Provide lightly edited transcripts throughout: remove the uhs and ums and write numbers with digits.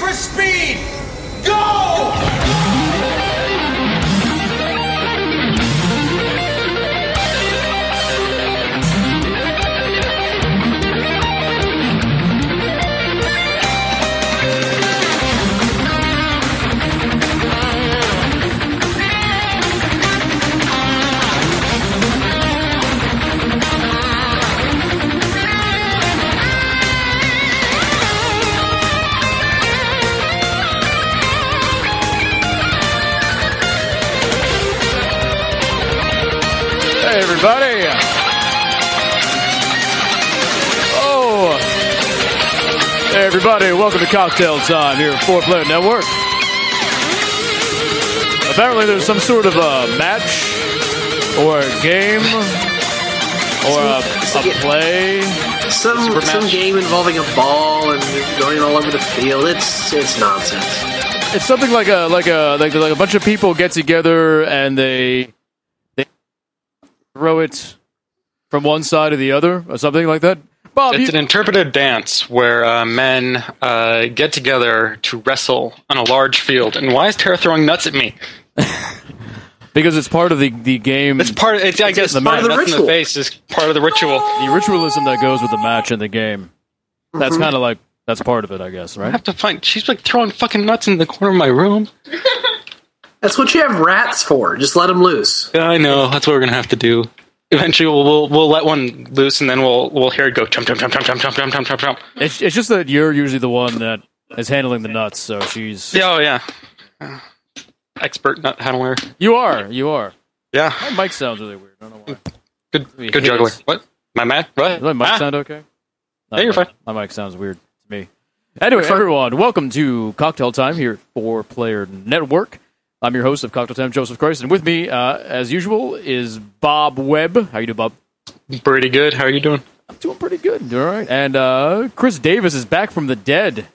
for speed. Go! Hey, everybody. Oh. Hey, everybody. Welcome to Cocktail Time here at 4Player Network. Apparently, there's some sort of a match or a game or a play. Some game involving a ball and going all over the field. It's nonsense. It's something like a bunch of people get together and they throw it from one side to the other, or something like that. Bob, it's an interpretive dance where men get together to wrestle on a large field. And why is Tara throwing nuts at me? Because it's part of the game. It's part. I guess the part of the nuts ritual. in the face is part of the ritual. The ritualism that goes with the match and the game. That's kind of like that's part of it, I guess, right? I have to find. She's like throwing fucking nuts in the corner of my room. That's what you have rats for. Just let them loose. Yeah, I know. That's what we're gonna have to do. Eventually, we'll let one loose, and then we'll hear it go jump, jump, jump, jump, jump, jump, jump, jump, jump, jump. It's just that you're usually the one that is handling the nuts, so she's. Oh yeah, expert nut handler. You are. Yeah, My mic sounds really weird. I don't know why. good juggler. What? My Matt? What? Does my mic sound okay? Yeah, you're fine. My mic sounds weird to me. Anyway, everyone, welcome to Cocktail Time here at 4Player Network. I'm your host of Cocktail Time, Joseph Christ, and with me, as usual, is Bob Webb. How you doing, Bob? Pretty good. How are you doing? I'm doing pretty good. All right. And Chris Davis is back from the dead.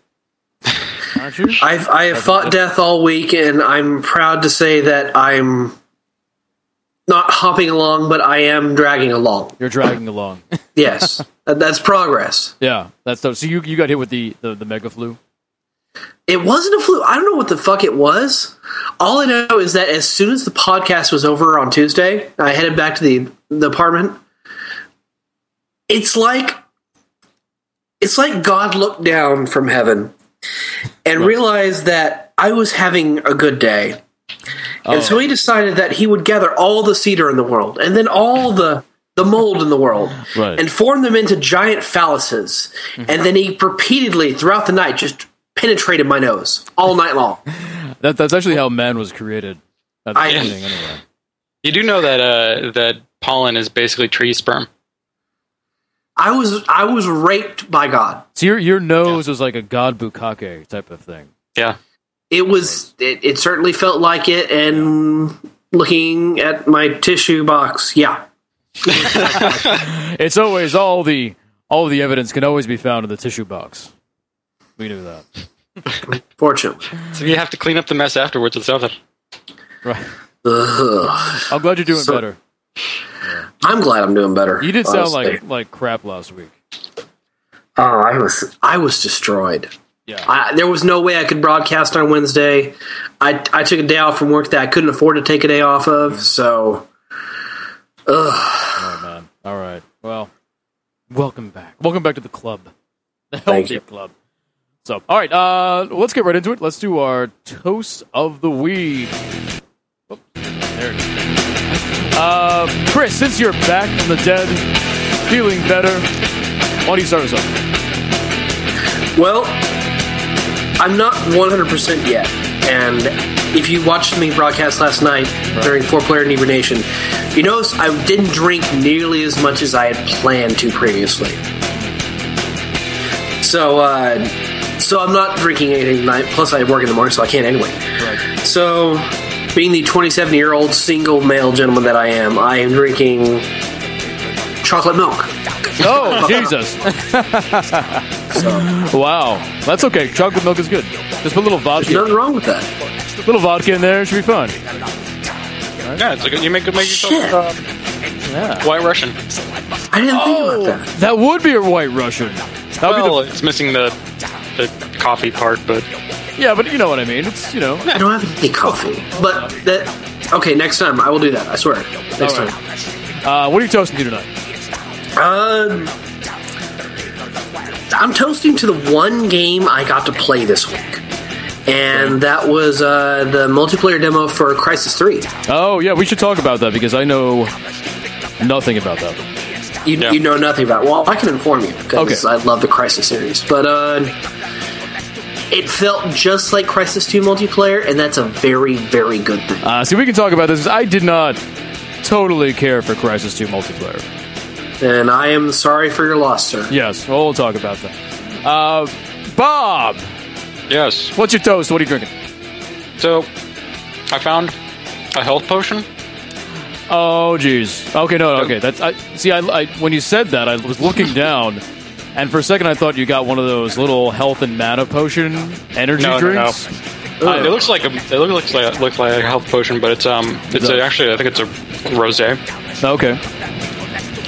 Aren't you? I have fought death all week, and I'm proud to say that I'm not hopping along, but I am dragging along. You're dragging along. Yes, that's progress. Yeah, that's so. You got hit with the mega flu. It wasn't a flu. I don't know what the fuck it was. All I know is that as soon as the podcast was over on Tuesday, I headed back to the apartment. It's like God looked down from heaven and realized that I was having a good day. And so he decided that he would gather all the cedar in the world and then all the mold in the world and form them into giant phalluses. And then he repeatedly, throughout the night, just penetrated my nose all night long. That's actually how man was created. At the beginning, anyway. You do know that pollen is basically tree sperm. I was raped by God. So your nose was like a God bukkake type of thing. Yeah. It was. It certainly felt like it. And looking at my tissue box, yeah. It's always all the evidence can always be found in the tissue box. We knew that. Fortunately. So you have to clean up the mess afterwards with something. Right. Ugh. I'm glad you're doing better. I'm glad I'm doing better. You did honestly. sound like crap last week. Oh, I was destroyed. Yeah. There was no way I could broadcast on Wednesday. I took a day off from work that I couldn't afford to take a day off of, so... Ugh. Oh, man. All right. Well, welcome back. Welcome back to the club. The healthy club. So, all right. Let's get right into it. Let's do our toast of the week. Oops, there it is. Chris, since you're back from the dead, feeling better, why don't you start us off? Well, I'm not 100% yet, and if you watched me broadcast last night during 4-Player Inebriation, you notice I didn't drink nearly as much as I had planned to previously. So I'm not drinking anything tonight, plus I work in the morning, so I can't anyway. Right. So, being the 27-year-old single male gentleman that I am drinking chocolate milk. Oh, Jesus. Wow. That's okay. Chocolate milk is good. Just put a little vodka. There's nothing wrong with that. A little vodka in there. It should be fun. Yeah, it's like you make yourself Yeah. White Russian. I didn't think about that. That would be a White Russian. That would Well, be it's missing the coffee part, but Yeah, but you know what I mean. It's, you know. I don't have any coffee. But okay, next time I will do that. I swear. Next All time. right. What are you toasting to tonight? I'm toasting to the one game I got to play this week. And that was the multiplayer demo for Crysis 3. Oh, yeah, we should talk about that because I know nothing about that. You know nothing about it. Well, I can inform you because I love the Crysis series. But it felt just like Crysis 2 multiplayer, and that's a very, very good thing. See, we can talk about this. I did not totally care for Crysis 2 multiplayer. And I am sorry for your loss, sir. Yes, we'll talk about that. Bob! Yes. What's your toast? What are you drinking? So, I found a health potion. Oh, jeez. Okay, no, okay. That's I when you said that, I was looking down, and for a second I thought you got one of those little health and mana potion energy drinks. No. It looks like a health potion, but it's actually I think it's a rosé. Okay.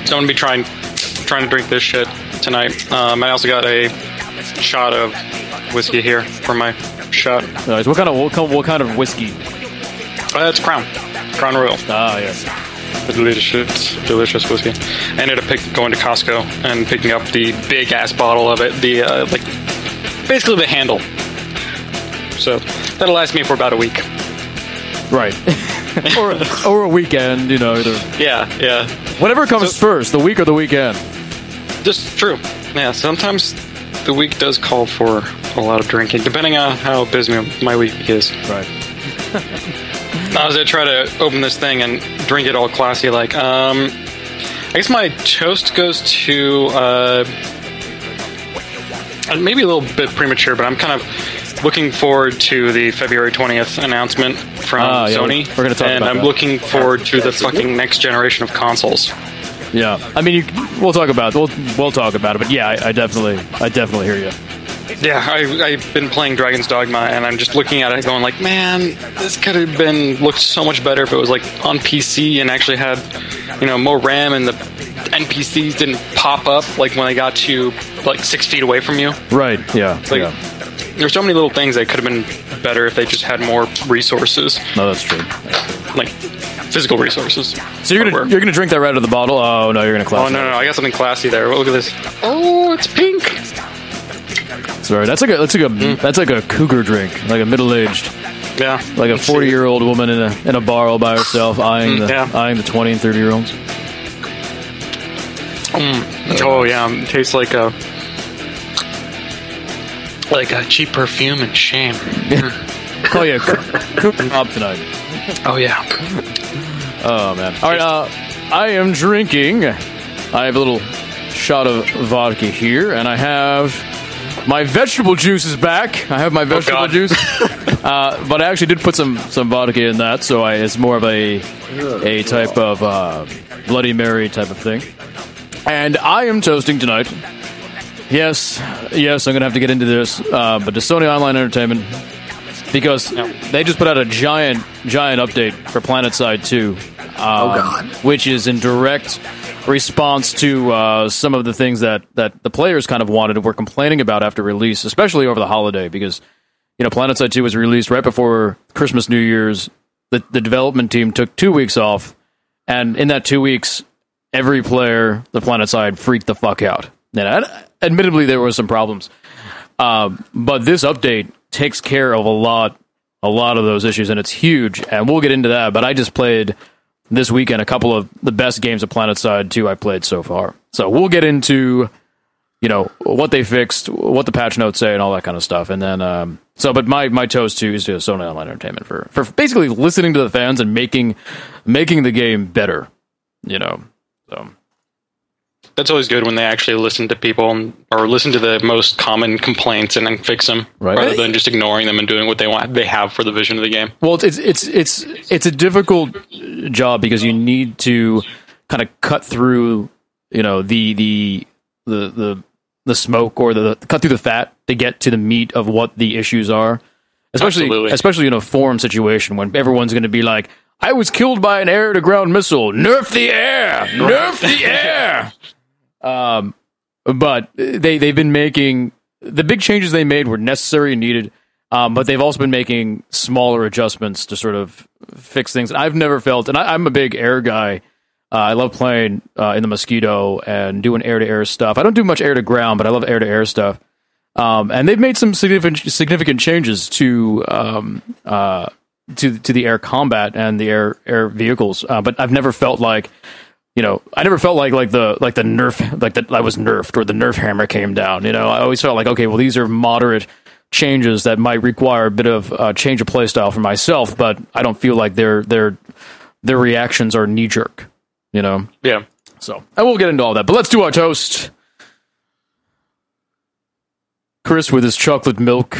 So I'm gonna be trying to drink this shit tonight. I also got a shot of whiskey here for my shot. Nice. What kind of whiskey? It's Crown Royal. Ah, yes. The delicious whiskey. I ended up going to Costco and picking up the big ass bottle of it. The basically the handle. So that'll last me for about a week. Right. or a weekend, you know. Yeah. Whatever comes first, the week or the weekend. Just true. Yeah, sometimes the week does call for a lot of drinking, depending on how busy my week is. Right. I was going to try to open this thing and drink it all classy like. I guess my toast goes to maybe a little bit premature, but I'm kind of looking forward to the February 20th announcement from Sony. We're going to talk about that. And I'm looking forward to the fucking next generation of consoles. Yeah, I mean, we'll talk about it. We'll talk about it, but yeah, I definitely hear you. Yeah, I've been playing Dragon's Dogma, and I'm just looking at it going like, man, this could have looked so much better if it was like on PC and actually had, more RAM and the NPCs didn't pop up like when I got to like 6 feet away from you. Right. Yeah. There's so many little things that could have been better if they just had more resources. No, that's true. Like physical resources. So you're gonna drink that right out of the bottle? Oh no, you're gonna classy. Oh no, I got something classy there. Look at this. Oh, it's pink. Sorry, that's like a cougar drink, like a middle-aged, like a 40-year-old woman in a bar all by herself, eyeing the 20 and 30-year-olds. Oh yeah, it tastes like a cheap perfume and shame. Call you a cougar knob tonight. Oh yeah. Oh man. All right, I am drinking. I have a little shot of vodka here, and I have. My vegetable juice is back. I have my vegetable juice, but I actually did put some vodka in that, so it's more of a type of Bloody Mary type of thing. And I am toasting tonight. Yes, I'm going to have to get into this, but to Sony Online Entertainment, because they just put out a giant update for PlanetSide 2, which is in direct response to some of the things that the players kind of wanted and were complaining about after release, especially over the holiday, because PlanetSide 2 was released right before Christmas, New Year's. The development team took 2 weeks off, and in that 2 weeks, every player, the PlanetSide, freaked the fuck out. And admittedly, there were some problems, but this update takes care of a lot of those issues, and it's huge. And we'll get into that. But I just played this weekend a couple of the best games of PlanetSide 2 I played so far. So we'll get into what they fixed, what the patch notes say, and all that kind of stuff. And then but my toast too is to Sony Online Entertainment for basically listening to the fans and making the game better. So that's always good when they actually listen to people or listen to the most common complaints and then fix them, rather than just ignoring them and doing what they have for the vision of the game. Well, it's a difficult job because you need to kind of cut through, the smoke or cut through the fat to get to the meat of what the issues are. Especially in a forum situation when everyone's going to be like, I was killed by an air-to-ground missile. Nerf the air! Nerf the air! But they've been making... The big changes they made were necessary and needed. But they've also been making smaller adjustments to sort of fix things. I've never felt, and I'm a big air guy. I love playing in the Mosquito and doing air-to-air stuff. I don't do much air-to-ground, but I love air-to-air stuff. And they've made some significant changes to the air combat and the air vehicles. But I've never felt like, I never felt like the nerf, like that I was nerfed or the nerf hammer came down. I always felt like, okay, well, these are moderate changes that might require a bit of change of playstyle for myself, but I don't feel like their reactions are knee jerk. Yeah. So I will get into all that, but let's do our toast. Chris with his chocolate milk.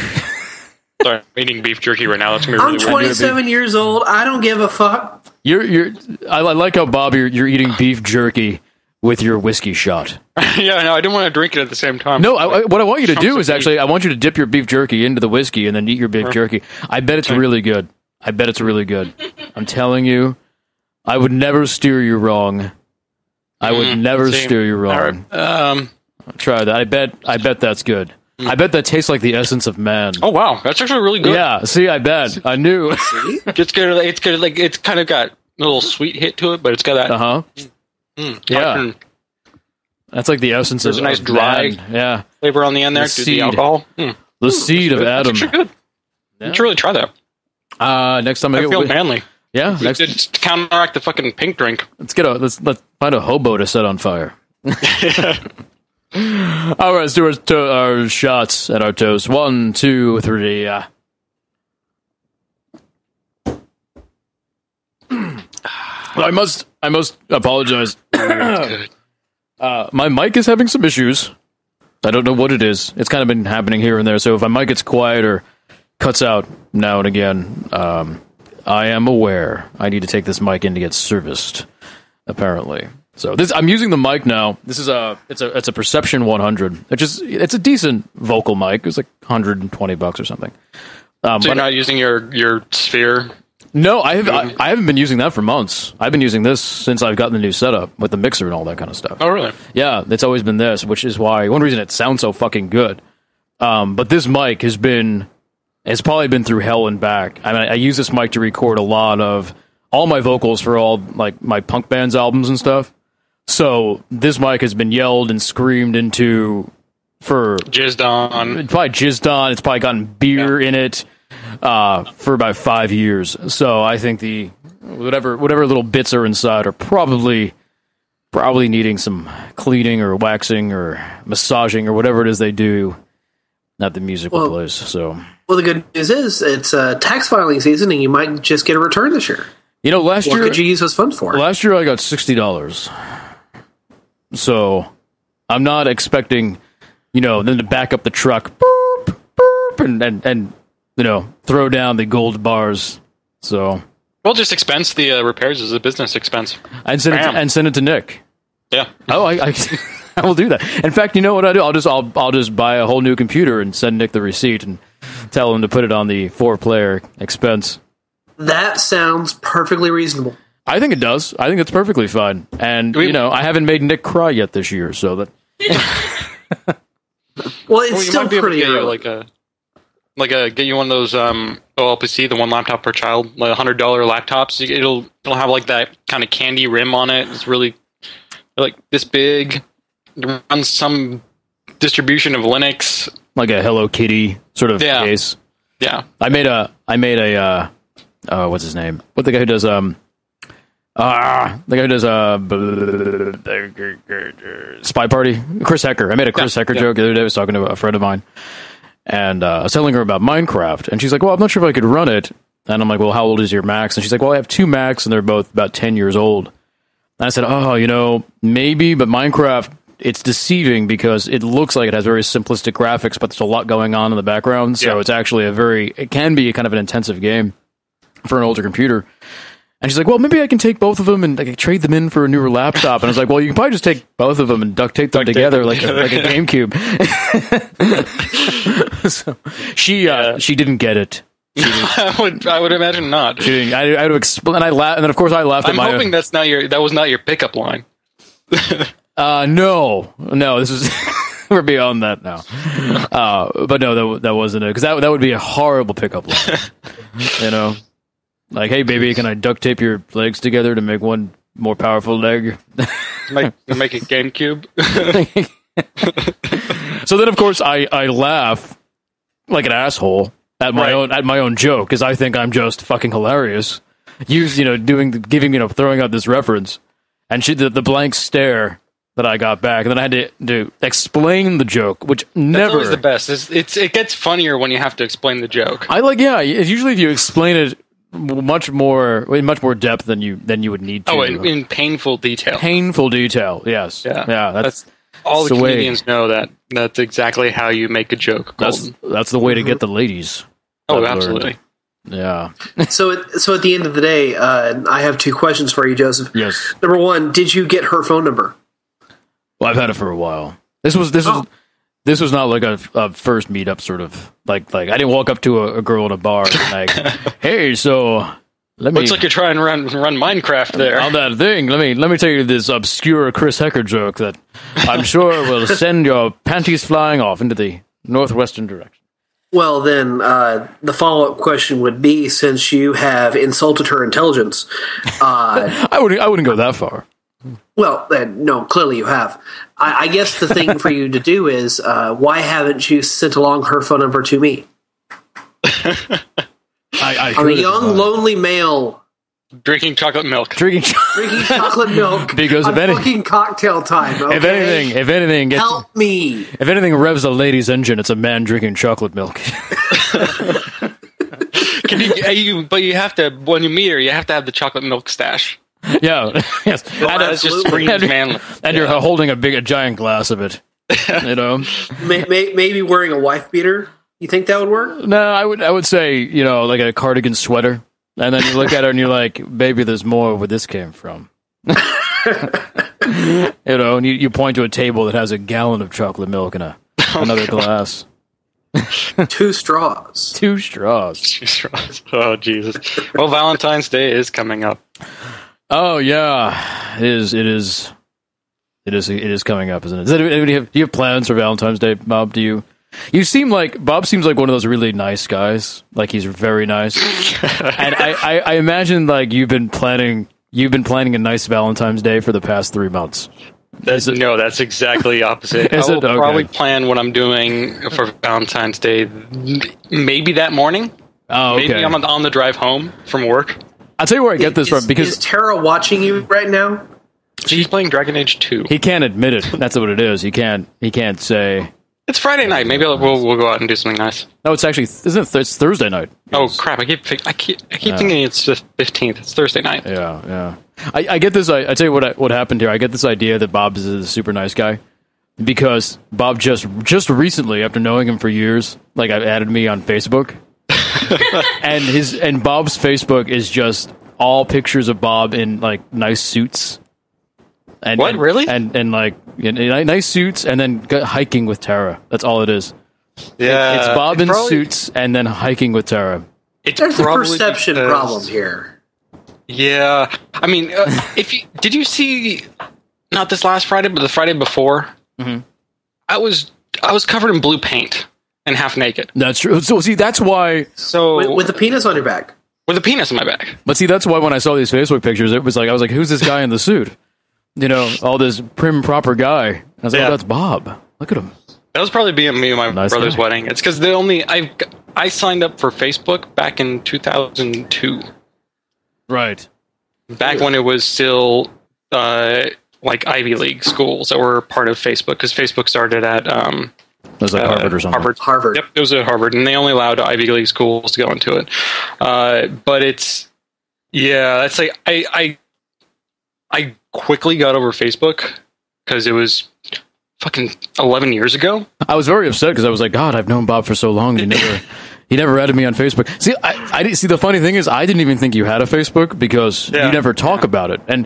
Sorry, I'm eating beef jerky right now. That's gonna be really I'm 27 years old. I don't give a fuck. I like how, Bob, you're eating beef jerky with your whiskey shot. Yeah, no, I didn't want to drink it at the same time. No, what I want you to do is actually, I want you to dip your beef jerky into the whiskey and then eat your beef jerky. I bet it's really good. I'm telling you, I would never steer you wrong. I would never steer you wrong. Right. Try that. I bet that's good. I bet that tastes like the essence of man. Oh wow, that's actually really good. Yeah, see, I bet. I knew. It's good. It's good. Like it's kind of got a little sweet hit to it, but it's got that. Yeah. That's like the essence There's of a nice dry flavor on the end there. The alcohol. The seed of Adam. That's actually good. Yeah. You should really try that. Next time I feel manly. Yeah, just to counteract the fucking pink drink. Let's find a hobo to set on fire. All right, let's do our shots and our toast. 1, 2, 3. I must apologize. My mic is having some issues. I don't know what it is. It's kind of been happening here and there. So if my mic gets quiet or cuts out now and again, I am aware. I need to take this mic in to get serviced. Apparently. So I'm using the mic now. This is it's a Perception 100. It's a decent vocal mic. It's like $120 or something. So you're not using your Sphere? No, I haven't been using that for months. I've been using this since I've gotten the new setup with the mixer and all that kind of stuff. Oh, really? Yeah, it's always been this, which is why one reason it sounds so fucking good. But this mic has probably been through hell and back. I mean, I use this mic to record a lot of all my vocals for all like my punk band's albums and stuff. So this mic has been yelled and screamed into for jizzed on. It's probably jizzed on. It's probably gotten beer in it for about 5 years. So I think the whatever little bits are inside are probably needing some cleaning or waxing or massaging or whatever it is they do at the musical place. So the good news is it's tax filing season, and you might just get a return this year. Last year, what could you use those funds for? Last year I got $60. So I'm not expecting, then to back up the truck, boop, boop, and throw down the gold bars. So just expense the repairs as a business expense and send it to Nick. Yeah. Oh, I will do that. In fact, you know what I do? I'll just buy a whole new computer and send Nick the receipt and tell him to put it on the 4-player expense. That sounds perfectly reasonable. I think it does. I think it's perfectly fine. And, I haven't made Nick cry yet this year, so that... Well, it's still pretty early. Get you one of those OLPC, the one laptop per child, like $100 laptops. It'll have like that kind of candy rim on it. It's really like this big. It runs some distribution of Linux, like a Hello Kitty sort of case. Yeah, I made a what's his name? What the guy who does Spy Party? Chris Hecker. I made a Chris Hecker joke the other day. I was talking to a friend of mine, and I was telling her about Minecraft, and she's like, "Well, I'm not sure if I could run it." And I'm like, "Well, how old is your Macs?" And she's like, "Well, I have 2 Macs, and they're both about 10 years old." And I said, "Oh, maybe, but Minecraft, it's deceiving because it looks like it has very simplistic graphics, but there's a lot going on in the background. So it's actually it can be kind of an intensive game for an older computer." And she's like, "Well, maybe I can take both of them and trade them in for a newer laptop." And I was like, "Well, you can probably just take both of them and duct tape them together like a GameCube." So she didn't get it. I would imagine not. She didn't. I had to explain. I laughed, and then of course I laughed. I'm hoping that was not your pickup line. No. This is We're beyond that now. But no, that wasn't it. Because that would be a horrible pickup line. You know? Like, hey, baby, can I duct tape your legs together to make one more powerful leg? Make a GameCube. So then, of course, I laugh like an asshole at my own joke because I think I'm just fucking hilarious. Throwing out this reference, and the blank stare that I got back, and then I had to explain the joke, which never. That's always the best. It gets funnier when you have to explain the joke. Usually if you explain it in much more depth than you would need to. Oh, in painful detail. Painful detail, yes. Yeah. That's all the comedians know that. That's exactly how you make a joke. That's the way to get the ladies. Oh, absolutely. Yeah. So at the end of the day, I have two questions for you, Joseph. Yes. Number one, did you get her phone number? Well, I've had it for a while. This was not like a first meetup sort of like I didn't walk up to a girl in a bar and like, hey, so looks like you're trying to run Minecraft there. On that thing, let me tell you this obscure Chris Hecker joke that I'm sure will send your panties flying off into the northwestern direction. Well, then the follow-up question would be, since you have insulted her intelligence, I wouldn't go that far. Well, no, clearly you have. I guess the thing for you to do is, why haven't you sent along her phone number to me? I'm a young, lonely male. Drinking chocolate milk. Drinking chocolate milk. Because if anything, fucking cocktail time. Okay? If anything, help me. If anything revs a lady's engine, it's a man drinking chocolate milk. But you have to, when you meet her, you have to have the chocolate milk stash. Yeah. Yes. Well, that just screams manly. And you're holding a giant glass of it. You know. Maybe wearing a wife beater. You think that would work? No, I would say, like a cardigan sweater. And then you look at her and you're like, baby, there's more where this came from. And you point to a table that has a gallon of chocolate milk and another glass. 2 straws. 2 straws. 2 straws. Oh, Jesus. Well, Valentine's Day is coming up. Oh, yeah. It is coming up, isn't it? Do you have plans for Valentine's Day, Bob? Bob seems like one of those really nice guys. Like, he's very nice. And I imagine like you've been planning a nice Valentine's Day for the past 3 months. No, that's exactly opposite. I will probably plan what I'm doing for Valentine's Day maybe that morning. Oh, okay. Maybe I'm on the drive home from work. I'll tell you where I get this from. Because is Tara watching you right now? She's playing Dragon Age 2. He can't admit it. That's what it is. He can't say... It's Friday night. Maybe we'll go out and do something nice. No, it's actually it's Thursday night. Oh crap! I keep thinking it's the 15th. It's Thursday night. Yeah. I get this. I tell you what happened here. I get this idea that Bob is a super nice guy because Bob just recently, after knowing him for years, like I've added me on Facebook, and Bob's Facebook is just all pictures of Bob in like nice suits. Really? And like nice suits, and then hiking with Tara. That's all it is. Yeah, it's Bob in suits, and then hiking with Tara. There's a perception problem here. Yeah, I mean, did you see not this last Friday, but the Friday before? Mm-hmm. I was covered in blue paint and half naked. That's true. So see, that's why. So with the penis on your back. With a penis on my back. But see, that's why when I saw these Facebook pictures, I was like, who's this guy in the suit? All this prim, proper guy. I was like, oh, that's Bob. Look at him. That was probably me and my brother's wedding. It's because I signed up for Facebook back in 2002. Right. Back when it was still like Ivy League schools that were part of Facebook, because Facebook started at it was like Harvard or something. Harvard. Yep, it was at Harvard, and they only allowed Ivy League schools to go into it. But it's that's like I quickly got over Facebook because it was fucking 11 years ago. I was very upset because I was like, God, I've known Bob for so long. He never added me on Facebook. See, I didn't see. The funny thing is, I didn't even think you had a Facebook because you never talk about it. And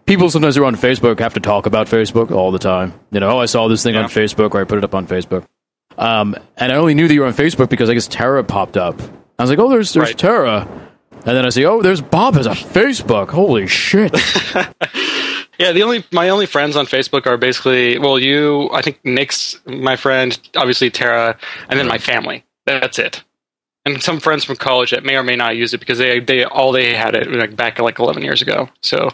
people sometimes who are on Facebook have to talk about Facebook all the time. I saw this thing on Facebook, or I put it up on Facebook. And I only knew that you were on Facebook because I guess Tara popped up. I was like, oh, there's Tara. And then I see, oh, there's Bob has a Facebook. Holy shit. Yeah, my only friends on Facebook are basically you. I think Nick's my friend, obviously Tara, and then my family. That's it. And some friends from college that may or may not use it because they had it like back like 11 years ago. So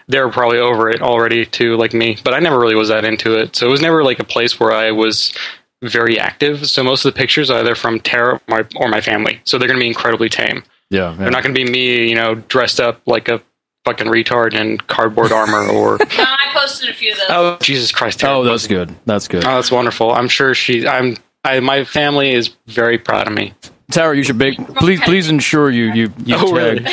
they're probably over it already too, like me. But I never really was that into it. So it was never like a place where I was very active. So most of the pictures are either from Tara or my family. So they're going to be incredibly tame. Yeah, they're not going to be me, dressed up like a fucking retard in cardboard armor or. No, I posted a few of those. Oh, Jesus Christ! Oh, that's good. That's good. Oh, that's wonderful. I'm sure my family is very proud of me. Tara, you should please ensure you tag. Really?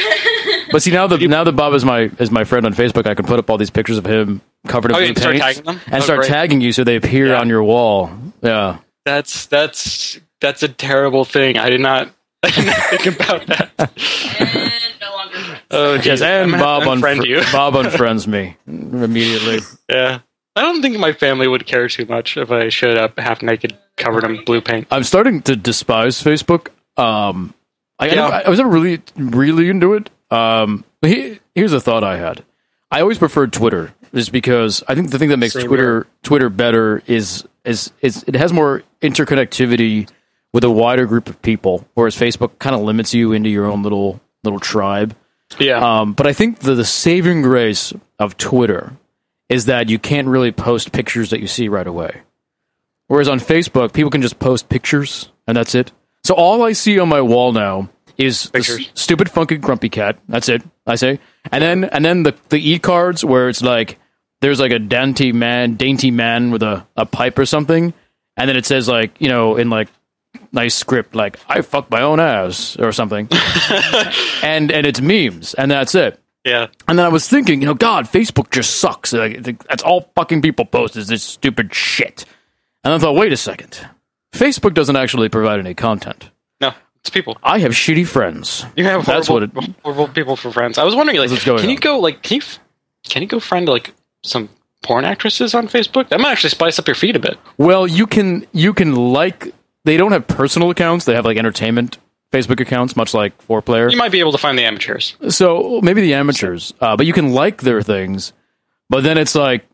But see, now that Bob is my friend on Facebook, I can put up all these pictures of him covered in blue paint start tagging them? and start tagging you so they appear on your wall. Yeah, that's a terrible thing. I did not think about that. And no longer friends. Oh, yes, and Bob unfriends me immediately. Yeah, I don't think my family would care too much if I showed up half naked, covered in blue paint. I'm starting to despise Facebook. I was never really into it. Here's a thought I had. I always preferred Twitter, just because I think the thing that makes Twitter better is it has more interconnectivity with a wider group of people, whereas Facebook kind of limits you into your own little tribe. Yeah. But I think the saving grace of Twitter is that you can't really post pictures that you see right away. Whereas on Facebook, people can just post pictures, and that's it. So all I see on my wall now is stupid funky grumpy cat. That's it, I say. And then the e-cards where it's like there's like a dainty man with a pipe or something, and then it says like, in like nice script like I fucked my own ass or something. and it's memes, and that's it. Yeah. And then I was thinking, God, Facebook just sucks. Like, that's all fucking people post is this stupid shit. And I thought, wait a second. Facebook doesn't actually provide any content. No, it's people. I have shitty friends. You have horrible people for friends. I was wondering, like, can you go friend like some porn actresses on Facebook? That might actually spice up your feed a bit. Well, you can like. They don't have personal accounts. They have like entertainment Facebook accounts, much like 4Player. You might be able to find the amateurs. So maybe the amateurs, but you can like their things. But then it's like,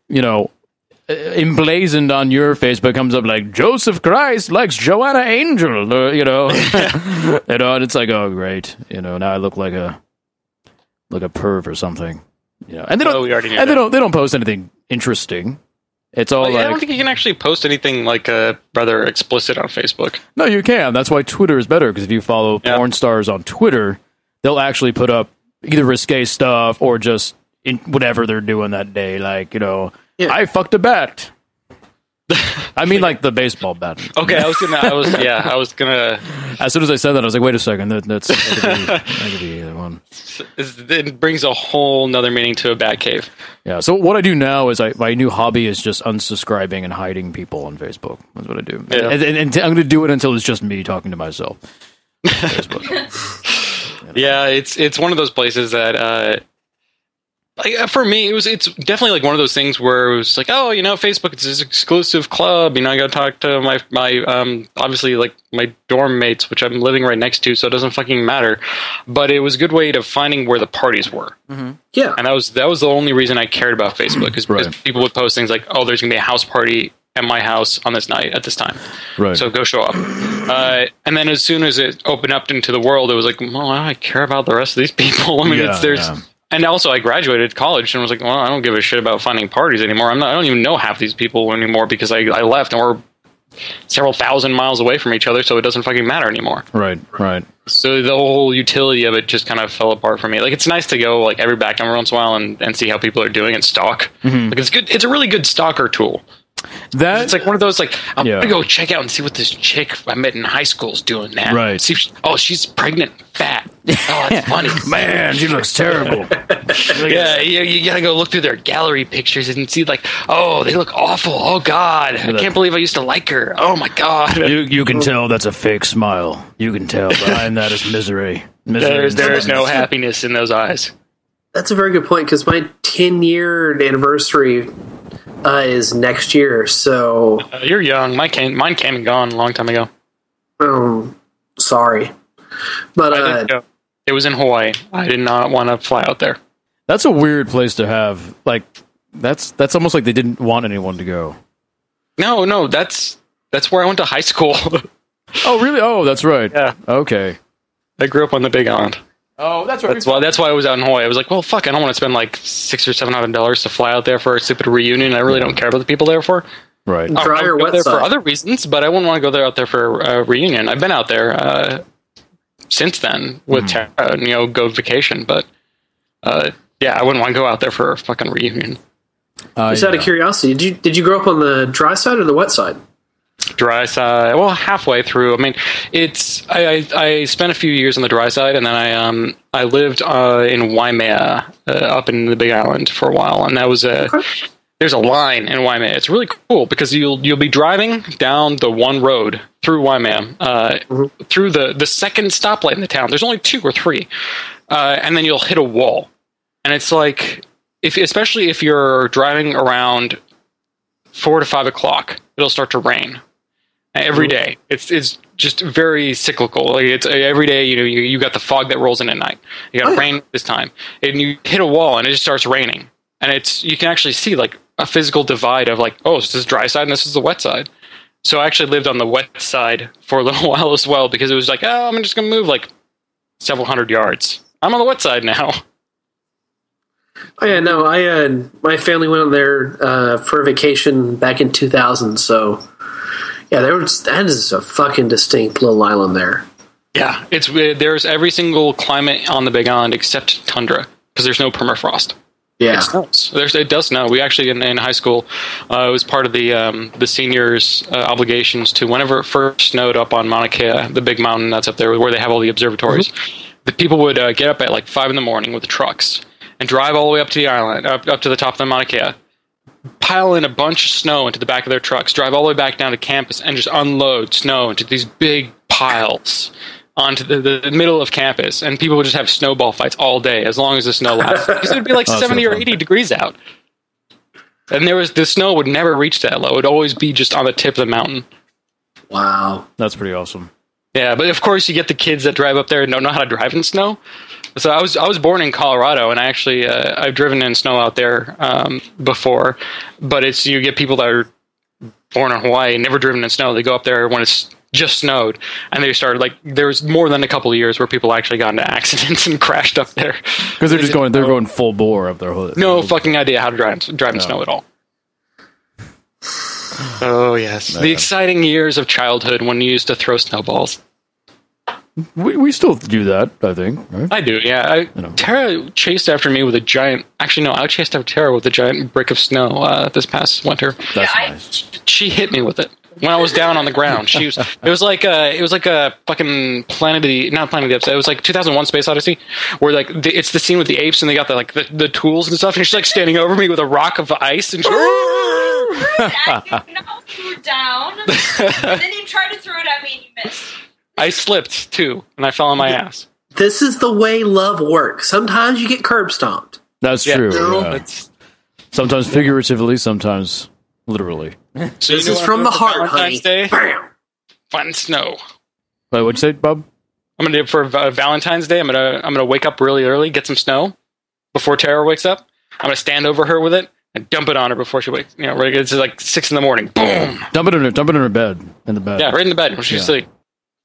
emblazoned on your Facebook comes up like Joseph Christ likes Joanna Angel, and it's like, oh great, now I look like a perv or something, And they don't post anything interesting. It's all I don't think you can actually post anything like rather explicit on Facebook. No, you can. That's why Twitter is better, because if you follow porn stars on Twitter, they'll actually put up either risque stuff or just whatever they're doing that day, like I fucked a bat. I mean, like the baseball bat. Okay, I was gonna. As soon as I said that, I was like, wait a second, that could be either one. It brings a whole nother meaning to a bat cave. Yeah. So what I do now is my new hobby is just unsubscribing and hiding people on Facebook. That's what I do. Yeah. And I'm going to do it until it's just me talking to myself. Yeah, it's one of those places that. For me, it's definitely like one of those things where it was like, oh, Facebook, it's this exclusive club. I got to talk to my obviously like my dorm mates, which I'm living right next to, so it doesn't fucking matter. But it was a good way to finding where the parties were. Mm-hmm. Yeah, and that was the only reason I cared about Facebook, because people would post things like, oh, there's gonna be a house party at my house on this night at this time. Right. So go show up. And then as soon as it opened up into the world, it was like, well, I care about the rest of these people. I mean, And also, I graduated college and was like, well, I don't give a shit about finding parties anymore. I don't even know half these people anymore because I left and we're several thousand miles away from each other, so it doesn't fucking matter anymore. Right. So the whole utility of it just kind of fell apart for me. Like, it's nice to go like every once in a while and see how people are doing and stalk. Mm-hmm. Like, it's good. It's a really good stalker tool. It's like one of those, like, I'm gonna go check out and see what this chick I met in high school is doing now. Right. See she's pregnant, fat. Oh, that's funny. Man, she looks terrible. Yeah, you gotta go look through their gallery pictures and see, like, oh, they look awful. Oh, God. I can't believe I used to like her. Oh, my God. You can tell that's a fake smile. You can tell behind that is misery. There's no happiness in those eyes. That's a very good point, because my 10-year anniversary is next year, so... You're young. Mine came and gone a long time ago. Sorry. But it was in Hawaii. I did not want to fly out there. That's a weird place to have, like, That's almost like they didn't want anyone to go. No, that's where I went to high school. Oh, really? Oh, that's right. Yeah. Okay. I grew up on the Big Island. Oh, that's right. That's why I was out in Hawaii. I was like, well, fuck, I don't want to spend like $600 or $700 to fly out there for a stupid reunion. I really don't care about the people there for. Right. Dry or I'll go wet there side? for other reasons, but I wouldn't want to go there out there for a reunion. I've been out there since then with Tara, go vacation, but yeah, I wouldn't want to go out there for a fucking reunion. Just out of curiosity, did you grow up on the dry side or the wet side? Dry side, well, halfway through. I mean, I spent a few years on the dry side, and then I lived in Waimea up in the Big Island for a while, and that was there's a line in Waimea. It's really cool because you'll be driving down the one road through Waimea, through the second stoplight in the town. There's only 2 or 3, and then you'll hit a wall, and it's like especially if you're driving around 4 to 5 o'clock, it'll start to rain every day. It's just very cyclical. Like it's every day. You got the fog that rolls in at night. You got rain this time, and you hit a wall, and it just starts raining. And you can actually see like a physical divide of like, oh, this is dry side, and this is the wet side. So I actually lived on the wet side for a little while as well because it was like, oh, I'm just gonna move like several hundred yards. I'm on the wet side now. Oh yeah, no, my family went out there for a vacation back in 2000. So yeah, that is a fucking distinct little island there. Yeah, there's every single climate on the Big Island except tundra because there's no permafrost. Yeah, it snows. It does snow. We actually in high school, it was part of the seniors' obligations to whenever it first snowed up on Mauna Kea, the big mountain that's up there where they have all the observatories. The people would get up at like 5 a.m. with the trucks and drive all the way up to the island, up to the top of the Mauna Kea, pile in a bunch of snow into the back of their trucks, drive all the way back down to campus, and just unload snow into these big piles onto the middle of campus. And people would just have snowball fights all day as long as the snow lasted. Because it would be like 70 or 80 degrees out. And the snow would never reach that low. It would always be just on the tip of the mountain. Wow. That's pretty awesome. Yeah, but of course you get the kids that drive up there and don't know how to drive in snow. So I was born in Colorado, and I actually I've driven in snow out there before. But you get people that are born in Hawaii and never driven in snow. They go up there when it's just snowed, and they started like there was more than a couple of years where people actually got into accidents and crashed up there because they're going full bore up their hood. No fucking idea how to drive in snow at all. Oh yes, the exciting years of childhood when you used to throw snowballs. We still do that, I think. Right? I do, yeah. Tara chased after me with a giant. Actually, no, I chased after Tara with a giant brick of snow this past winter. That's nice. She hit me with it when I was down on the ground. It was like a fucking not Planet of the Apes. It was like 2001: Space Odyssey, where like it's the scene with the apes and they got the tools and stuff, and she's like standing over me with a rock of ice and. You were down, and then you tried to throw it at me and you missed. I slipped too, and I fell on my ass. This is the way love works. Sometimes you get curb stomped. That's true. Yeah. Sometimes figuratively, sometimes literally. So this is from the heart, honey. Day? Bam! Fun snow. Wait, what'd you say, Bob? I'm gonna do it for Valentine's Day. I'm gonna wake up really early, get some snow before Tara wakes up. I'm gonna stand over her with it and dump it on her before she wakes. It's like 6 a.m. Boom! Dump it in her bed. In the bed. Yeah, right in the bed when she's asleep.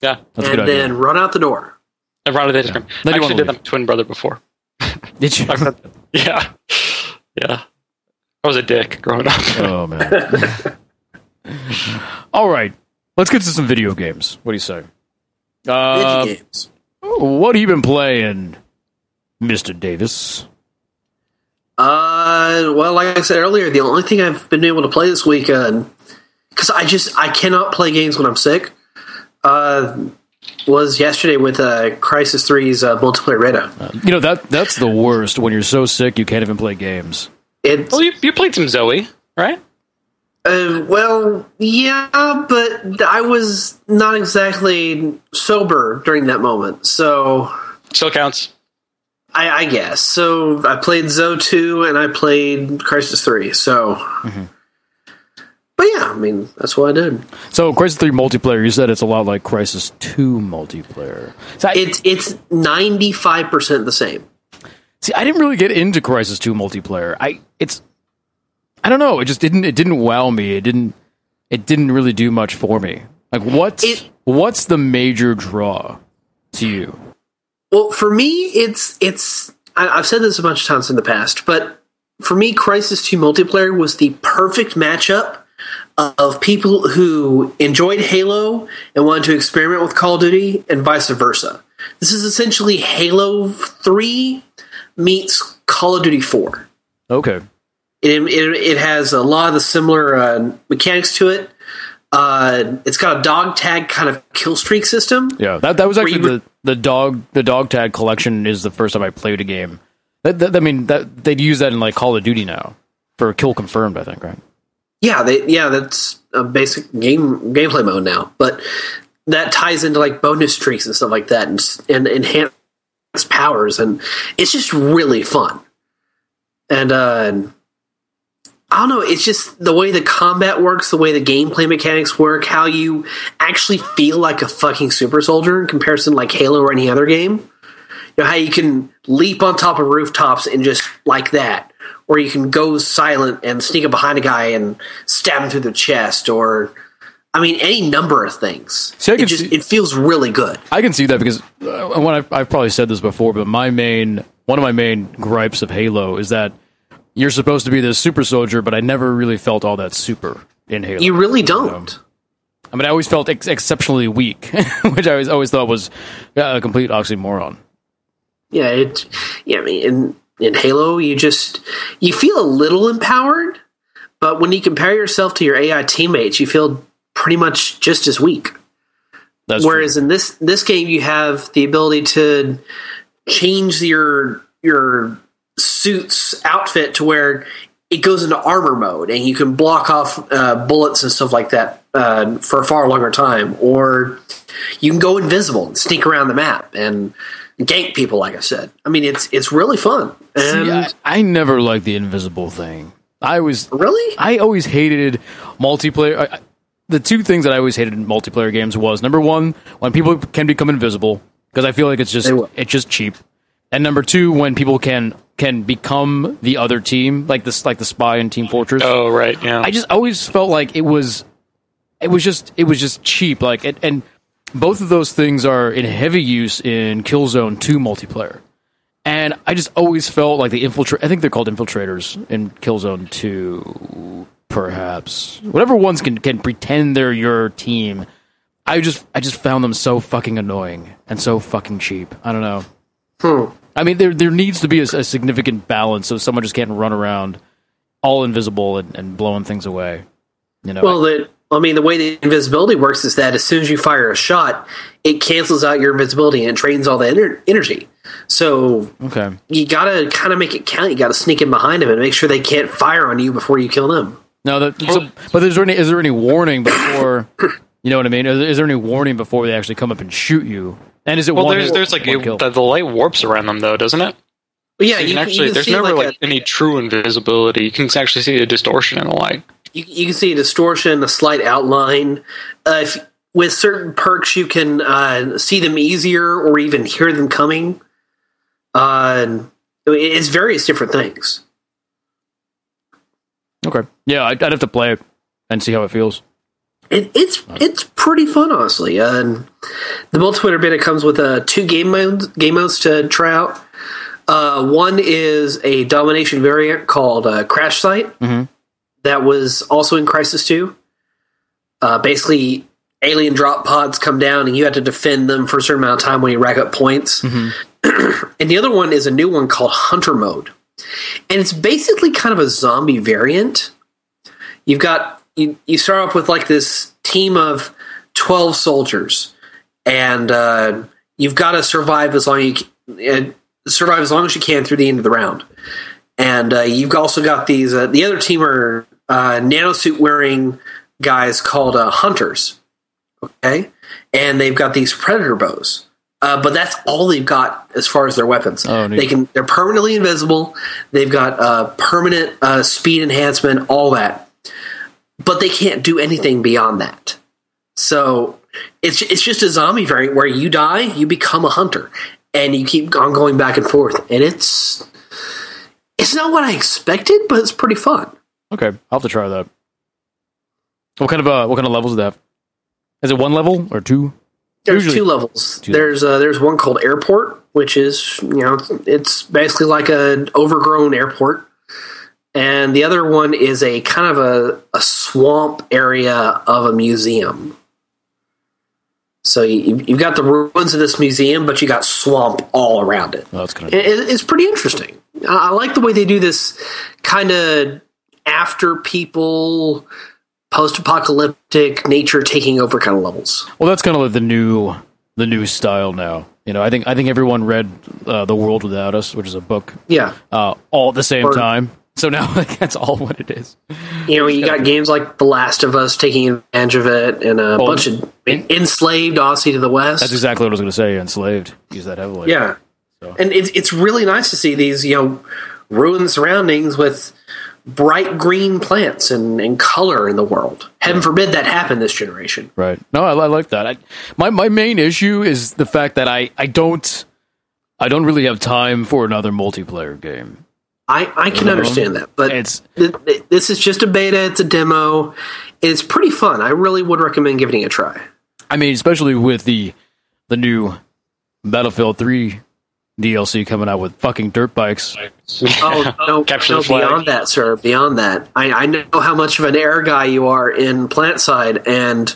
Yeah, that's and then run out the door. I run out the door. I actually did that with twin brother before. Did you? Yeah. I was a dick growing up. Oh man. All right, let's get to some video games. What do you say? Video games. What have you been playing, Mr. Davis? Well, like I said earlier, the only thing I've been able to play this week, because I cannot play games when I'm sick, was yesterday with Crysis 3's multiplayer beta. That's the worst when you're so sick you can't even play games. Well, you played some Zoe, right? Well, yeah, but I was not exactly sober during that moment, so... Still counts. I guess. So I played Zoe 2 and I played Crysis 3, so... Mm-hmm. But yeah, I mean, that's what I did. So Crysis 3 multiplayer, you said it's a lot like Crysis 2 multiplayer. So it's 95% the same. See, I didn't really get into Crysis 2 multiplayer. I don't know. It just didn't wow me. It didn't really do much for me. Like, what's the major draw to you? Well, for me, I've said this a bunch of times in the past, but for me, Crysis 2 multiplayer was the perfect matchup of people who enjoyed Halo and wanted to experiment with Call of Duty, and vice versa. This is essentially Halo 3 meets Call of Duty 4. Okay. It has a lot of the similar mechanics to it. It's got a dog tag kind of kill streak system. Yeah, that was actually the dog tag collection is the first time I played a game. I mean, they'd use that in like Call of Duty now for kill confirmed, I think, right? Yeah, that's a basic gameplay mode now. But that ties into like bonus streaks and stuff like that, and enhanced powers, and it's just really fun. And I don't know, it's just the way the combat works, the way the gameplay mechanics work, how you actually feel like a fucking super soldier in comparison to like Halo or any other game. You know, how you can leap on top of rooftops and just like that, or you can go silent and sneak up behind a guy and stab him through the chest, or I mean, any number of things. See, it feels really good. I can see that because I've probably said this before, but one of my main gripes of Halo is that you're supposed to be this super soldier, but I never really felt all that super in Halo. You really don't. I mean, I always felt exceptionally weak, which I always thought was a complete oxymoron. Yeah, I mean, in Halo, you feel a little empowered, but when you compare yourself to your AI teammates, you feel pretty much just as weak. Whereas in this game, you have the ability to change your suit's outfit to where it goes into armor mode, and you can block off bullets and stuff like that for a far longer time, or you can go invisible and sneak around the map and gank people. Like I said, I mean, it's really fun. And see, I never liked the invisible thing. I always hated multiplayer. The two things that I always hated in multiplayer games was, number one, when people can become invisible, because I feel like it's just cheap. And number two, when people can become the other team, like the spy in Team Fortress. Oh, right, yeah. I just always felt like it was just cheap. Like, and both of those things are in heavy use in Killzone 2 multiplayer. And I just always felt like I think they're called infiltrators in Killzone 2, perhaps. Whatever ones can pretend they're your team. I just found them so fucking annoying and so fucking cheap. I don't know. I mean, there needs to be a significant balance so someone just can't run around all invisible and blowing things away. You know. Well, the way the invisibility works is that as soon as you fire a shot, it cancels out your invisibility and drains all the energy. So you gotta kind of make it count. You gotta sneak in behind them and make sure they can't fire on you before you kill them. No, but is there any warning before? You know what I mean? Is there any warning before they actually come up and shoot you? And is it there's like the light warps around them though, doesn't it? But yeah, so there's never like any true invisibility. You can actually see a distortion in the light. You can see a distortion, a slight outline. With certain perks, you can see them easier or even hear them coming. It's various different things. Okay. Yeah, I'd have to play it and see how it feels. It's pretty fun, honestly. The multiplayer beta comes with two game modes to try out. One is a domination variant called Crash Site. Mm-hmm. That was also in Crysis 2. Basically, alien drop pods come down and you have to defend them for a certain amount of time when you rack up points. Mm-hmm. And the other one is a new one called Hunter Mode. And it's basically kind of a zombie variant. You've got... You start off with like this team of 12 soldiers, and you've got to survive as long as you can through the end of the round. And you've also got these. The other team are nanosuit wearing guys called hunters. Okay, and they've got these predator bows. But that's all they've got as far as their weapons. Oh, they're permanently invisible. They've got permanent speed enhancement, all that. But they can't do anything beyond that. So it's just a zombie variant where you die, you become a hunter, and you keep on going back and forth. And it's not what I expected, but it's pretty fun. Okay, I'll have to try that. What kind of levels do they have? Is it one level or two? There's Usually- two levels. two There's one called Airport, which is, it's basically like an overgrown airport. And the other one is a kind of a swamp area of a museum. So you've got the ruins of this museum, but you got swamp all around it. Oh, that's kind It's pretty interesting. I like the way they do this kind of after people, post-apocalyptic nature taking over kind of levels. Well, that's kind of like the new style now. I think everyone read The World Without Us, which is a book, Yeah. all at the same Or- time. So now that's all what it is. You got games like The Last of Us taking advantage of it, and a bunch of Enslaved, Odyssey to the West. That's exactly what I was going to say. Enslaved, use that heavily. Yeah. So. And it's really nice to see these, ruined surroundings with bright green plants and color in the world. Heaven forbid that happen this generation. Right. No, I like that. My main issue is the fact that I don't really have time for another multiplayer game. I can understand that, but this is just a beta. It's a demo. It's pretty fun. I really would recommend giving it a try. I mean, especially with the new Battlefield 3 DLC coming out with fucking dirt bikes. Oh, no, Capture no the flag. beyond that, sir. Beyond that. I know how much of an air guy you are in PlantSide, and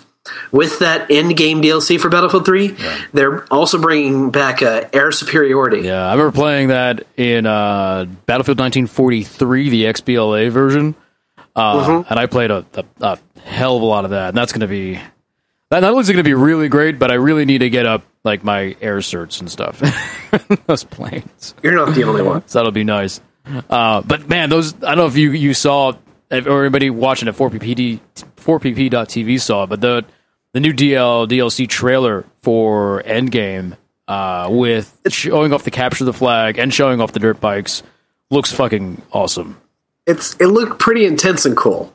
with that end-game DLC for Battlefield 3, they're also bringing back air superiority. Yeah, I remember playing that in Battlefield 1943, the XBLA version, and I played a hell of a lot of that. And that's going to be not only is it going to be really great, but I really need to get up like my air certs and stuff. Those planes. You're not the only one. So that'll be nice. But man, those I don't know if you saw or anybody watching at 4pp.tv saw, but the new DLC trailer for Endgame with showing off the capture the flag and showing off the dirt bikes looks fucking awesome. It looked pretty intense and cool.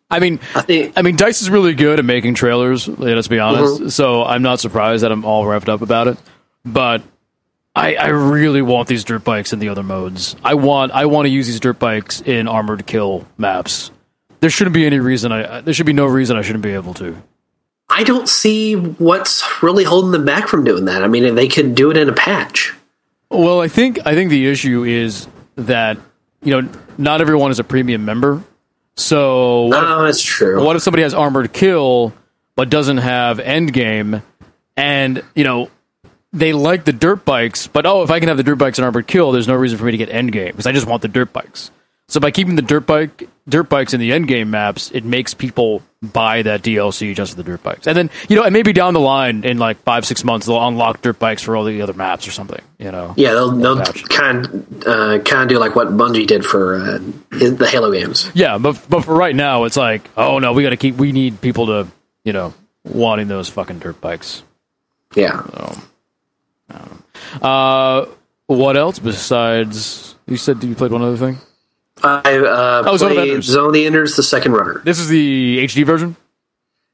I mean, DICE is really good at making trailers. Let's be honest. So I'm not surprised that I'm all revved up about it. But I really want these dirt bikes in the other modes. I want to use these dirt bikes in Armored Kill maps. There shouldn't be any reason. There should be no reason I shouldn't be able to. I don't see what's really holding them back from doing that. I mean, they could do it in a patch. Well, I think the issue is that not everyone is a premium member. So That's true. What if somebody has Armored Kill but doesn't have Endgame, and they like the dirt bikes, but if I can have the dirt bikes and Armored Kill, there's no reason for me to get Endgame because I just want the dirt bikes. So by keeping the dirt bikes in the Endgame maps, it makes people buy that DLC just for the dirt bikes. And then and maybe down the line in like 5-6 months they'll unlock dirt bikes for all the other maps or something. Yeah, they'll kind of do like what Bungie did for the Halo games. Yeah, but for right now, it's like, oh no, we need people to wanting those fucking dirt bikes. Yeah. What else besides? You said you played one other thing. I Zone of played Enders. Zone of the Enders, the second runner. This is the HD version.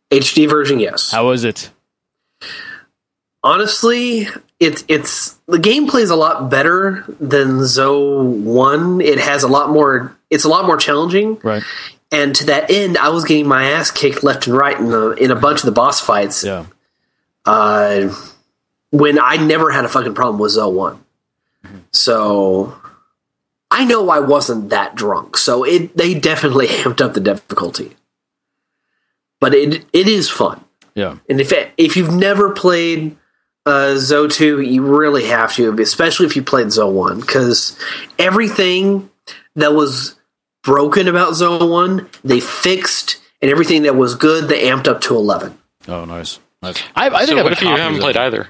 HD version, yes. How is it? Honestly, it's the gameplay is a lot better than Zoe 1. It's a lot more challenging. Right. And to that end, I was getting my ass kicked left and right in a bunch of the boss fights. Yeah. When I never had a fucking problem with Zoe 1. So I know I wasn't that drunk. So they definitely amped up the difficulty. But it is fun. Yeah. And if you've never played Zoe 2, you really have to, especially if you played Zoe 1, because everything that was broken about Zoe 1, they fixed, and everything that was good, they amped up to 11. Oh, nice. I think I have what a if you copy haven't of played it. either?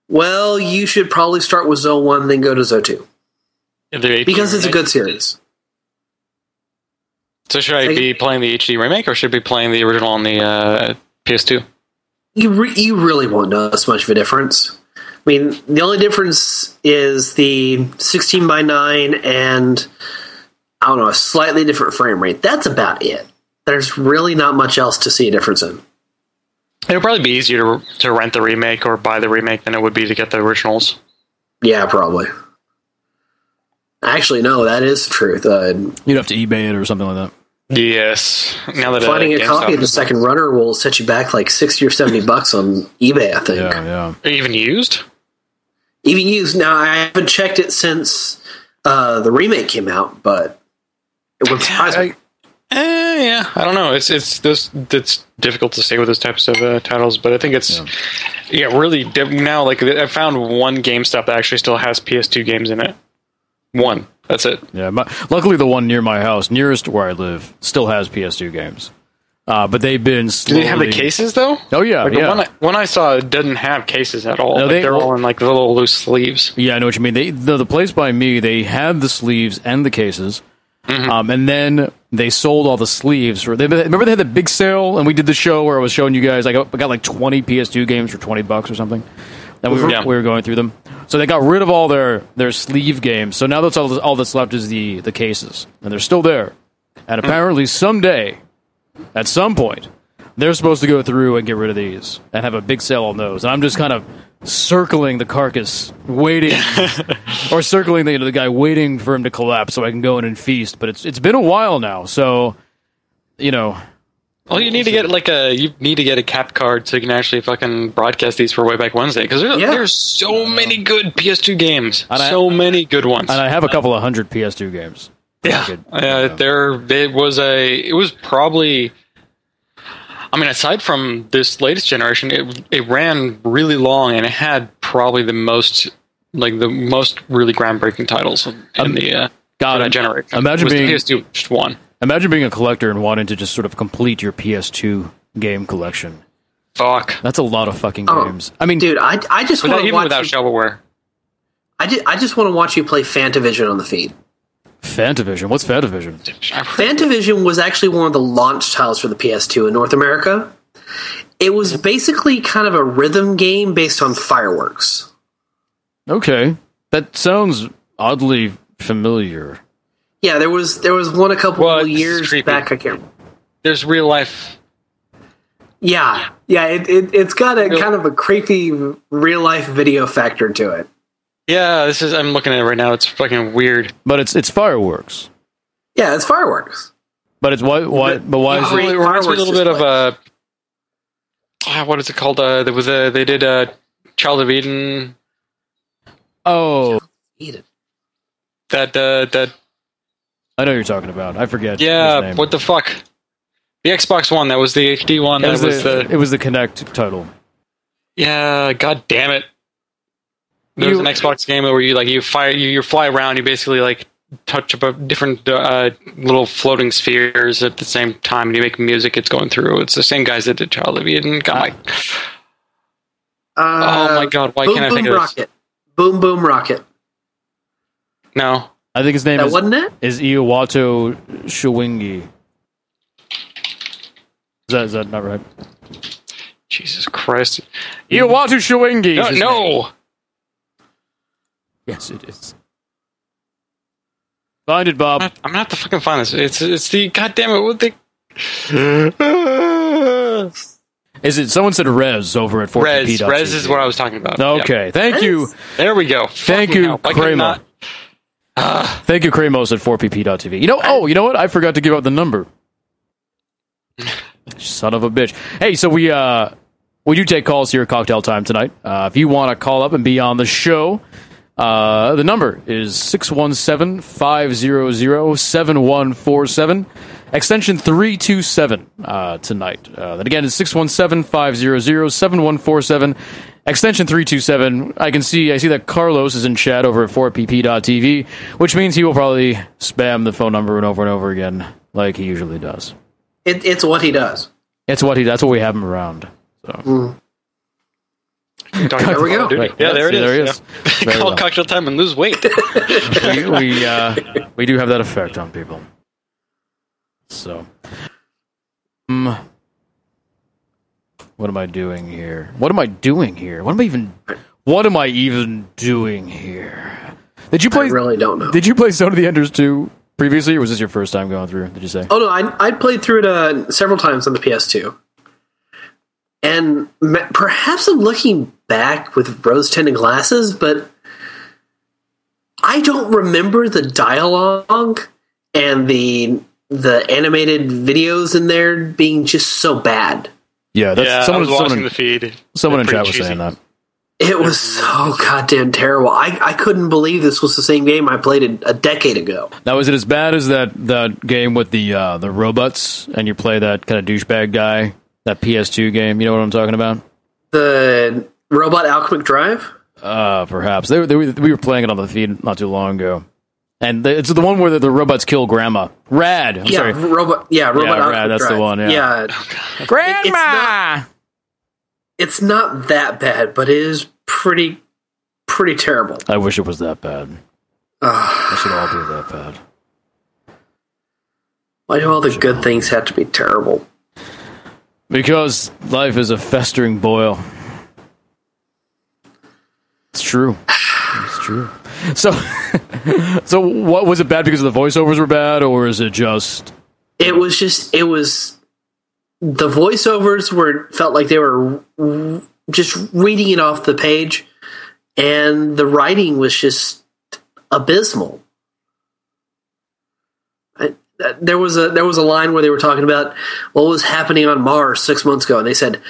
Well, you should probably start with Zoe 1, then go to Zoe 2. Because it's a good series. So should I be playing the HD remake, or should I be playing the original on the PS2? You really won't notice much of a difference. I mean, the only difference is the 16:9 and, I don't know, a slightly different frame rate. That's about it. There's really not much else to see a difference in. It would probably be easier to rent the remake or buy the remake than it would be to get the originals. Yeah, probably. Actually, no, that is the truth. You'd have to eBay it or something like that. Yes. Now that Finding a GameStop copy of the is- second runner will set you back like $60 or $70 on eBay, I think. Yeah. even used. Even used. Now, I haven't checked it since the remake came out, but it would surprise me. Yeah, I don't know. It's difficult to say with those types of titles, but I think it's really now. Like I found one GameStop that actually still has PS2 games in it. One. That's it. Yeah. Luckily, the one near my house, nearest to where I live, still has PS2 games. But they've been Do slowly... they have the cases though? Oh yeah, Like yeah. The one I saw didn't have cases at all. No, Like, they're all in like the little loose sleeves. Yeah, I know what you mean. The place by me, they had the sleeves and the cases, and then they sold all the sleeves. Remember they had the big sale, and we did the show where I was showing you guys. I got like 20 PS2 games for $20 or something, and we were going through them. So they got rid of all their sleeve games. So now that's all that's left is the cases, and they're still there. And apparently someday, at some point, they're supposed to go through and get rid of these and have a big sale on those. And I'm just kind of circling the carcass, waiting, or circling the guy, waiting for him to collapse so I can go in and feast. But it's been a while now, so Well, you need to get a cap card so you can actually fucking broadcast these for Way Back Wednesday because there's so many good PS2 games, so many good ones, and I have a couple of hundred PS2 games. Yeah, it was probably. I mean, aside from this latest generation, it ran really long, and it had probably the most really groundbreaking titles in that generation. Imagine being PS2 just one. Imagine being a collector and wanting to just sort of complete your PS2 game collection. Fuck, that's a lot of fucking games. I mean, dude, I just want to watch without shovelware. I just want to watch you play Fantavision on the feed. Fantavision? What's Fantavision? Fantavision was actually one of the launch titles for the PS2 in North America. It was basically kind of a rhythm game based on fireworks. Okay. That sounds oddly familiar. Yeah, there was one a couple of years back. I can't. There's real life. Yeah. It's got a kind of a creepy real life video factor to it. Yeah, I'm looking at it right now. It's fucking weird. But it's fireworks. Yeah, it's fireworks. But it's why is it? It reminds me a little bit of what is it called? They did Child of Eden. Oh, Eden. That I know what you're talking about. I forget. Yeah, what the fuck? The Xbox One. That was the HD one. It was the Kinect title. Yeah, god damn it. There's an Xbox game where you fly around. You basically like touch up different little floating spheres at the same time, and you make music. It's going through. It's the same guys that did Child of Eden. Oh my god! Why can't I think of Rocket. Boom Boom Rocket. No, I think his name wasn't it? Is Iwato Showingi. Is that not right? Jesus Christ! Iwato Showingi. No. Yes, it is. Find it, Bob. I'm gonna have to fucking find this. It's the goddamn it. What the? Is it? Someone said Rez over at 4PP. Rez is what I was talking about. Okay, thank you. There we go. Thank you, Kramo. Thank you, Kramos at 4pp.tv. You know what? I forgot to give out the number. Son of a bitch. Hey, so we do take calls here at Cocktail Time tonight. If you want to call up and be on the show, the number is 617-500-7147, extension 327 tonight. That again is 617-500-7147, extension 327. I see that Carlos is in chat over at 4pp.tv, which means he will probably spam the phone number and over again, like he usually does. It's what he does. That's what we have him around. So. There we go. Right. Yeah, there it is. Yeah. Call Cocktail Time and lose weight. we do have that effect on people. So, what am I doing here? What am I even doing here? Did you play? I really don't know. Did you play Zone of the Enders 2 previously, or was this your first time going through? Did you say? Oh no, I played through it several times on the PS2. And perhaps I'm looking back with rose-tinted glasses, but I don't remember the dialogue and the animated videos in there being just so bad. Yeah, that's I was watching the feed. Someone in Pretty chat was cheesy. saying that. It was so goddamn terrible. I couldn't believe this was the same game I played a decade ago. Now, is it as bad as that game with the robots, and you play that kind of douchebag guy, that PS2 game? You know what I'm talking about? The Robot Alchemic Drive? Perhaps. We were playing it on the feed not too long ago. And it's the one where the robots kill Grandma. Rad! I'm sorry. Robot Alchemic Rad, that's Drive. the one, yeah. Grandma! It's not that bad, but it is pretty terrible. I wish it was that bad. I should all be that bad. Why do all the good things have to be terrible? Because life is a festering boil. It's true. It's true. So what was it bad because the voiceovers were bad, or is it just... It was the voiceovers felt like they were just reading it off the page, and the writing was just abysmal. There was a line where they were talking about what was happening on Mars 6 months ago, and they said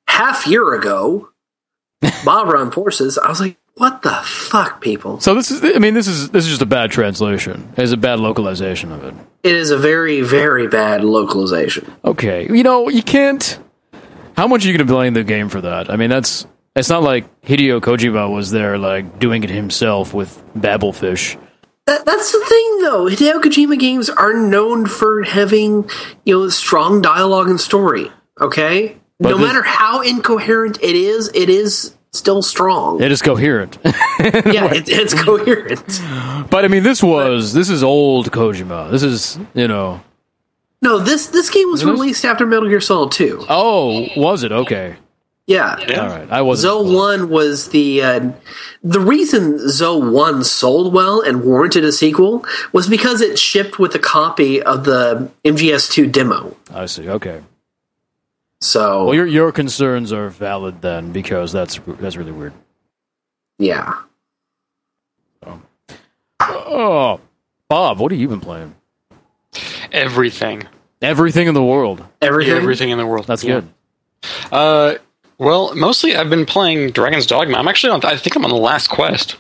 half year ago, Bahram forces. I was like, what the fuck, people? So this is just a bad translation. It's a bad localization of it. It is a very, very bad localization. Okay, you can't. How much are you going to blame the game for that? I mean, it's not like Hideo Kojima was there like doing it himself with Babelfish. That's the thing, though. Hideo Kojima games are known for having, strong dialogue and story. Okay, But no matter how incoherent it is still strong. It is coherent. Yeah, it's coherent. But I mean, this is old Kojima. This is No, this game was released after Metal Gear Solid 2. Oh, was it? Okay. Yeah. All right. I wasn't. Zoe 1 was the reason Zoe 1 sold well and warranted a sequel was because it shipped with a copy of the MGS2 demo. I see. Okay. So, Well, your concerns are valid then, because that's really weird. yeah. Oh, Bob, what have you been playing? Everything. Everything in the world. Everything in the world. That's Yeah. good. Well, mostly I've been playing Dragon's Dogma. I'm actually I think I'm on the last quest.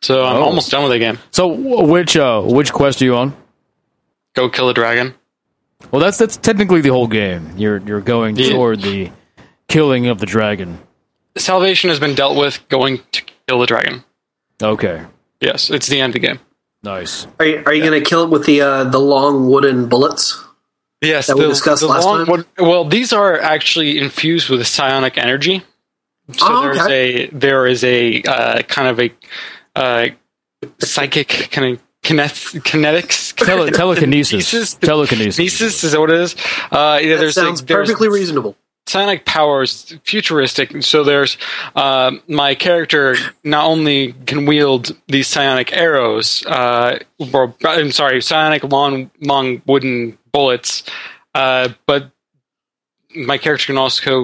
So I'm almost done with the game. So which quest are you on? Go kill a dragon. Well, that's technically the whole game. You're going Yeah. toward the killing of the dragon. Salvation has been dealt with going to kill the dragon. Okay. Yes, it's the end of the game. Nice. Are you going to kill it with the long wooden bullets? Yes, That we discussed last time? Well, these are actually infused with psionic energy. So there is a kind of a psychic kind of kinetics. Telekinesis. Telekinesis is that what it is? That sounds perfectly reasonable. Psionic powers, futuristic. So there's my character not only can wield these psionic arrows, psionic long wooden bullets, but my character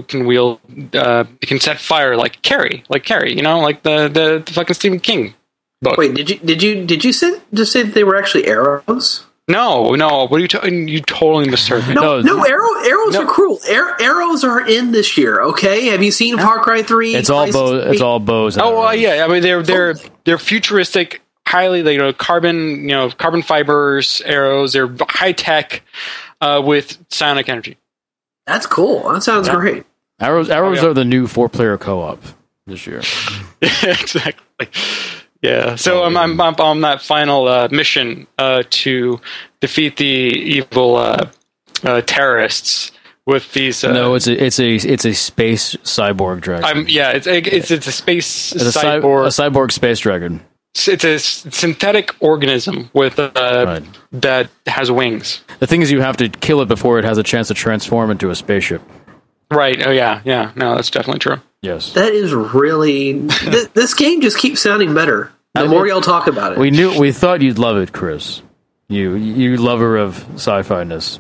can wield, can set fire like Carrie, like the fucking Stephen King book. Wait, did you say that they were actually arrows? No. What are you talking? You totally misheard me. No, arrows are cruel. Arrows are in this year. Okay, have you seen Far Cry 3? It's all bows. It's all bows. and Oh, arrows. yeah. I mean, they're futuristic, highly carbon fibers arrows. They're high tech with psionic energy. That's cool. That sounds great. Arrows are the new 4-player co-op this year. Exactly. Yeah. So I'm on that final mission to defeat the evil terrorists with these. No, it's a space cyborg dragon. it's a space It's a cyborg. cyborg space dragon. It's a synthetic organism with Right. that has wings. The thing is, you have to kill it before it has a chance to transform into a spaceship. Right. Oh yeah. No, that's definitely true. Yes. That is really this game just keeps sounding better. The more y'all talk about it. We thought you'd love it, Chris. You lover of sci-fi-ness.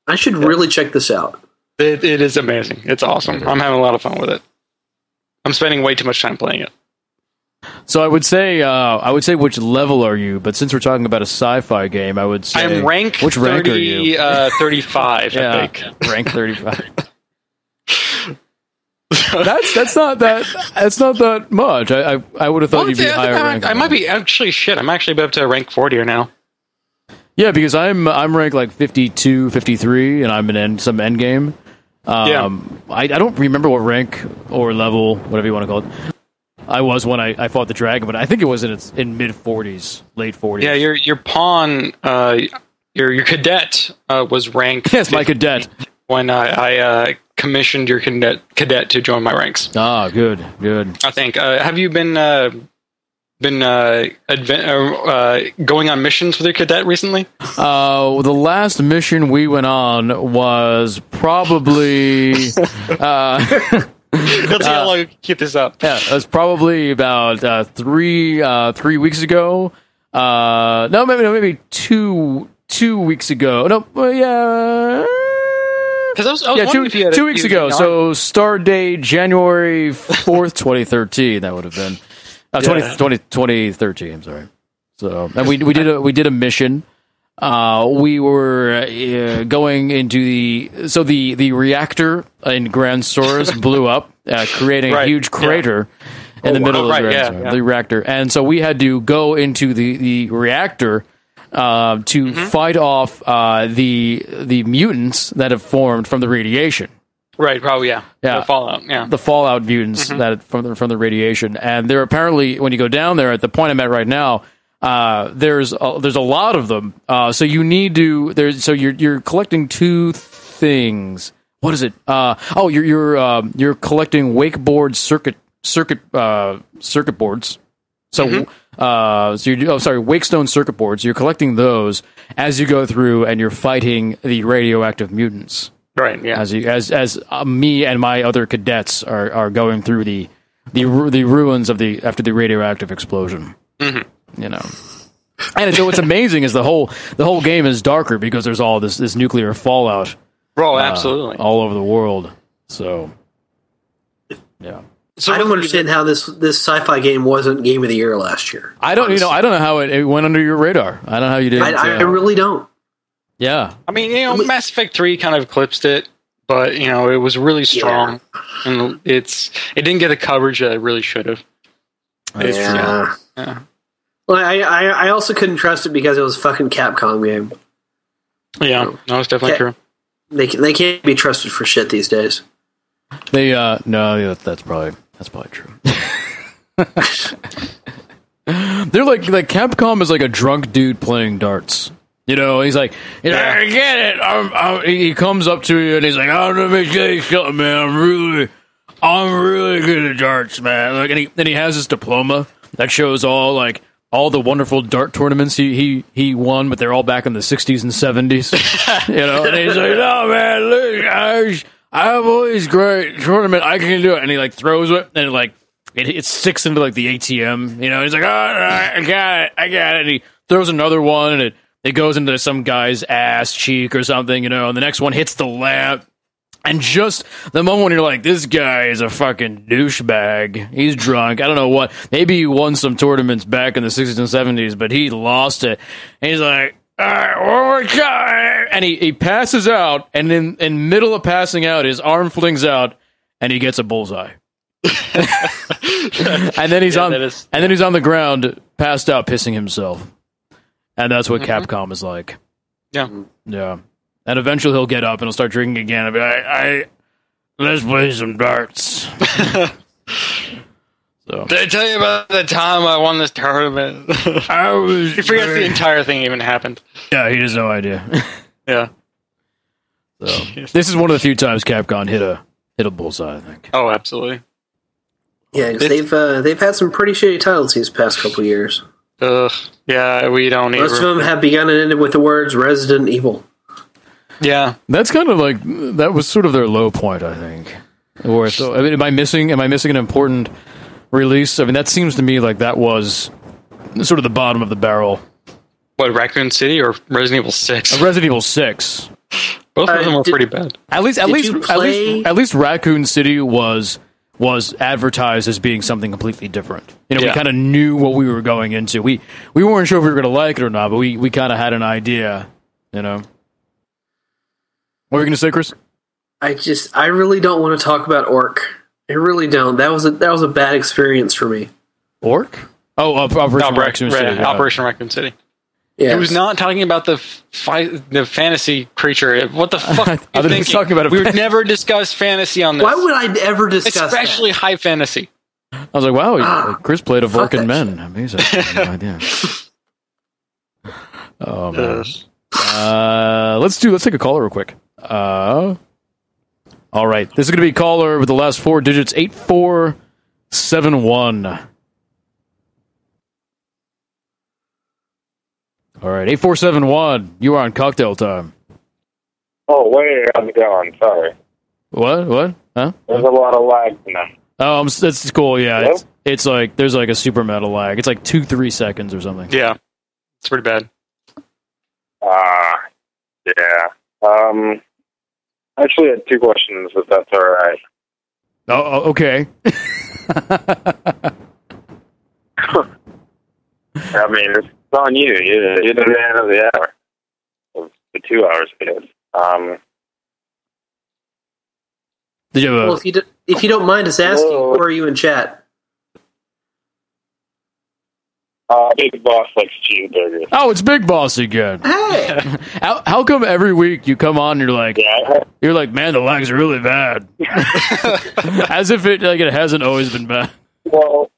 I should really check this out. It is amazing. It's awesome. I'm having a lot of fun with it. I'm spending way too much time playing it. So I would say which level are you? But since we're talking about a sci-fi game, I would say I'm rank which 30, rank are you? 35. Yeah, I think. rank 35. That's not that much. I would have thought you'd be higher rank. I might be actually shit. I'm actually up to rank 40 now. Yeah, because I'm ranked like 52, 53, and I'm in some end game. I don't remember what rank or level, whatever you want to call it, I was when I fought the dragon, but I think it was in mid 40s, late 40s. Yeah, your pawn, your cadet was ranked. Yes, my cadet. When I commissioned your cadet to join my ranks. Ah, good. I think. Have you been going on missions with your cadet recently? The last mission we went on was probably. Let's see how long we can keep this up. Yeah, it was probably about 3 weeks ago. No, maybe two weeks ago. No, yeah. Because I was wondering if you had 2 weeks ago. So start date January 4th, 2013. That would have been 2013. I'm sorry. So and we did a mission. We were going into the reactor in Grand Source blew up, creating a huge crater in the middle of the reactor. And so we had to go into the reactor to fight off the mutants that have formed from the radiation. Right, probably, yeah. The fallout, yeah. The fallout mutants that from the radiation. And they're apparently, when you go down there, at the point I'm at right now, there's a lot of them. So you need to you're collecting two things. What is it? You're collecting wakeboard circuit boards. So Wakestone circuit boards. You're collecting those as you go through, and you're fighting the radioactive mutants. Right. Yeah. As me and my other cadets are going through the ruins after the radioactive explosion. Mm-hmm. You know, and so what's amazing is the whole game is darker because there's all this nuclear fallout. Bro, absolutely, all over the world. So, yeah. So I don't understand how this sci-fi game wasn't Game of the Year last year. I don't know how it went under your radar. I don't know how you did. I really don't. Yeah. I mean, Mass Effect 3 kind of eclipsed it, but it was really strong, and it didn't get the coverage that it really should have. That's true. Yeah. Well, I also couldn't trust it because it was a fucking Capcom game. Yeah, no, it's definitely true. They can't be trusted for shit these days. They that's probably true. They're like Capcom is like a drunk dude playing darts. He's like, I get it. He comes up to you and he's like, let me tell you something, man. I'm really good at darts, man. Like, and he has this diploma that shows all the wonderful dart tournaments he won, but they're all back in the 60s and 70s. And he's like, no, man, look, I have all these great tournament. I can do it. And he throws it, and it sticks into the ATM. He's like, all right, I got it. And he throws another one, and it goes into some guy's ass cheek or something, and the next one hits the lamp. And just the moment when you're like, this guy is a fucking douchebag. He's drunk. I don't know what. Maybe he won some tournaments back in the 60s and 70s, but he lost it. And he's like, all right, one more time. And he passes out, and in middle of passing out, his arm flings out, and he gets a bullseye. and then he's on the ground, passed out, pissing himself. And that's what Capcom is like. Yeah. Yeah. And eventually he'll get up and he'll start drinking again and be like, let's play some darts. So. Did I tell you about the time I won this tournament? He forgets the entire thing even happened. Yeah, he has no idea. Yeah. So this is one of the few times Capcom hit a bullseye, I think. Oh, absolutely. Yeah, because they've had some pretty shitty titles these past couple of years. Ugh. Yeah, we don't even. Most of them have begun and ended with the words Resident Evil. Yeah, that's kind of that was sort of their low point, I think. Or so, am I missing an important release? I mean, that seems to me like that was sort of the bottom of the barrel. What, Raccoon City or Resident Evil 6? Resident Evil 6. Both of them were pretty bad. At least Raccoon City was was advertised as being something completely different. We Yeah. kind of knew what we were going into. We weren't sure if we were going to like it or not, but we kind of had an idea. What were you going to say, Chris? I really don't want to talk about Orc. I really don't. That was a bad experience for me. Orc? Oh, Operation Raccoon City. Yeah. Operation Raccoon City. Yeah. It was not talking about the fantasy creature. What the fuck? I thought he was talking about we would never discuss fantasy on this. Why would I ever discuss especially that? high fantasy? I was like, wow, Chris played a fuck Vulcan that Men. Amazing. I had no idea. Oh, man. Let's take a caller real quick. All right. This is going to be a caller with the last 4 digits, 8471. All right, 8471. You are on cocktail time. Oh, wait, how's it going? Sorry. What? Huh? There's a lot of lag tonight. Oh, that's cool. Yeah, Hello? it's like there's like a super metal lag. It's like 2-3 seconds or something. Yeah, it's pretty bad. Yeah. I actually had 2 questions, if that's all right. Oh, okay. I mean, it's on you. You're the man of the hour. Of the 2 hours it is. Did you have Well, if you don't mind us asking, Hello? who are you in chat? Big Boss likes cheeseburgers. Oh, it's Big Boss again. Hey, How come every week you come on and Yeah, you're like, man, the lag's really bad. As if it hasn't always been bad. well,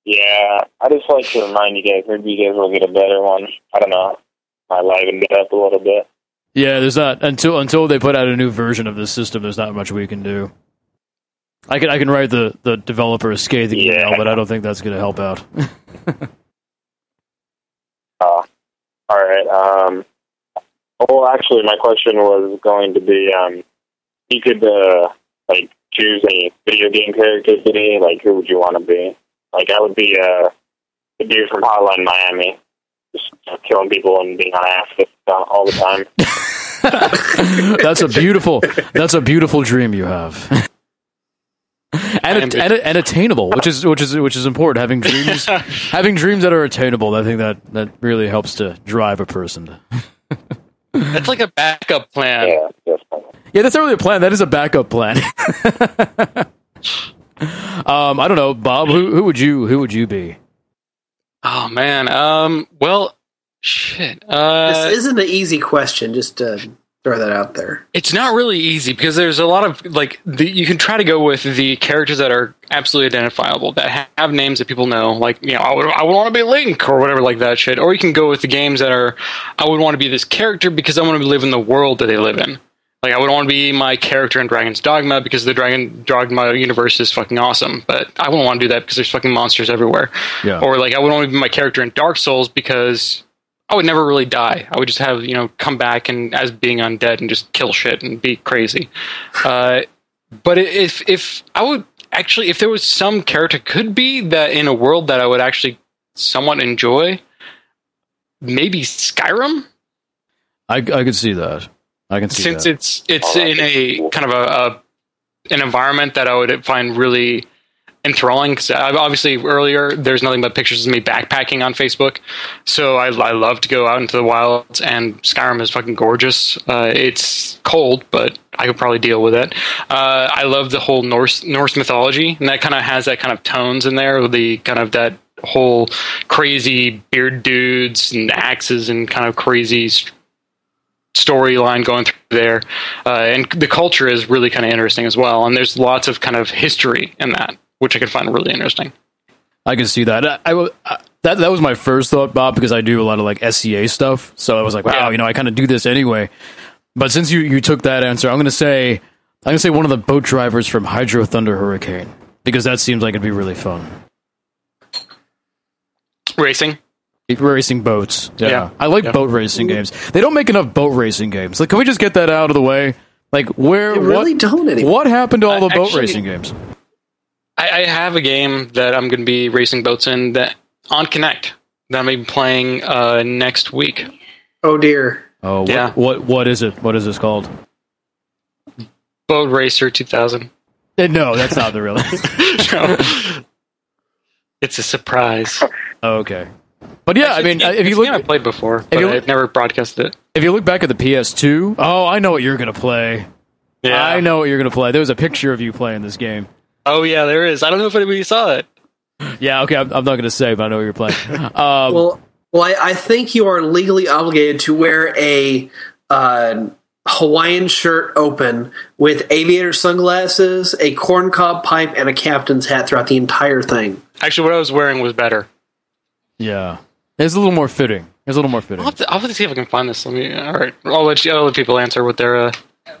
yeah, I just like to remind you guys, maybe you guys will get a better one. I don't know. I livened it up a little bit. Yeah, there's not until they put out a new version of this system. There's not much we can do. I can write the developer a scathing email, but I don't think that's going to help out. All right. Well, actually, my question was going to be, you could choose any video game character today. Like, who would you want to be? Like, I would be the dude from Hotline Miami, just killing people and being on acid all the time. That's a beautiful dream you have. And attainable, which is important. Having dreams that are attainable, I think that really helps to drive a person. That's like a backup plan. Yeah, definitely. Yeah, that's not really a plan. That is a backup plan. I don't know, Bob. Who would you be? Oh man. Well, shit. this isn't an easy question. Just to throw that out there. It's not really easy because there's a lot of you can try to go with the characters that are absolutely identifiable that have names that people know, like I would want to be Link or whatever like that shit. Or you can go with the games that are I would want to be this character because I want to live in the world that they live in. Like I would want to be my character in Dragon's Dogma because the Dragon Dogma universe is fucking awesome, but I wouldn't want to do that because there's fucking monsters everywhere. Yeah. Or like I would want to be my character in Dark Souls because I would never really die. I would just have, come back and as being undead and just kill shit and be crazy. But if I would actually, if there was some character could be that in a world that I would actually somewhat enjoy, maybe Skyrim. I could see that. I can see Since that. it's in a kind of an environment that I would find really enthralling, because obviously earlier there's nothing but pictures of me backpacking on Facebook, so I love to go out into the wilds, and Skyrim is fucking gorgeous. It's cold, but I could probably deal with it. I love the whole Norse mythology, and that kind of has that kind of tones in there, the kind of that whole crazy beard dudes and axes and kind of crazy storyline going through there, and the culture is really kind of interesting as well, and there's lots of kind of history in that, which I could find really interesting. I can see that. That was my first thought, Bob, because I do a lot of like SCA stuff. So I was like, wow, I kind of do this anyway. But since you took that answer, I'm gonna say one of the boat drivers from Hydro Thunder Hurricane, because that seems like it'd be really fun. Racing boats. Yeah. I like boat racing games. They don't make enough boat racing games. Like, can we just get that out of the way? Like, They really don't anymore. What happened to all the boat racing games? I have a game that I'm going to be racing boats in that on Kinect that I'm going to be playing next week. Oh dear. Oh, Yeah. What is it? What is this called? Boat Racer 2000. No, that's not the real answer. It's a surprise. Oh, okay. But yeah, I mean, if you look, I played before, but I've never broadcasted it. If you look back at the PS2, oh, I know what you're gonna play. Yeah. I know what you're gonna play. There's a picture of you playing this game. Oh yeah, there is. I don't know if anybody saw it. Yeah, okay, I'm not gonna say, but I know what you're playing. Well, I think you are legally obligated to wear a Hawaiian shirt open with aviator sunglasses, a corncob pipe, and a captain's hat throughout the entire thing. Actually, what I was wearing was better. Yeah, it's a little more fitting. I'll have to see if I can find this. All right, I'll let people answer what their. Well,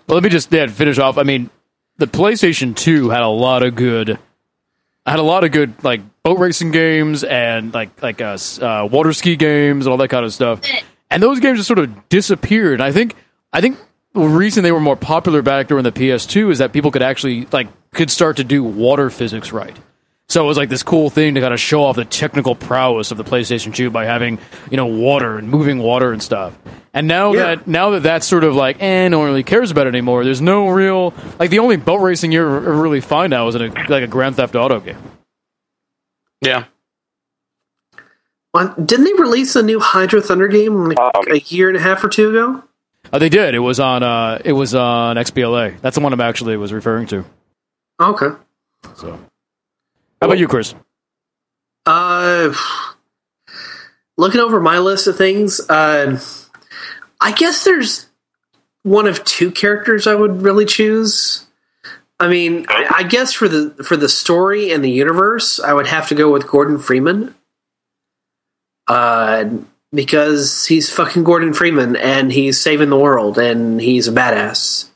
let me just finish off. I mean, the PlayStation 2 had a lot of good like boat racing games and like water ski games and all that kind of stuff. And those games just sort of disappeared. I think the reason they were more popular back during the PS2 is that people could start to do water physics right. So it was like this cool thing to kind of show off the technical prowess of the PlayStation 2 by having, water and moving water and stuff. And now that that's sort of like, no one really cares about it anymore. There's no real, like, the only boat racing you ever really find now is in a Grand Theft Auto game. Yeah. Didn't they release a new Hydro Thunder game a year and a half or two ago? They did. It was on XBLA. That's the one I actually was referring to. Okay. So, how about you, Chris? Looking over my list of things, I guess there's one of two characters I would really choose. I mean, I guess for the story and the universe, I would have to go with Gordon Freeman. Because he's fucking Gordon Freeman and he's saving the world and he's a badass.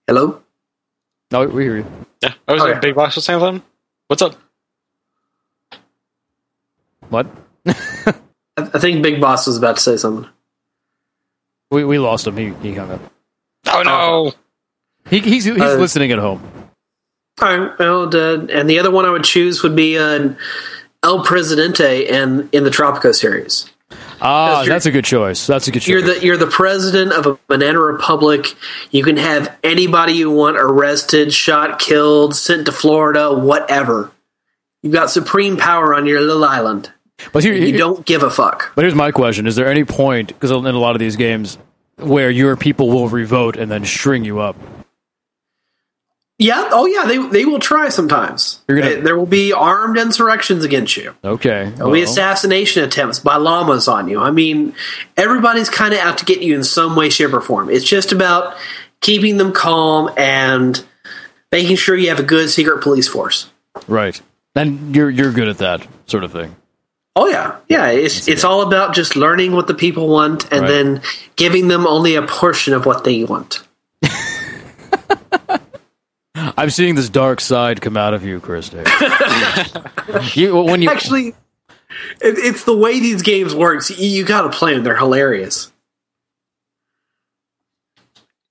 Hello? No, we hear you. Yeah. I was Big Boss was saying something. What's up? What? I think Big Boss was about to say something. We lost him. He hung up. Oh no! He's listening at home. All right. Well, and the other one I would choose would be El Presidente in the Tropico series. That's a good choice. You're the president of a banana republic. You can have anybody you want arrested, shot, killed, sent to Florida, whatever. You've got supreme power on your little island. But you don't give a fuck. But here's my question. Is there any point, because in a lot of these games, where your people will revote and then string you up? Yeah. Oh, yeah. They will try sometimes. There will be armed insurrections against you. Okay. There will be assassination attempts by llamas on you. I mean, everybody's kind of out to get you in some way, shape, or form. It's just about keeping them calm and making sure you have a good secret police force. Right. And you're good at that sort of thing. Oh, yeah. Yeah, it's all about just learning what the people want and then giving them only a portion of what they want. I'm seeing this dark side come out of you, Chris. Actually, it's the way these games work. You got to play them. They're hilarious.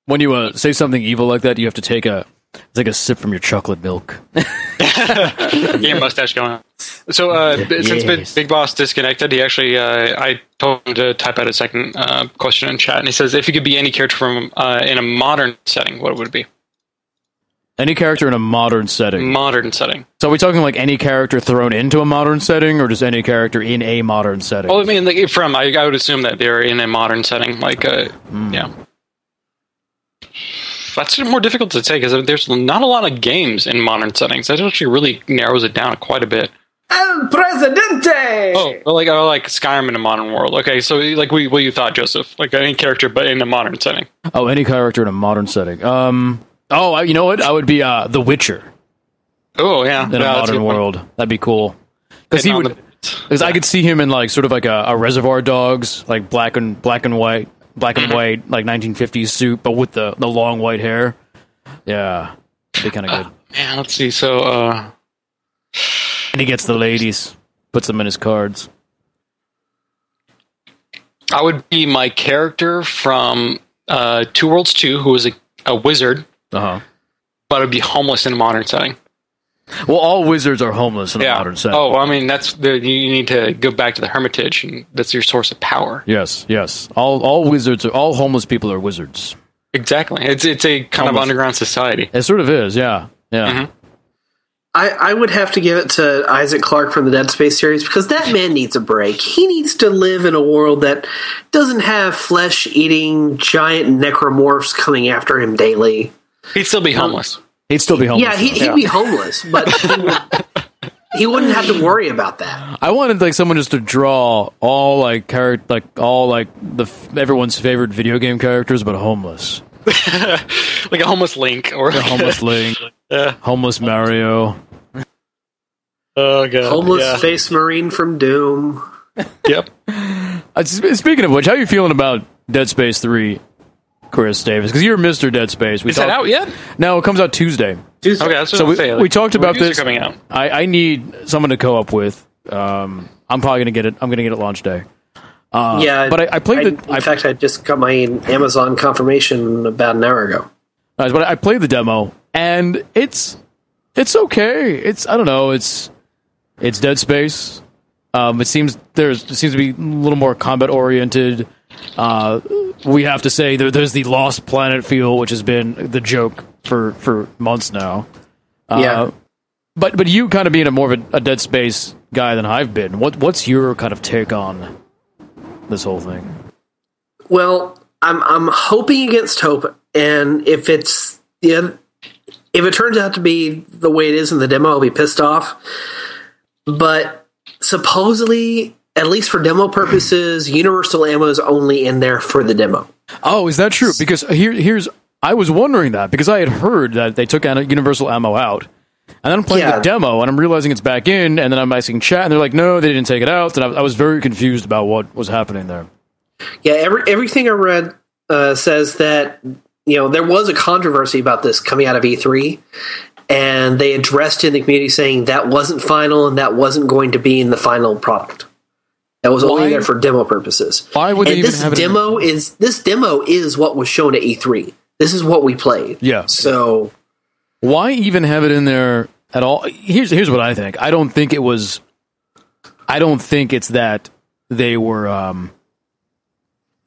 When you say something evil like that, you have to take a sip from your chocolate milk. Get your mustache going on. So, since Big Boss disconnected, he actually, I told him to type out a second question in chat, and he says, if you could be any character from in a modern setting, what would it be? Any character in a modern setting. Modern setting. So are we talking like any character thrown into a modern setting, or just any character in a modern setting? Well, I mean, I would assume that they're in a modern setting. Yeah. That's more difficult to say, because there's not a lot of games in modern settings. That actually really narrows it down quite a bit. El Presidente! Like Skyrim in a modern world. Okay, so what you thought, Joseph? Like any character, but in a modern setting. Oh, any character in a modern setting. You know what? I would be The Witcher. Oh, yeah. In a modern world. That'd be cool. Because I could see him in like sort of like a Reservoir Dogs, like black and white, like 1950s suit, but with the long white hair. Yeah, that'd be kind of good. Man, let's see. So, and he gets the ladies, puts them in his cards. I would be my character from Two Worlds 2, who was a wizard. Uh-huh. But I'd be homeless in a modern setting. Well, all wizards are homeless in a modern setting. Oh, I mean, you need to go back to the Hermitage, and that's your source of power. Yes. All homeless people are wizards. Exactly. It's a kind of underground society. It sort of is, yeah. Mm-hmm. I would have to give it to Isaac Clarke from the Dead Space series because that man needs a break. He needs to live in a world that doesn't have flesh-eating giant necromorphs coming after him daily. He'd still be homeless. He'd still be homeless. Yeah, he'd be homeless, but he wouldn't have to worry about that. I wanted like someone just to draw all like everyone's favorite video game characters, but homeless. Like a homeless Link or a homeless Link, homeless Mario. Oh god, homeless Space Marine from Doom. Yep. Speaking of which, how are you feeling about Dead Space 3, Chris Davis? Because you're Mr. Dead Space. Is that out yet? No, it comes out Tuesday. Okay, that's what we talked about this. Coming out. I need someone to co-op with. I'm probably gonna get it. I'm gonna get it launch day. But I played the. In fact, I just got my Amazon confirmation about an hour ago. But I played the demo, and it's okay. I don't know. It's Dead Space. It seems to be a little more combat oriented. We have to say there's the Lost Planet feel, which has been the joke for months now. But you kind of being more of a Dead Space guy than I've been. What's your kind of take on this whole thing? Well, I'm hoping against hope, and if it turns out to be the way it is in the demo, I'll be pissed off. But supposedly, at least for demo purposes, Universal Ammo is only in there for the demo. Oh, is that true? Because I was wondering that because I had heard that they took Universal Ammo out. And then I'm playing the demo, and I'm realizing it's back in, and then I'm asking chat, and they're like, no, they didn't take it out. And I was very confused about what was happening there. Yeah, everything I read says that there was a controversy about this coming out of E3, and they addressed in the community saying that wasn't final, and that wasn't going to be in the final product. That was only there for demo purposes. Why would they even have it? This demo is what was shown at E3. This is what we played. Yeah. So why even have it in there at all? Here's what I think. I don't think it's that they were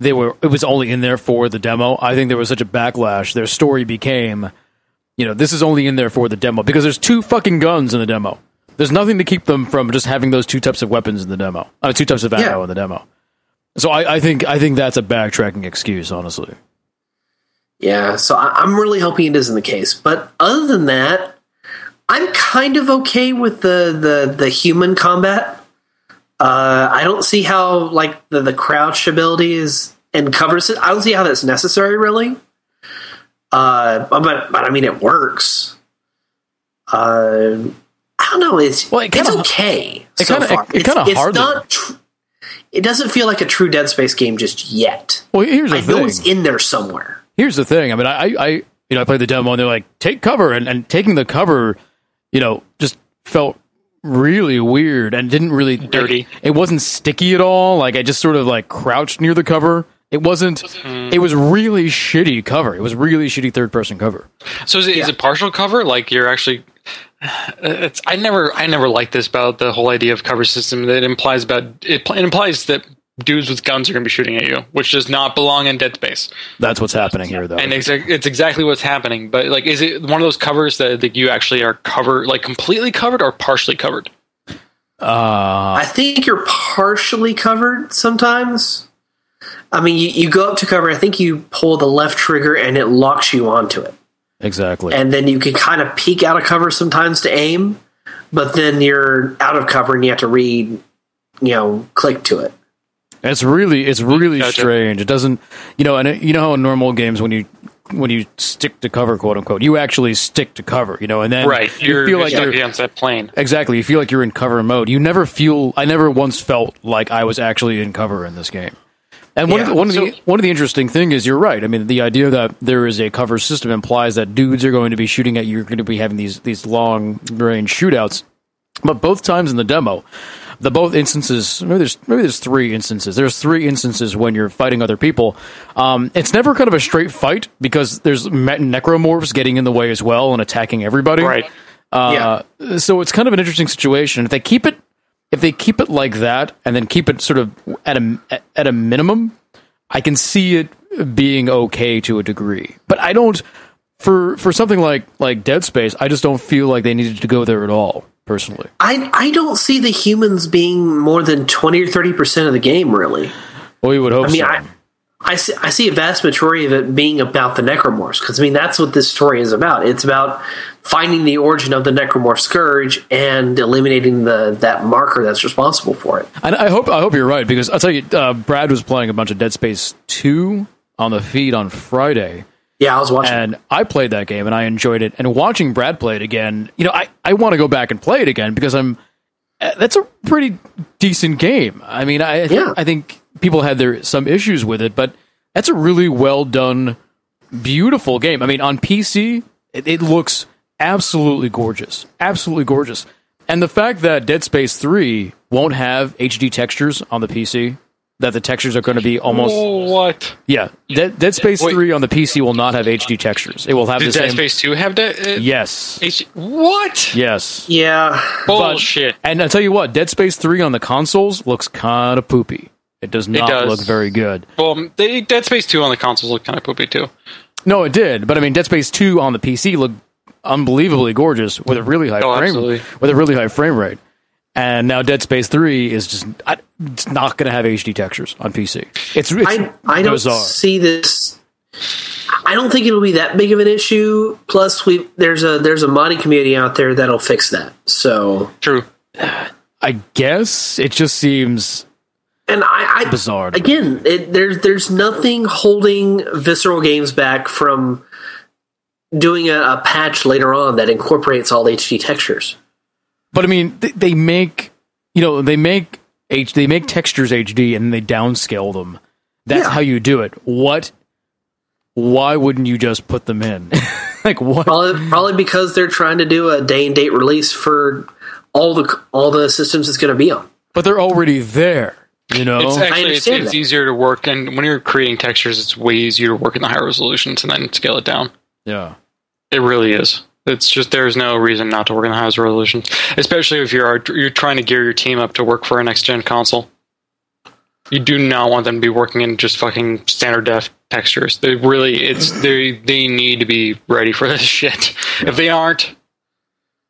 it was only in there for the demo. I think there was such a backlash. Their story became, this is only in there for the demo because there's 2 fucking guns in the demo. There's nothing to keep them from just having those 2 types of weapons in the demo. 2 types of ammo in the demo. So I think that's a backtracking excuse, honestly. Yeah, so I'm really hoping it isn't the case. But other than that, I'm kind of okay with the human combat. I don't see how the crouch ability is and covers it. I don't see how that's necessary, really. But I mean, it works. I don't know. It's okay so far. It's hard. It doesn't feel like a true Dead Space game just yet. Well, here's the thing. I know it's in there somewhere. Here's the thing. I mean, I played the demo and they're like, take cover, and taking the cover, just felt really weird and didn't really dirty. It wasn't sticky at all. Like I just sort of crouched near the cover. It wasn't. It was really shitty cover. It was really shitty third person cover. So is it partial cover? Like you're actually. I never liked this about the whole idea of cover system. That implies that dudes with guns are going to be shooting at you, which does not belong in Dead Space. That's what's happening here, though. And it's exactly what's happening. But is it one of those covers that you actually are covered, completely covered or partially covered? I think you're partially covered sometimes. I mean, you go up to cover. I think you pull the left trigger and it locks you onto it. Exactly. And then you can kind of peek out of cover sometimes to aim, but then you're out of cover and you have to click to it. It's really strange. It doesn't, and how in normal games when you stick to cover, quote unquote, you actually stick to cover, and then you feel like you're against that plane. Exactly. You feel like you're in cover mode. I never once felt like I was actually in cover in this game. And one of the interesting thing is you're right. I mean, the idea that there is a cover system implies that dudes are going to be shooting at you. You're going to be having these long range shootouts. But both times in the demo, both instances, maybe there's 3 instances. There's 3 instances when you're fighting other people. It's never kind of a straight fight because there's necromorphs getting in the way as well and attacking everybody. Right. So it's kind of an interesting situation. If they keep it like that and then keep it sort of at a minimum, I can see it being okay to a degree, but I don't. For something like Dead Space, I just don't feel like they needed to go there at all. Personally, I don't see the humans being more than 20 or 30% of the game, really. Well, you would hope. I mean, so. I see a vast majority of it being about the Necromorphs, because I mean that's what this story is about. It's about finding the origin of the Necromorph Scourge and eliminating that marker that's responsible for it. And I hope you're right, because I'll tell you, Brad was playing a bunch of Dead Space 2 on the feed on Friday. Yeah, I was watching. And I played that game and I enjoyed it. And watching Brad play it again, I want to go back and play it again because that's a pretty decent game. I mean, I think people had some issues with it, but that's a really well done, beautiful game. I mean, on PC, it looks absolutely gorgeous. Absolutely gorgeous. And the fact that Dead Space 3 won't have HD textures on the PC, that the textures are going to be almost... What? Yeah. Dead Space 3 on the PC will not have HD textures. It will have the same... Did Dead Space 2 have that? Yes. What? Yes. Yeah. Bullshit. And I'll tell you what, Dead Space 3 on the consoles looks kind of poopy. It does not look very good. Well, Dead Space 2 on the consoles look kind of poopy too. No, it did. But I mean, Dead Space 2 on the PC looked unbelievably gorgeous with a really high frame rate. And now Dead Space 3 is just it's not going to have HD textures on PC. It's I don't bizarre. see this. I don't think it'll be that big of an issue. Plus, there's a modding community out there that'll fix that. So true. I guess it just seems bizarre. Again, there's nothing holding Visceral Games back from doing a patch later on that incorporates all HD textures. But I mean, they make textures HD and they downscale them. That's how you do it. Why wouldn't you just put them in? Like what? Probably because they're trying to do a day and date release for all the systems it's going to be on. But they're already there. It's easier to work, and when you're creating textures, it's way easier to work in the higher resolutions and then scale it down. Yeah, it really is. It's just there's no reason not to work in the highest resolutions, especially if you're trying to gear your team up to work for a next gen console. You do not want them to be working in just fucking standard def textures. They need to be ready for this shit. If they aren't,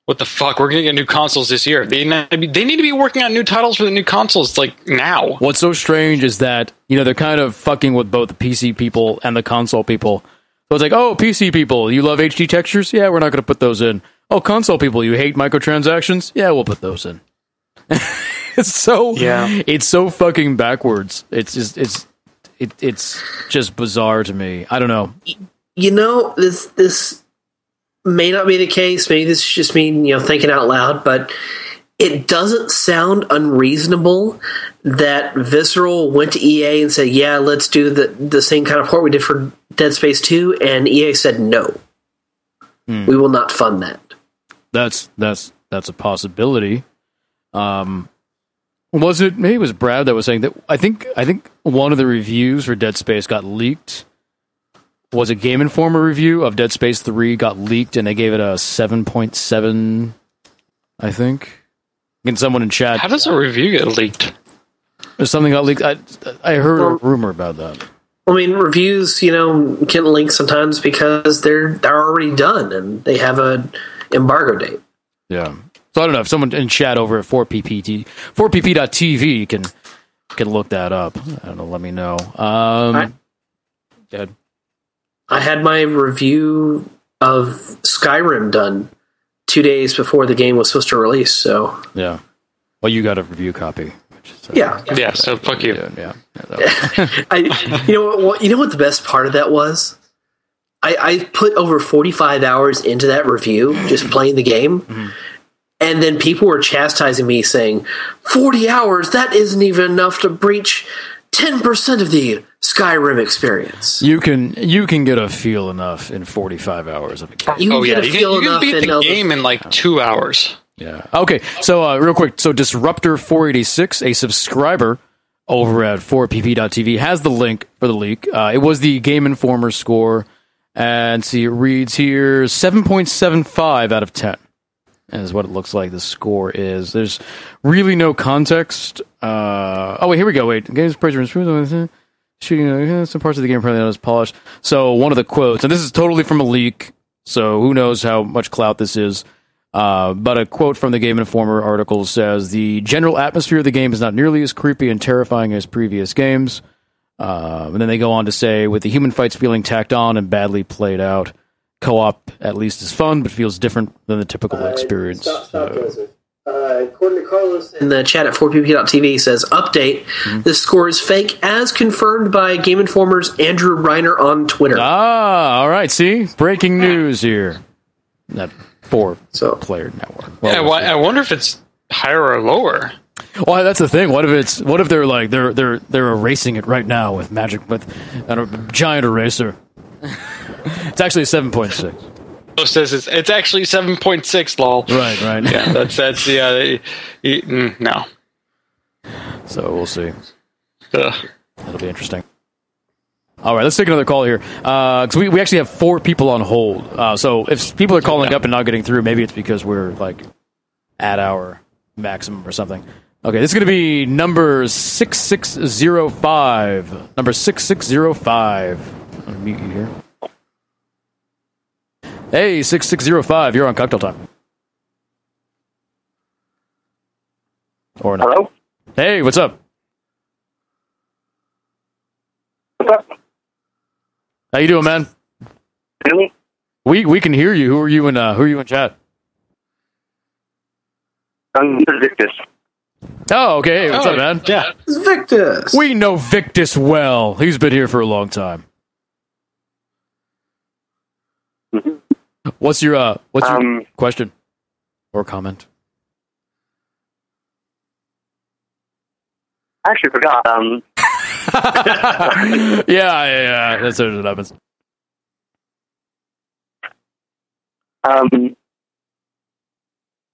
what the fuck? We're gonna get new consoles this year. They need to be working on new titles for the new consoles like now. What's so strange is that they're kind of fucking with both the PC people and the console people. So it's like, oh, PC people, you love HD textures? Yeah, we're not going to put those in. Oh, console people, you hate microtransactions? Yeah, we'll put those in. It's so fucking backwards. It's just bizarre to me. I don't know. This may not be the case. Maybe this is just me, thinking out loud, but it doesn't sound unreasonable that Visceral went to EA and said, yeah, let's do the same kind of port we did for Dead Space 2, and EA said no. We will not fund that. That's a possibility. Maybe it was Brad that was saying that I think one of the reviews for Dead Space got leaked. Was a Game Informer review of Dead Space 3 got leaked, and they gave it a 7.7, I think. Can someone in chat... How does a review get leaked? Something got leaked. I heard a rumor about that. I mean, reviews, can link sometimes because they're already done and they have an embargo date. Yeah. So I don't know if someone in chat over at 4pp.tv can look that up. I don't know. Let me know. Go ahead. I had my review of Skyrim done 2 days before the game was supposed to release. So yeah. Well, you got a review copy. Yeah. So fuck you. Yeah. You know what the best part of that was? I put over 45 hours into that review, just playing the game, and then people were chastising me, saying, 40 hours, that isn't even enough to breach 10% of the Skyrim experience. You can get a feel enough in 45 hours of a game. You can beat the game in like 2 hours. Yeah. Okay. So real quick. So Disruptor 486, a subscriber over at 4pp.tv, has the link for the leak. It was the Game Informer score, and see, it reads here 7.75 out of 10 is what it looks like the score is. There's really no context. Wait, here we go. Wait, game's praise some parts of the game apparently not as polished. So one of the quotes, and this is totally from a leak, so who knows how much clout this is. But a quote from the Game Informer article says, the general atmosphere of the game is not nearly as creepy and terrifying as previous games. And then they go on to say, with the human fights feeling tacked on and badly played out, co-op at least is fun, but feels different than the typical experience. Stop, Joseph. According to Carlos in the chat at 4pp.tv says, update, this score is fake as confirmed by Game Informer's Andrew Reiner on Twitter. All right, see? Breaking news here. That 4-player network. Well, Yeah, I wonder if it's higher or lower. Well, that's the thing. What if they're like they're erasing it right now with a giant eraser? It's actually 7.6. Oh, says it's actually 7.6. Lol. Right. Yeah, that's no. So we'll see. Ugh. That'll be interesting. All right, let's take another call here. Because we actually have 4 people on hold. So if people are calling up and not getting through, maybe it's because we're like at our maximum or something. Okay, this is going to be number 6605. Number 6605. I'll mute you here. Hey, 6605, you're on Cocktail Time. Or not. Hello? Hey, what's up? What's up? How you doing, man? Really? We can hear you. Who are you in chat? I'm Victus. Oh, okay. Hey, what's up, man? Yeah. It's Victus. We know Victus well. He's been here for a long time. What's your question or comment? I actually forgot. Yeah. That's what happens.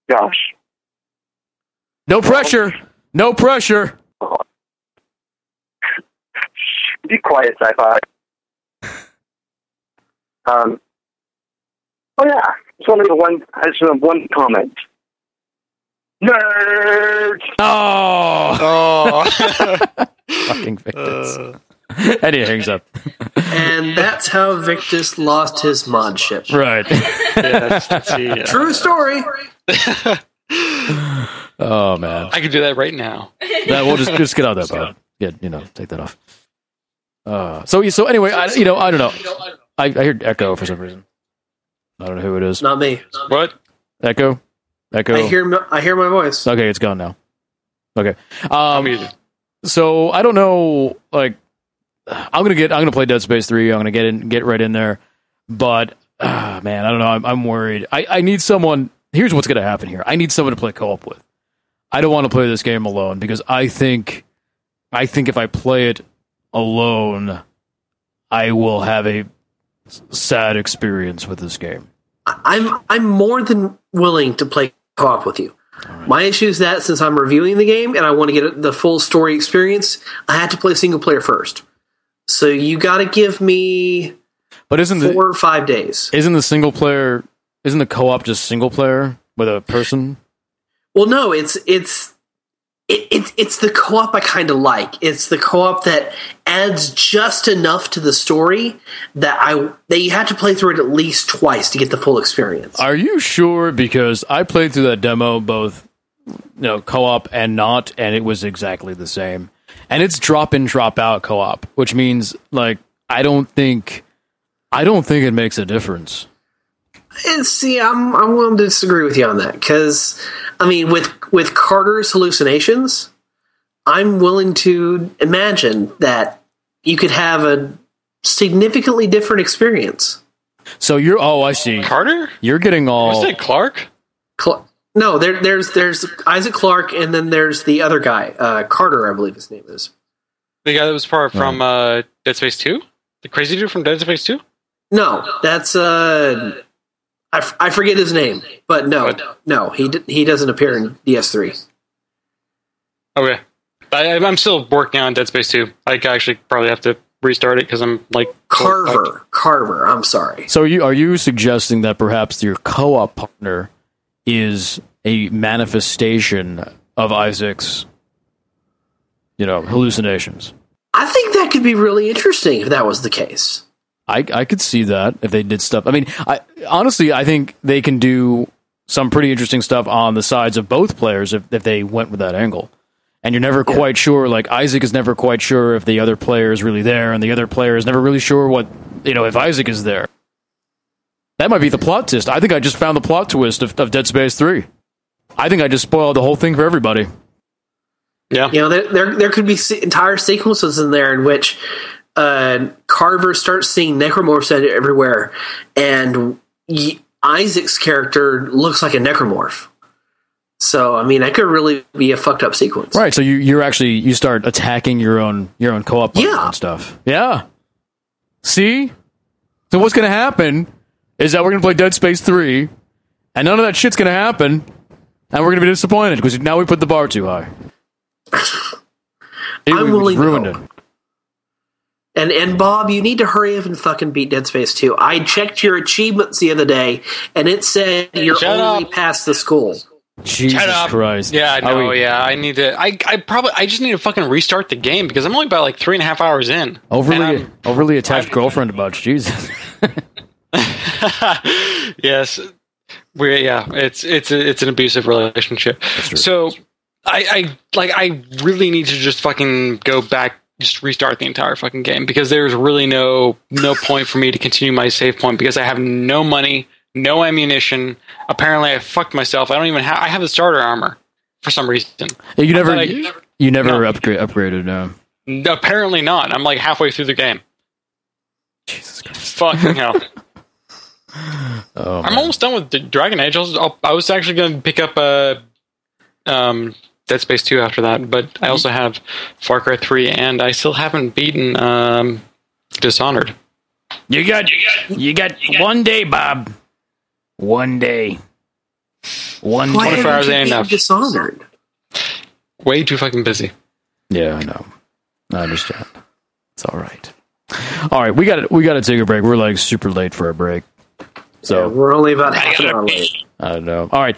Gosh. No pressure. No pressure. Be quiet, sci-fi. Oh yeah, I just have one comment. Nerds. Oh. Fucking Victus. And he hangs up. And that's how Victus lost his mod ship. Right. True story. Oh man. I could do that right now. We'll just get out of that part. Yeah, take that off. So anyway, I don't know. I heard echo for some reason. I don't know who it is. Not me. What? Echo. I hear my voice. Okay, it's gone now. Okay. Muted. So I don't know. Like, I'm gonna play Dead Space 3. I'm gonna get right in there. But man, I don't know. I'm worried. I need someone. Here's what's gonna happen here. I need someone to play co-op with. I don't want to play this game alone because I think if I play it alone, I will have a sad experience with this game. I'm more than willing to play co-op with you. Right. My issue is that since I'm reviewing the game and I want to get the full story experience, I had to play single player first. So you got to give me 4 or 5 days. Isn't the co-op just single player with a person? Well, no, it's the co-op I kind of like. It's the co-op that adds just enough to the story that you have to play through it at least twice to get the full experience. Are you sure? Because I played through that demo both, co-op and not, and it was exactly the same. And it's drop in, drop out co-op, which means like I don't think it makes a difference. And see, I'm willing to disagree with you on that because, I mean, with Carter's hallucinations, I'm willing to imagine that you could have a significantly different experience. So I see. Carter? You're getting all... Was it Clark? No, there's Isaac Clarke, and then there's the other guy, Carter, I believe his name is. The guy that was from Dead Space 2? The crazy dude from Dead Space 2? No, that's... I forget his name, but no, he doesn't appear in DS3. Okay. I'm still working on Dead Space 2. I actually probably have to restart it because I'm like... Carver, I'm sorry. So are you suggesting that perhaps your co-op partner is a manifestation of Isaac's, hallucinations? I think that could be really interesting if that was the case. I could see that if they did stuff. I mean, honestly, I think they can do some pretty interesting stuff on the sides of both players if they went with that angle. And you're never quite sure, like Isaac is never quite sure if the other player is really there, and the other player is never really sure what, if Isaac is there. That might be the plot twist. I think I just found the plot twist of Dead Space 3. I think I just spoiled the whole thing for everybody. Yeah. There could be entire sequences in there in which Carver starts seeing necromorphs everywhere, and Isaac's character looks like a necromorph. So, I mean, that could really be a fucked up sequence. Right, so you start attacking your own co-op and stuff. Yeah. See? So what's going to happen is that we're going to play Dead Space 3, and none of that shit's going to happen, and we're going to be disappointed, because now we put the bar too high. I'm willing to ruined hope. And Bob, you need to hurry up and fucking beat Dead Space 2. I checked your achievements the other day, and it said you're only past the school. Jesus Christ. Yeah, no, I need to. I just need to fucking restart the game because I'm only about like 3.5 hours in. Overly attached girlfriend about Jesus. Yes, it's an abusive relationship. So I really need to just fucking go back, just restart the entire fucking game because there's really no point for me to continue my save point because I have no money. No ammunition. Apparently, I fucked myself. I don't even have. I have the starter armor for some reason. You never upgraded. No. Apparently not. I'm like halfway through the game. Jesus Christ! Fucking hell. Oh, I'm almost done with Dragon Age. I was actually going to pick up Dead Space 2 after that, but I also have Far Cry 3, and I still haven't beaten Dishonored. You got 1 day, Bob. 1 day. 24 hours ain't enough. Dishonored. Way too fucking busy. Yeah, I know. I understand. It's all right. All right, we got to take a break. We're like super late for a break. So we're only about half an hour late. I don't know. All right.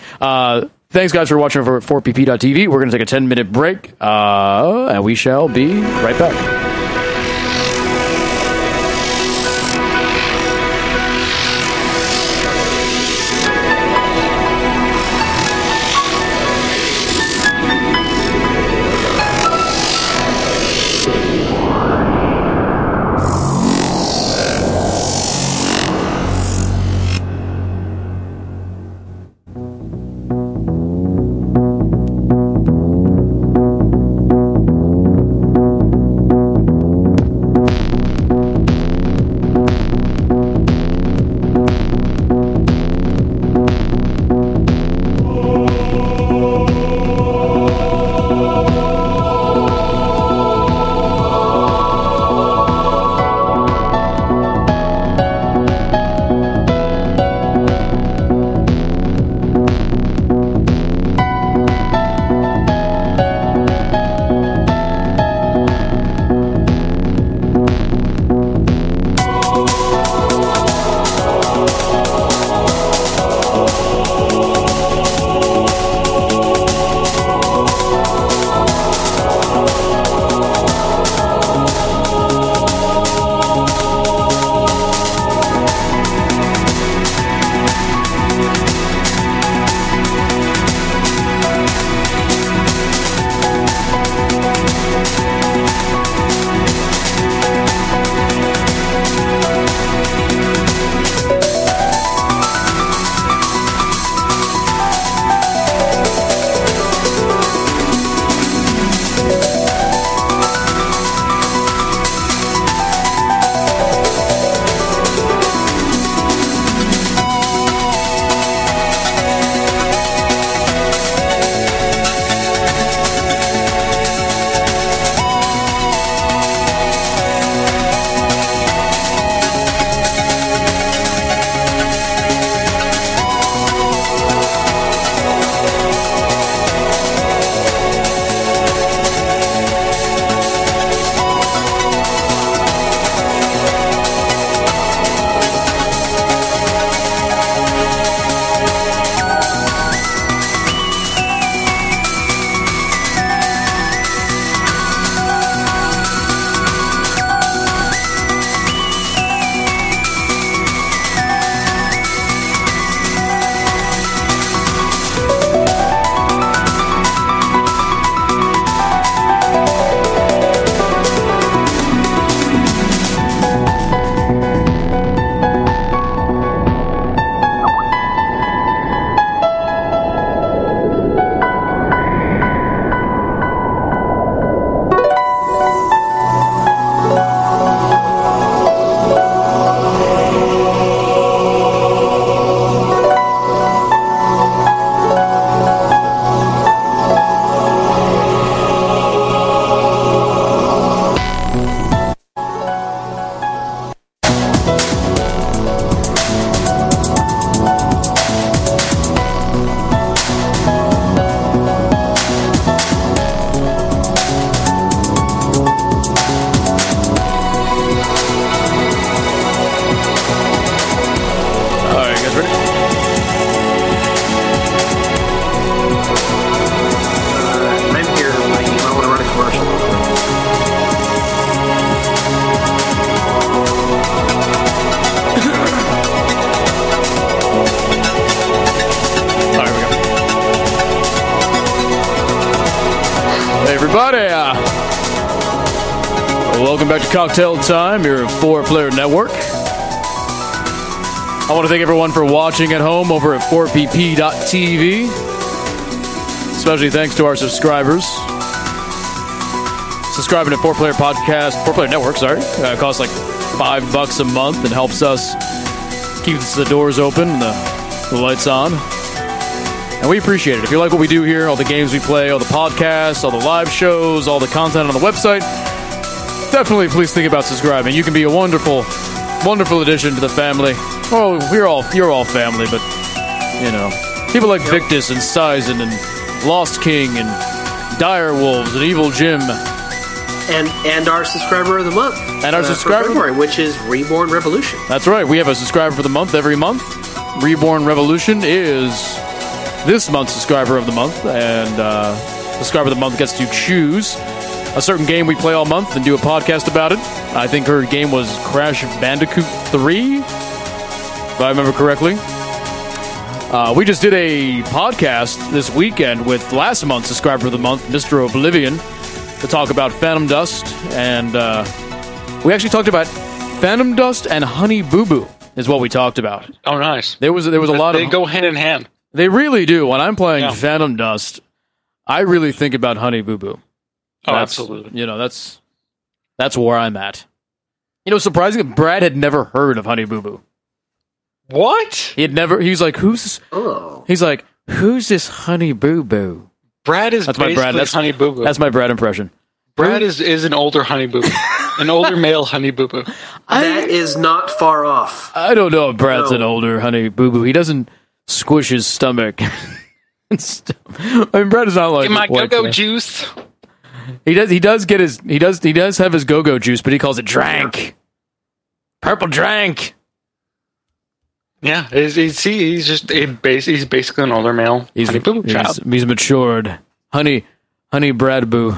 Thanks, guys, for watching for 4pp.tv. We're going to take a 10-minute break, and we shall be right back. everybody. Welcome back to Cocktail Time, your 4-player network. I want to thank everyone for watching at home over at 4pp.tv. Especially thanks to our subscribers. Subscribing to 4-player network, costs like $5 a month and helps us keep the doors open and the lights on. And we appreciate it. If you like what we do here, all the games we play, all the podcasts, all the live shows, all the content on the website, definitely please think about subscribing. You can be a wonderful, wonderful addition to the family. Oh, you're all family, but, you know, people like Victus and Sizen and Lost King and Dire Wolves and Evil Jim. And our subscriber of the month. And our subscriber for February, which is Reborn Revolution. That's right. We have a subscriber for the month every month. Reborn Revolution is this month's subscriber of the month, and subscriber of the month gets to choose a certain game we play all month and do a podcast about it. I think her game was Crash Bandicoot 3, if I remember correctly. We just did a podcast this weekend with last month's subscriber of the month, Mr. Oblivion, to talk about Phantom Dust, and we actually talked about Phantom Dust and Honey Boo Boo is what we talked about. Oh, nice. There was a lot of... They go hand in hand. They really do. When I'm playing Phantom Dust, I really think about Honey Boo Boo. Oh, absolutely. You know, that's where I'm at. You know, surprisingly, Brad had never heard of Honey Boo Boo. What? He's like, who's this? Oh. He's like, who's this Honey Boo Boo? Brad is basically Honey Boo Boo. That's my Brad impression. Brad is an older Honey Boo Boo. An older male Honey Boo Boo. That is not far off. I don't know if Brad's an older Honey Boo Boo. He doesn't squish his stomach. I mean, Brad is not like... Get my go-go juice. He does have his go-go juice, but he calls it drank. Purple drank. Yeah, he's basically an older male. Honey Boo Boo child. He's matured. Honey Brad Boo.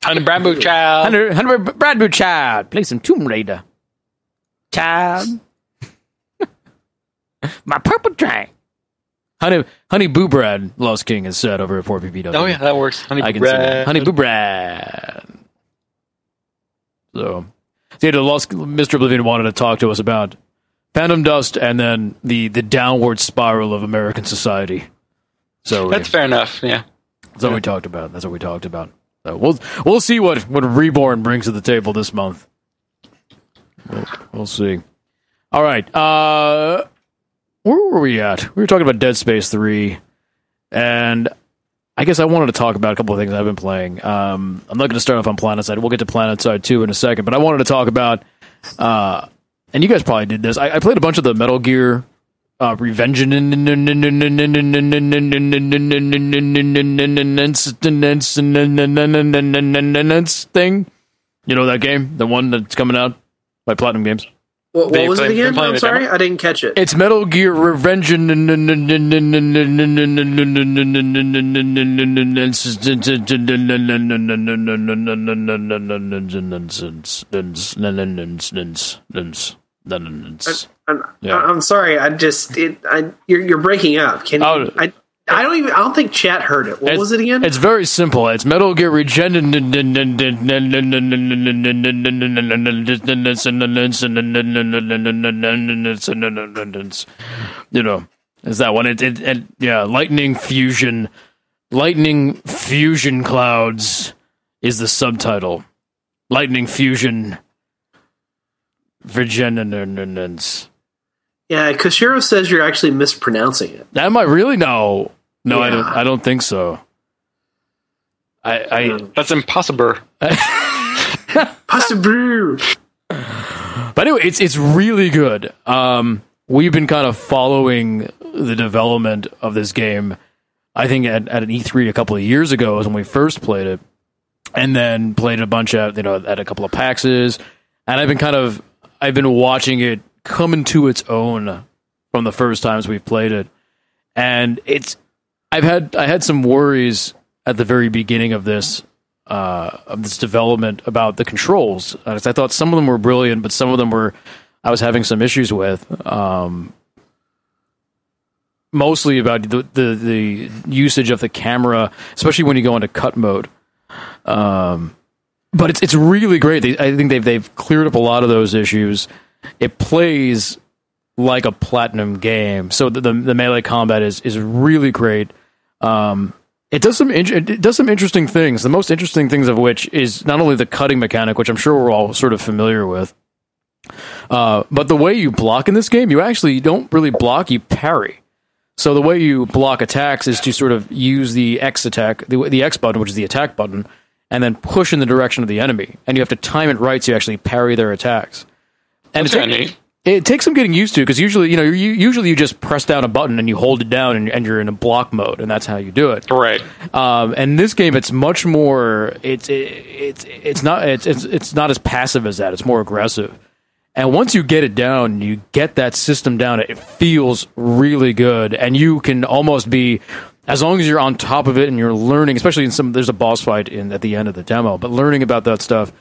Honey Brad Boo child. Honey Brad Boo child. Play some Tomb Raider. Child. My purple drank. Honey Boo Brad, Lost King is said over at 4PPW. Oh yeah, that works. Honey Boo Brad. Honey Boo Brad. So, Mr. Oblivion wanted to talk to us about Phantom Dust and then the downward spiral of American society. So that's fair enough. Yeah, that's what we talked about. So we'll see what Reborn brings to the table this month. We'll see. All right. Where were we at? We were talking about Dead Space 3, and I guess I wanted to talk about a couple of things I've been playing. I'm not going to start off on PlanetSide. We'll get to PlanetSide 2 in a second, but I wanted to talk about, and you guys probably did this, I played a bunch of the Metal Gear Revenge thing. You know that game? The one that's coming out by Platinum Games? What was it again? I'm sorry, I didn't catch it. It's Metal Gear Revenge. I'm sorry. You're breaking up. Can you? I don't think chat heard it. What was it again? It's very simple. It's Metal Gear Regen. You know, is that one? Lightning Fusion. Lightning Fusion Clouds is the subtitle. Lightning Fusion. Virgin. Yeah, Koshiro says you're actually mispronouncing it. Am I really? No, Yeah. I don't think so. That's impossible. Possible. But anyway, it's really good. We've been kind of following the development of this game. I think at an E3 a couple of years ago was when we first played it, and then played a bunch of at a couple of PAXs, and I've been watching it come into its own from the first times we've played it, and I had some worries at the very beginning of this development about the controls. I thought some of them were brilliant, but some of them I was having some issues with. mostly about the usage of the camera, especially when you go into cut mode. But it's really great. I think they've cleared up a lot of those issues. It plays like a Platinum game, so the melee combat is really great. It does some interesting things. The most interesting things of which is not only the cutting mechanic, which I'm sure we're all sort of familiar with, but the way you block in this game, you actually don't really block, you parry. So the way you block attacks is to sort of use the X attack, the X button, which is the attack button, and then push in the direction of the enemy. And you have to time it right so you actually parry their attacks. And it takes some getting used to, because usually you just press down a button and you hold it down and you're in a block mode, and that's how you do it. Right. And this game, it's much more. It's not as passive as that. It's more aggressive. And once you get it down, you get that system down, it feels really good. And you can almost be, as long as you're on top of it and you're learning, especially there's a boss fight at the end of the demo, but learning about that stuff,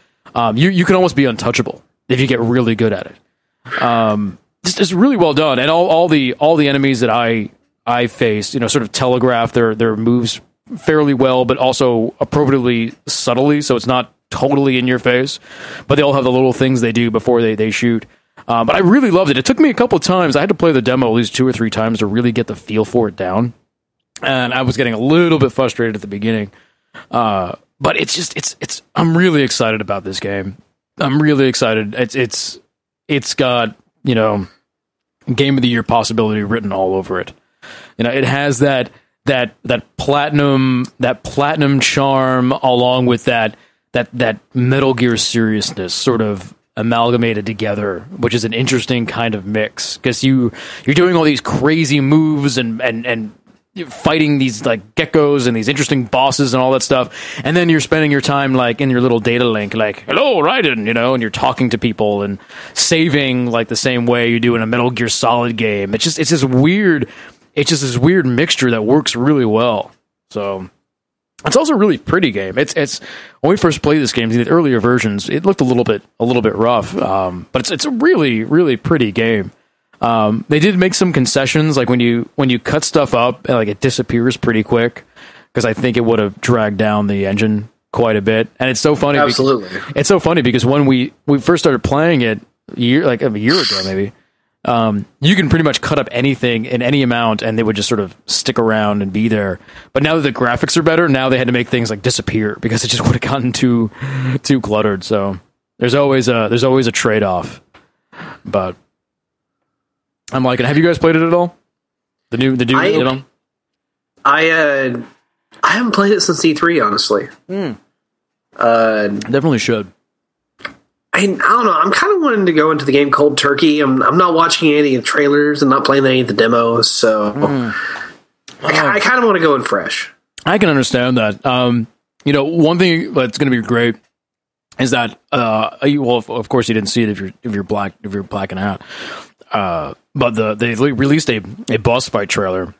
you can almost be untouchable if you get really good at it. It's really well done. And all the enemies that I faced, sort of telegraph their moves fairly well, but also appropriately subtly, so it's not totally in your face, but they all have the little things they do before they shoot. But I really loved it. It took me a couple of times. I had to play the demo at least 2 or 3 times to really get the feel for it down. And I was getting a little bit frustrated at the beginning. But I'm really excited about this game. I'm really excited. It's got, Game of the Year possibility written all over it. It has that platinum charm, along with that Metal Gear seriousness sort of amalgamated together, which is an interesting kind of mix, because you're doing all these crazy moves and fighting these like geckos and these interesting bosses and all that stuff, and then you're spending your time like in your little data link, like, hello Raiden, and you're talking to people and saving like the same way you do in a Metal Gear Solid game. It's just this weird mixture that works really well. So it's also a really pretty game. It's when we first played this game, the earlier versions, it looked a little bit rough, but it's a really, really pretty game. They did make some concessions, like when you cut stuff up, like it disappears pretty quick, because I think it would have dragged down the engine quite a bit. And it's so funny. Absolutely, it's so funny because when we first started playing it a year ago, maybe. You can pretty much cut up anything in any amount and they would just sort of stick around and be there. But now that the graphics are better, now they had to make things like disappear because it just would have gotten too cluttered. So there's always a trade-off. But I'm liking it. Have you guys played it at all? The new I haven't played it since E3, honestly. Definitely should. I don't know. I'm kind of wanting to go into the game cold turkey. I'm not watching any of the trailers and not playing any of the demos, so I kind of want to go in fresh. I can understand that. One thing that's going to be great is that of course you didn't see it if you're blacking out. But they released a boss fight trailer,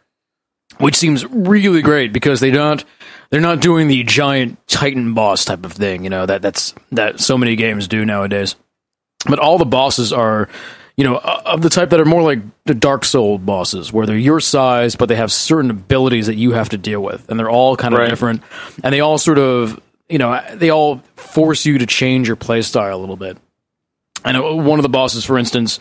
which seems really great because they're not doing the giant Titan boss type of thing, that so many games do nowadays. But all the bosses are, of the type that are more like the Dark Souls bosses, where they're your size, but they have certain abilities that you have to deal with, and they're all kind of different, and they all sort of, they all force you to change your playstyle a little bit. And one of the bosses, for instance,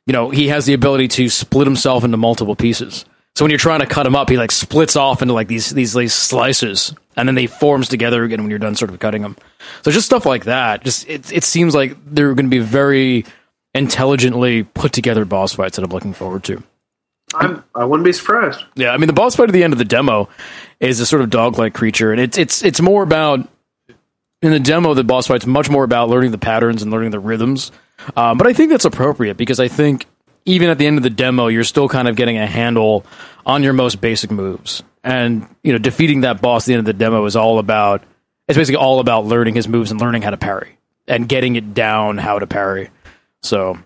he has the ability to split himself into multiple pieces. So when you're trying to cut him up, he like splits off into like these slices, and then they forms together again when you're done sort of cutting them. So just stuff like that. Just it seems like they're going to be very intelligently put together boss fights that I'm looking forward to. I wouldn't be surprised. Yeah, I mean the boss fight at the end of the demo is a sort of dog-like creature, and it's more about, in the demo, the boss fight's much more about learning the patterns and learning the rhythms. But I think that's appropriate because I think even at the end of the demo, you're still kind of getting a handle on your most basic moves. And, defeating that boss at the end of the demo is basically all about learning his moves and learning how to parry and getting it down how to parry. So,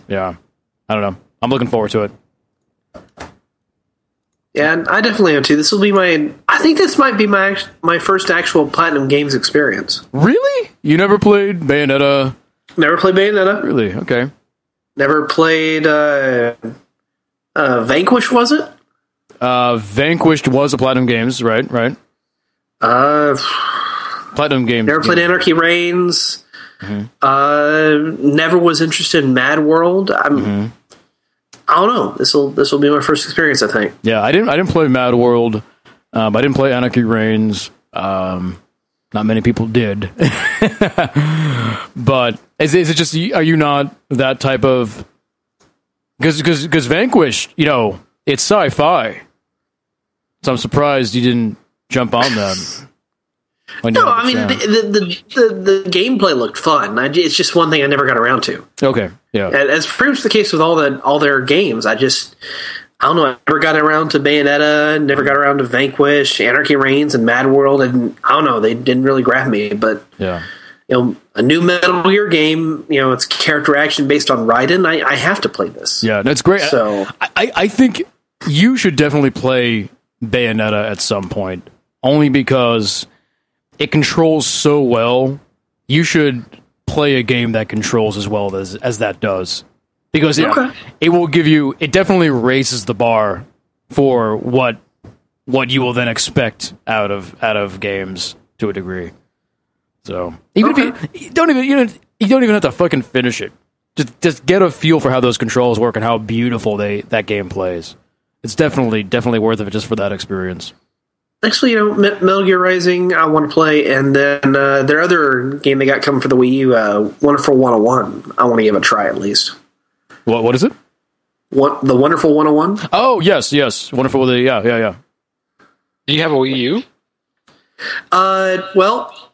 yeah, I don't know. I'm looking forward to it. Yeah, and I definitely am too. This will be I think this might be my first actual Platinum Games experience. Really? You never played Bayonetta? Never played Bayonetta. Really? Okay. Never played Vanquish, was it? Vanquished was a Platinum Games, right? Platinum Games. Never played Anarchy Reigns. Never was interested in Mad World. I don't know. This will be my first experience, I think. Yeah, I didn't play Mad World. I didn't play Anarchy Reigns. Not many people did. But is it just, are you not that type of... Because Vanquish, it's sci-fi. So I'm surprised you didn't jump on that. No, I mean, the gameplay looked fun. It's just one thing I never got around to. Okay, yeah. And it's pretty much the case with all their games. I don't know, I never got around to Bayonetta, never got around to Vanquish, Anarchy Reigns, and Mad World, and I don't know, they didn't really grab me, but yeah. A new Metal Gear game, it's character action based on Raiden, I have to play this. Yeah, that's great. So I think you should definitely play Bayonetta at some point, only because it controls so well. You should play a game that controls as well as that does. Because it will give you, it definitely raises the bar for what you will then expect out of games to a degree. So even if you don't even have to fucking finish it. Just get a feel for how those controls work and how beautiful that game plays. It's definitely worth it just for that experience. Actually, Metal Gear Rising I want to play, and then their other game they got coming for the Wii U, Wonderful 101. I want to give it a try at least. What is it? The Wonderful 101? Oh, yes. Wonderful. Yeah. Do you have a Wii U? Well,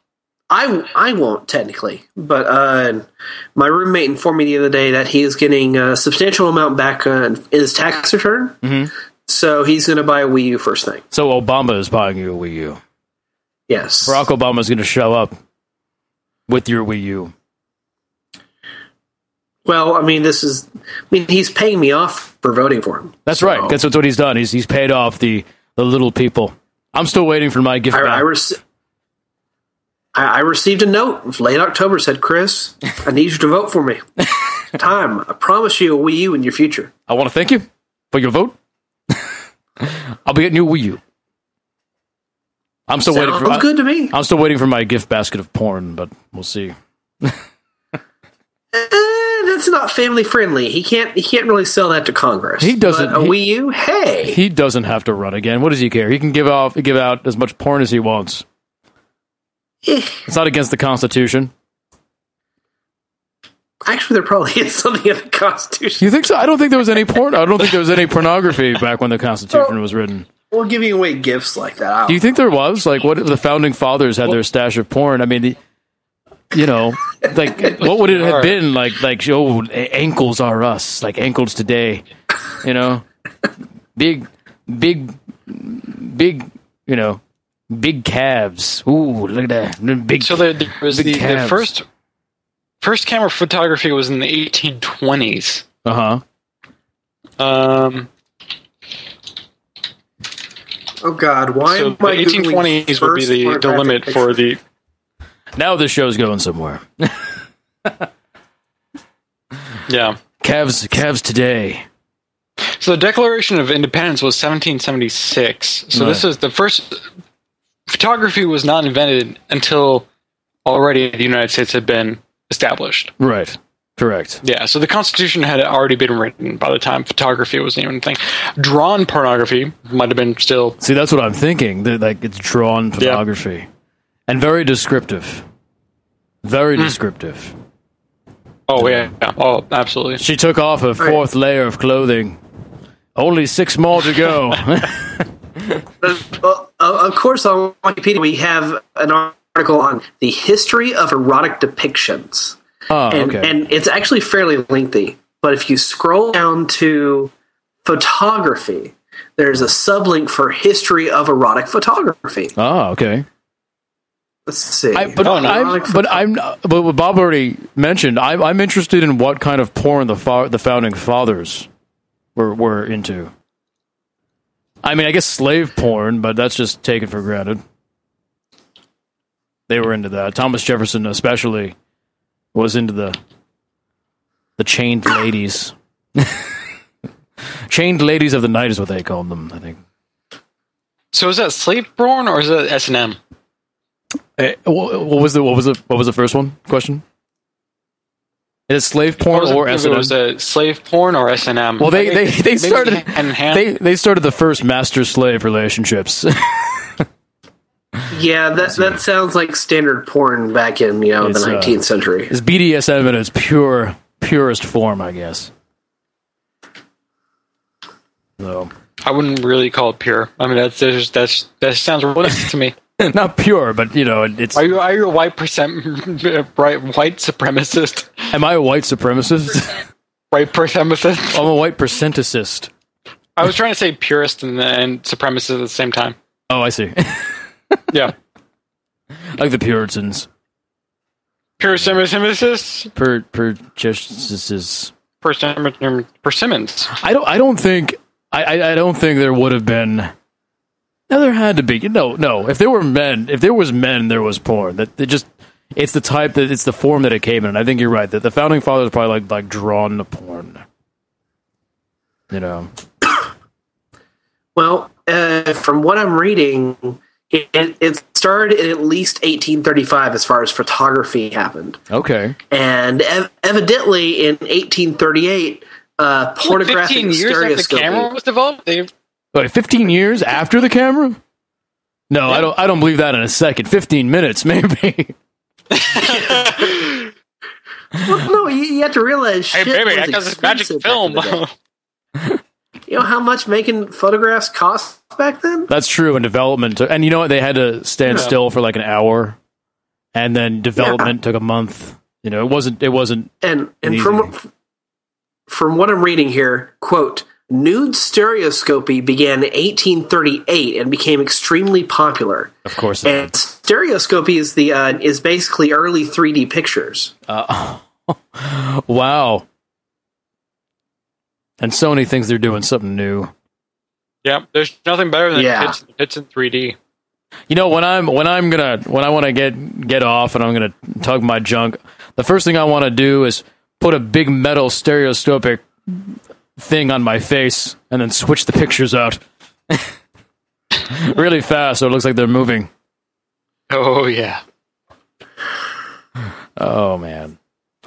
I won't technically, but my roommate informed me the other day that he is getting a substantial amount back in his tax return. Mm-hmm. So he's going to buy a Wii U first thing. So Obama is buying you a Wii U. Yes. Barack Obama is going to show up with your Wii U. Well, he's paying me off for voting for him. That's right. That's what he's done. He's paid off the little people. I'm still waiting for my gift back. I received a note late October, said, Chris, I need you to vote for me. I promise you a Wii U in your future. I want to thank you for your vote. I'll be getting you a Wii U. I'm still waiting for. Sounds good to me. I'm still waiting for my gift basket of porn, but we'll see. That's not family friendly. He can't really sell that to Congress. He doesn't. But a Wii U, hey. He doesn't have to run again. What does he care? He can give out as much porn as he wants. It's not against the Constitution. Actually, there probably is something in the Constitution. You think so? I don't think there was any porn. I don't think there was any pornography back when the Constitution was written. We're giving away gifts like that. Do you think there was? Like, what the founding fathers had their stash of porn? I mean, like, what would it have been? Like, ankles are us. Like, ankles today. Big, big calves. Ooh, look at that. Big. So there was the first camera photography was in the 1820s. Uh-huh. Oh God! Why? So am I the 1820s would be the limit for the. Now this show's going somewhere. Yeah. Calves today. So the Declaration of Independence was 1776. So This is the first. Photography was not invented until already the United States had been established. Right. Correct. Yeah, so the Constitution had already been written by the time photography wasn't even a thing. Drawn pornography might have been still... See, that's what I'm thinking. Like, it's drawn pornography. Yeah. And very descriptive. Very descriptive. Oh, yeah. Oh, absolutely. She took off her fourth layer of clothing. Only 6 more to go. Of course, on Wikipedia, we have an article on the history of erotic depictions. Oh, okay. And it's actually fairly lengthy. But if you scroll down to photography, there's a sublink for history of erotic photography. Oh, okay. Let's see. But what Bob already mentioned, I'm interested in what kind of porn the founding fathers were into. I mean, I guess slave porn, but that's just taken for granted. They were into that. Thomas Jefferson especially was into the chained ladies. Chained ladies of the night is what they called them, I think. So is that slave porn or is that S&M? What was the first one question? Is it slave porn or S&M? Was it slave porn or S&M? Well, they started hand in hand. they started the first master slave relationships. Yeah, that sounds like standard porn back in the 19th century. It's BDSM in its purest form, I guess. So I wouldn't really call it pure. I mean, that sounds racist to me. not pure, but it's. Are you a white supremacist? Am I a white supremacist? White supremacist. I'm a white percenticist. I was trying to say purist and supremacist at the same time. Oh, I see. Yeah, like the Puritans. Pure supremacists. Persimmons. I don't think there would have been. No, there had to be. No. If there was men, there was porn. It's the type that it's the form that it came in. I think you're right that the founding fathers probably like drawn to porn. Well, from what I'm reading, it started in at least 1835 as far as photography happened. Okay. And evidently in 1838, pornographic 15 years after the stereoscopy camera was developed? Wait, 15 years after the camera? No, yeah. I don't believe that in a second. 15 minutes, maybe. Well, no, you have to realize Hey, shit baby, was I got this magic expensive film. back in the day. You know how much making photographs cost back then? That's true. And development, and you know what? They had to stand still for like an hour, and then development took a month. It wasn't. And easy. from what I'm reading here, quote, nude stereoscopy began in 1838 and became extremely popular. Of course. And stereoscopy is basically early 3D pictures. Wow. And Sony thinks they're doing something new. Yeah, there's nothing better than hits in 3D. When I want to get off and I'm gonna tug my junk, the first thing I want to do is put a big metal stereoscopic thing on my face and then switch the pictures out really fast so it looks like they're moving. Oh yeah. Oh man.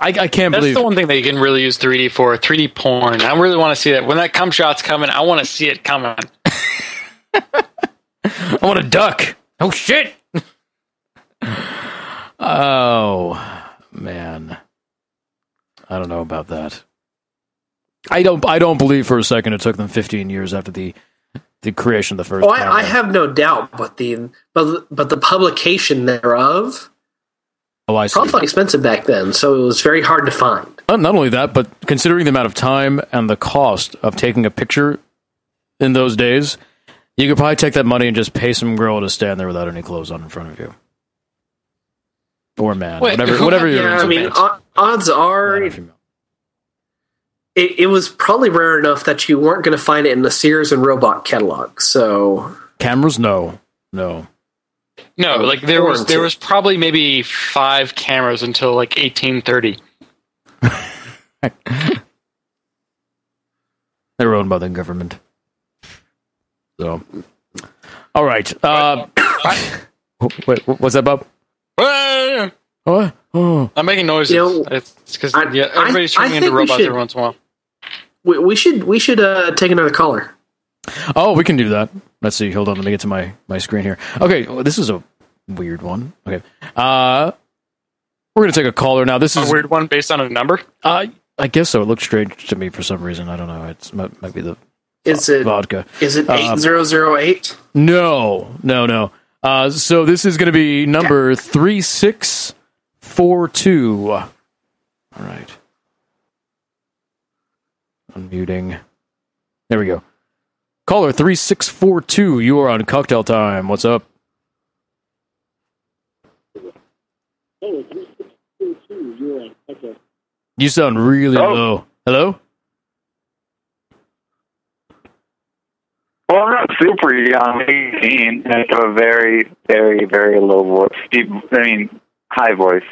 I can't That's believe the one thing that you can really use 3D for. 3D porn. I really want to see that. When that cum shot's coming, I want to see it coming. I want to duck. Oh shit. Oh man. I don't know about that. I don't believe for a second it took them 15 years after the creation of the first. Oh, I have no doubt, but the publication thereof. Oh, I see. Probably expensive back then, so it was very hard to find. Not only that, but considering the amount of time and the cost of taking a picture in those days, you could probably take that money and just pay some girl to stand there without any clothes on in front of you. Or man, whatever you're into. I mean, odds are it was probably rare enough that you weren't going to find it in the Sears and Roebuck catalog. So cameras, no. Like there was probably maybe 5 cameras until like 1830. They were owned by the government. So, all right. Wait, what's that, Bob? What? Oh. I'm making noises. It's because everybody's turning into robots every once in a while. We should take another caller. Oh, we can do that. Let's see. Hold on. Let me get to my screen here. Okay, well, this is a weird one. Okay. We're going to take a caller now. This is a weird one based on a number? I guess so. It looks strange to me for some reason. I don't know. It might be the vodka. Is it 8008? No. So this is going to be number 3642. All right. Unmuting. There we go. Caller 3642. You are on Cocktail Time. What's up? You sound really low. Hello? Well, I'm not super young. I'm 18. I have a very, very, very low voice. High voice.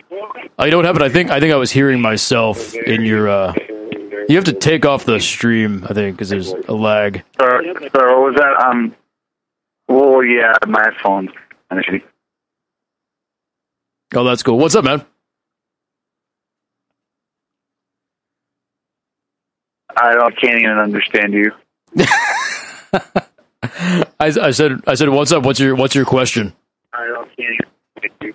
Oh, you know what happened? I think I was hearing myself in your You have to take off the stream, I think, because there's a lag. Sorry, what was that? Well, yeah, my phone's kind of shitty. Oh, that's cool. What's up, man? Can't even understand you. I said, what's up? What's your question? Can't even understand you.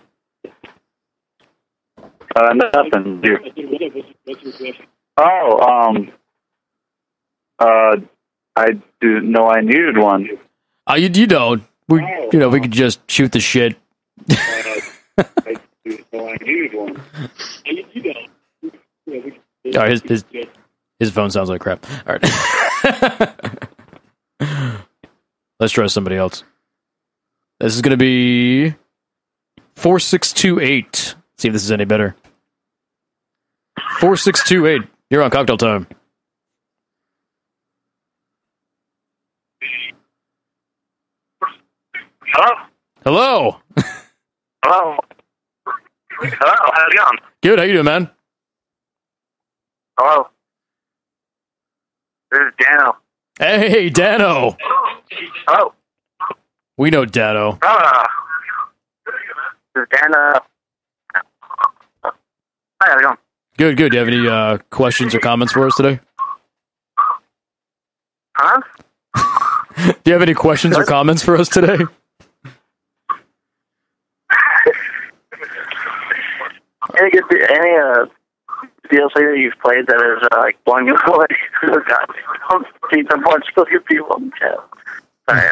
Nothing, dude. I didn't know I needed one. You don't. We could just shoot the shit. I didn't know I needed one. All right, his phone sounds like crap. All right. Let's try somebody else. This is going to be 4628. See if this is any better. 4628. You're on Cocktail Time. Hello? Hello. Hello? Hello, how's it going? Good. How you doing, man? Hello? This is Dano. Hey, Dano. Hello? We know Dano. This is Dano. Hi, how's it going? Good. Do you have any questions or comments for us today? Huh? Do you have any questions or comments for us today? Any DLC that you've played that is like blowing you away? Oh God, I've seen a bunch of your people in the chat. Sorry.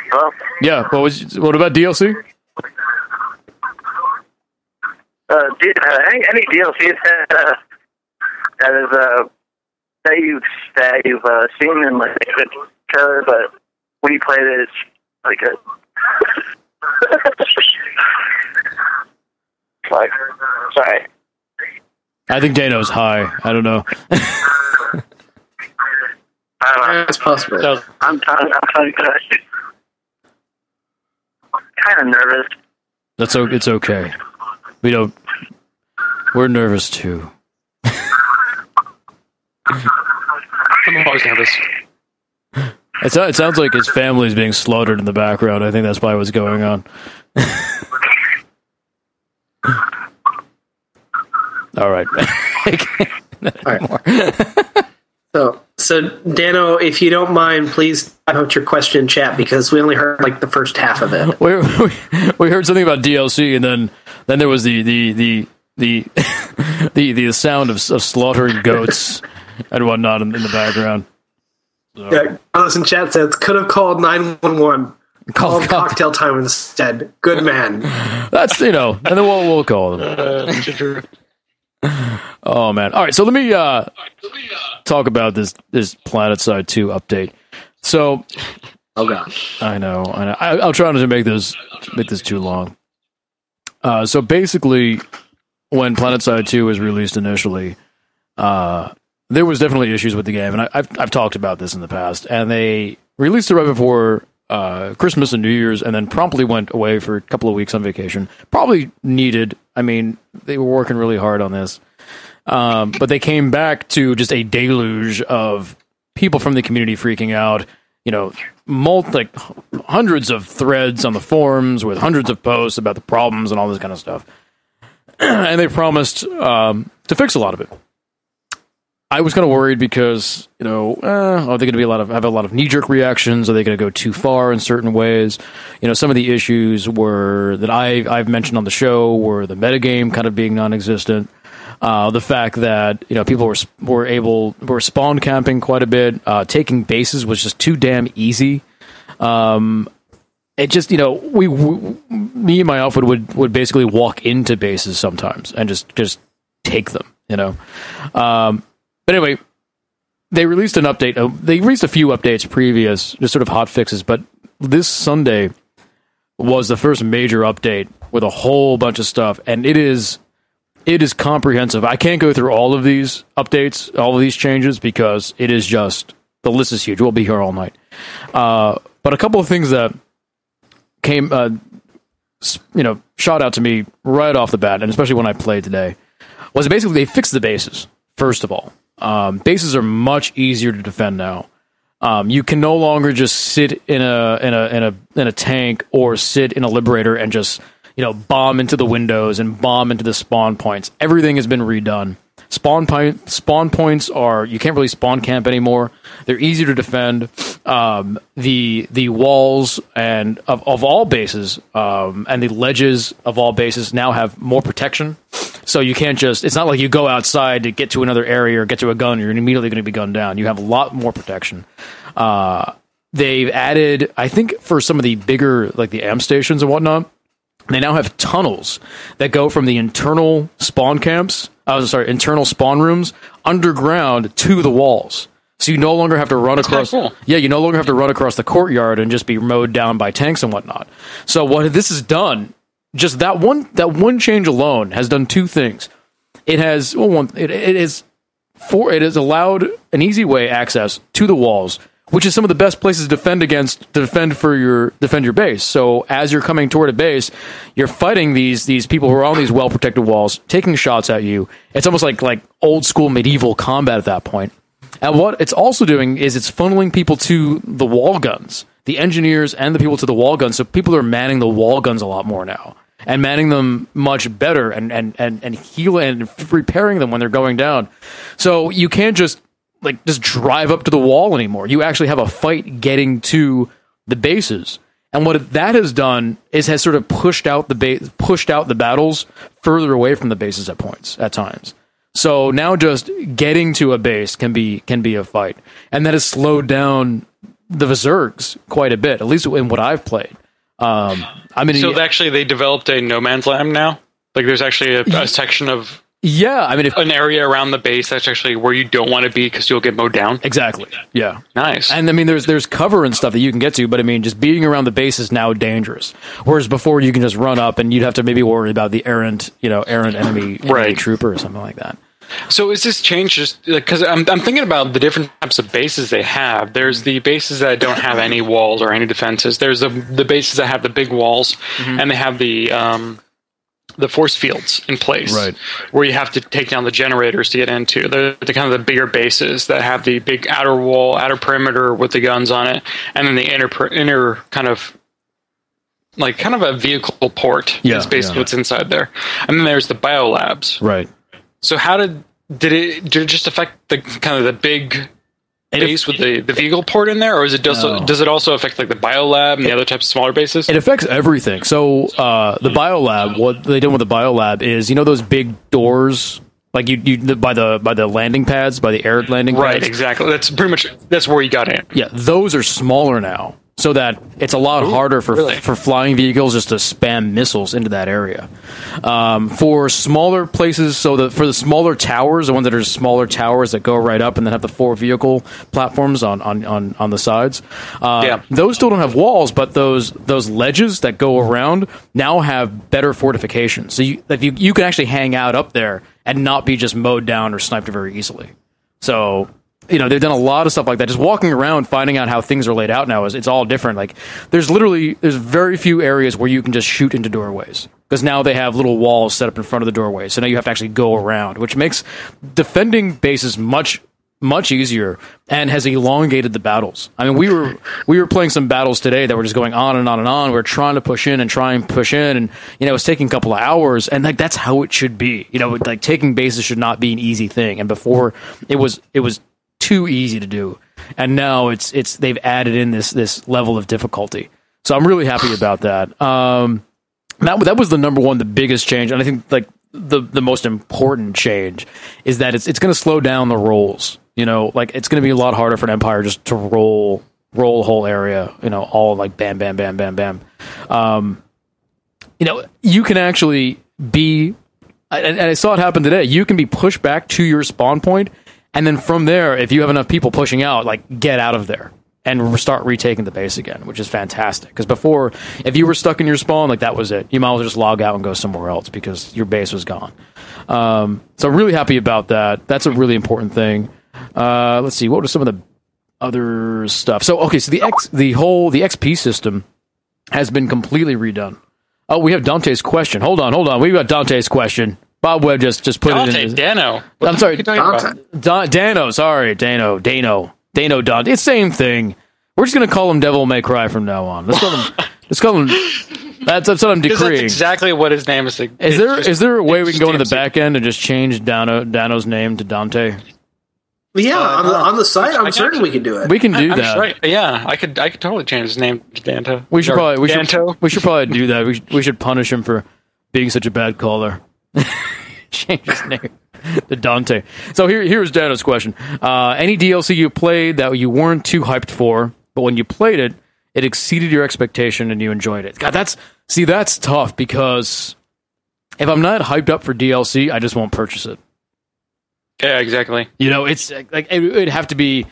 Hello? Yeah. What about DLC? Any DLC that you've seen in like a trailer, but when you played it, it's like a like, sorry. I think Dano's high. I don't know. I don't know. That's possible. So, I'm kind of nervous. it's okay. We're nervous too. I'm always nervous. It sounds like his family's being slaughtered in the background. I think that's probably what's going on. All right. All right. So Dano, if you don't mind, please type out your question in chat because we only heard like the first half of it. We heard something about DLC, and then there was the sound of slaughtering goats and whatnot in the background. So. Yeah, Carlos in chat says could have called 911. Called Cocktail Time instead. Good man. That's and then we'll call them. Oh man! All right, so let me talk about this PlanetSide 2 update. So, oh gosh, I know. I'll try not to make this too long. So basically, when PlanetSide 2 was released initially, there was definitely issues with the game, and I've talked about this in the past. And they released it right before Christmas and New Year's, and then promptly went away for a couple of weeks on vacation. Probably needed. I mean, they were working really hard on this. But they came back to just a deluge of people from the community freaking out. Hundreds of threads on the forums with hundreds of posts about the problems and all this kind of stuff. And they promised to fix a lot of it. I was kind of worried because, are they going to have a lot of knee-jerk reactions? Are they going to go too far in certain ways? Some of the issues that I've mentioned on the show were the metagame kind of being non-existent. The fact that people were spawn camping quite a bit. Taking bases was just too damn easy. It just me and my outfit would basically walk into bases sometimes and just take them. But anyway, they released an update. They released a few updates previous, just sort of hot fixes. But this Sunday was the first major update with a whole bunch of stuff, and it is comprehensive. I can't go through all of these updates, all of these changes, because it is just the list is huge. We'll be here all night. But a couple of things that came, shot out to me right off the bat, and especially when I played today. was basically they fixed the bases. First of all, bases are much easier to defend now. You can no longer just sit in a tank or sit in a Liberator and just bomb into the windows and bomb into the spawn points. Everything has been redone. Spawn points are, you can't really spawn camp anymore. They're easier to defend. The walls and of all bases and the ledges of all bases now have more protection. So you can't just, it's not like you go outside to get to another area or get to a gun, you're immediately going to be gunned down. You have a lot more protection. They've added, I think for some of the bigger, like the AM stations and whatnot, they now have tunnels that go from the internal spawn camps, internal spawn rooms underground to the walls. So you no longer have to run across. Cool. Yeah, you no longer have to run across the courtyard and just be mowed down by tanks and whatnot. So what this has done, just that one change alone has done two things. It has it has allowed an easy way access to the walls, which is some of the best places to defend your base. So as you're coming toward a base, you're fighting these people who are on these well protected walls, taking shots at you. It's almost like old school medieval combat at that point. And what it's also doing is it's funneling people to the wall guns, the engineers and the people to the wall guns. So people are manning the wall guns a lot more now, and manning them much better and healing and repairing them when they're going down. So you can't just drive up to the wall anymore. You actually have a fight getting to the bases. And what that has done is has sort of pushed out the battles further away from the bases at times. So now just getting to a base can be a fight. And that has slowed down the Zergs quite a bit, at least in what I've played. Actually they developed a no man's land now? Like there's actually a section of an area around the base that's actually where you don't want to be because you'll get mowed down. Exactly. Yeah. Nice. And there's cover and stuff that you can get to, but just being around the base is now dangerous. Whereas before you can just run up and you'd have to maybe worry about the errant enemy trooper or something like that. So is this change just because I'm thinking about the different types of bases they have? There's the bases that don't have any walls or any defenses. There's the bases that have the big walls, and they have the force fields in place, right, where you have to take down the generators to get into. They're the kind of the bigger bases that have the big outer wall, outer perimeter with the guns on it, and then the inner kind of a vehicle port is basically what's inside there. And then there's the biolabs, right. So how did it just affect the kind of the big base with the vehicle port in there, or is it does it also affect like the biolab and the other types of smaller bases? It affects everything. So the biolab, what they did with the biolab is those big doors, like you by the landing pads, by the air landing pads. Right, exactly. That's pretty much where you got in. Yeah, those are smaller now, so that it's a lot harder for flying vehicles just to spam missiles into that area. For smaller places, for the smaller towers, the ones that are smaller towers that go right up and then have the 4 vehicle platforms on the sides, those still don't have walls, but those ledges that go around now have better fortifications. So you can actually hang out up there and not be just mowed down or sniped very easily. So they've done a lot of stuff like that. Just walking around, finding out how things are laid out now it's all different. Like there's very few areas where you can just shoot into doorways, because now they have little walls set up in front of the doorways. So now you have to actually go around, which makes defending bases much easier and has elongated the battles. I mean, we were playing some battles today that were just going on and on and on. We were trying to push in, and it was taking a couple of hours, and that's how it should be. Taking bases should not be an easy thing. And before it was too easy to do, and now they've added in this level of difficulty. So I'm really happy about that. That was the number one, the biggest change, and I think the most important change is that it's going to slow down the rolls. It's going to be a lot harder for an Empire just to roll a whole area. All like bam, bam, bam, bam, bam. You can actually be, and I saw it happen today. You can be pushed back to your spawn point. And then from there, if you have enough people pushing out, get out of there and start retaking the base again, which is fantastic. Because before, if you were stuck in your spawn, that was it. You might as well just log out and go somewhere else because your base was gone. So I'm really happy about that. That's a really important thing. Let's see, what are some of the other stuff? So the XP system has been completely redone. Oh, we have Dante's question. Hold on. We've got Dante's question. Bob Webb just put it Dante, in. Dano. I'm sorry, Dante. Dano. Sorry, Dano, Dante. It's same thing. We're just gonna call him Devil May Cry from now on. Let's call him. Let's call him. That's what I'm decreeing. That's exactly what his name is. Is there a way we can go into the back end and just change Dano's name to Dante? Yeah, on the site, I'm certain we can do it. We can do that. Right. Yeah, I could totally change his name to Danto. We should probably do that. We should punish him for being such a bad caller. Change his name to Dante. So here's Dano's question. Any DLC you played that you weren't too hyped for, but when you played it, it exceeded your expectation and you enjoyed it. God, that's tough because if I'm not hyped up for DLC, I just won't purchase it. Yeah, exactly. You know, it's like it'd have to be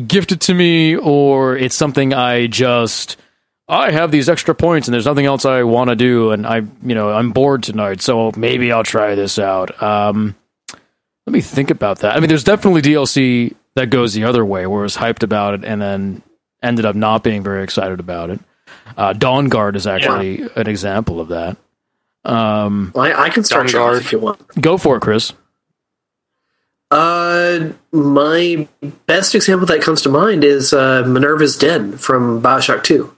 gifted to me, or it's something I have these extra points and there's nothing else I want to do, and I'm bored tonight, so maybe I'll try this out. Let me think about that. I mean, there's definitely DLC that goes the other way, where I was hyped about it and then ended up not being very excited about it. Dawn Guard is actually an example of that. I can start you off if you want. Go for it, Chris. My best example that comes to mind is Minerva's Den from BioShock 2.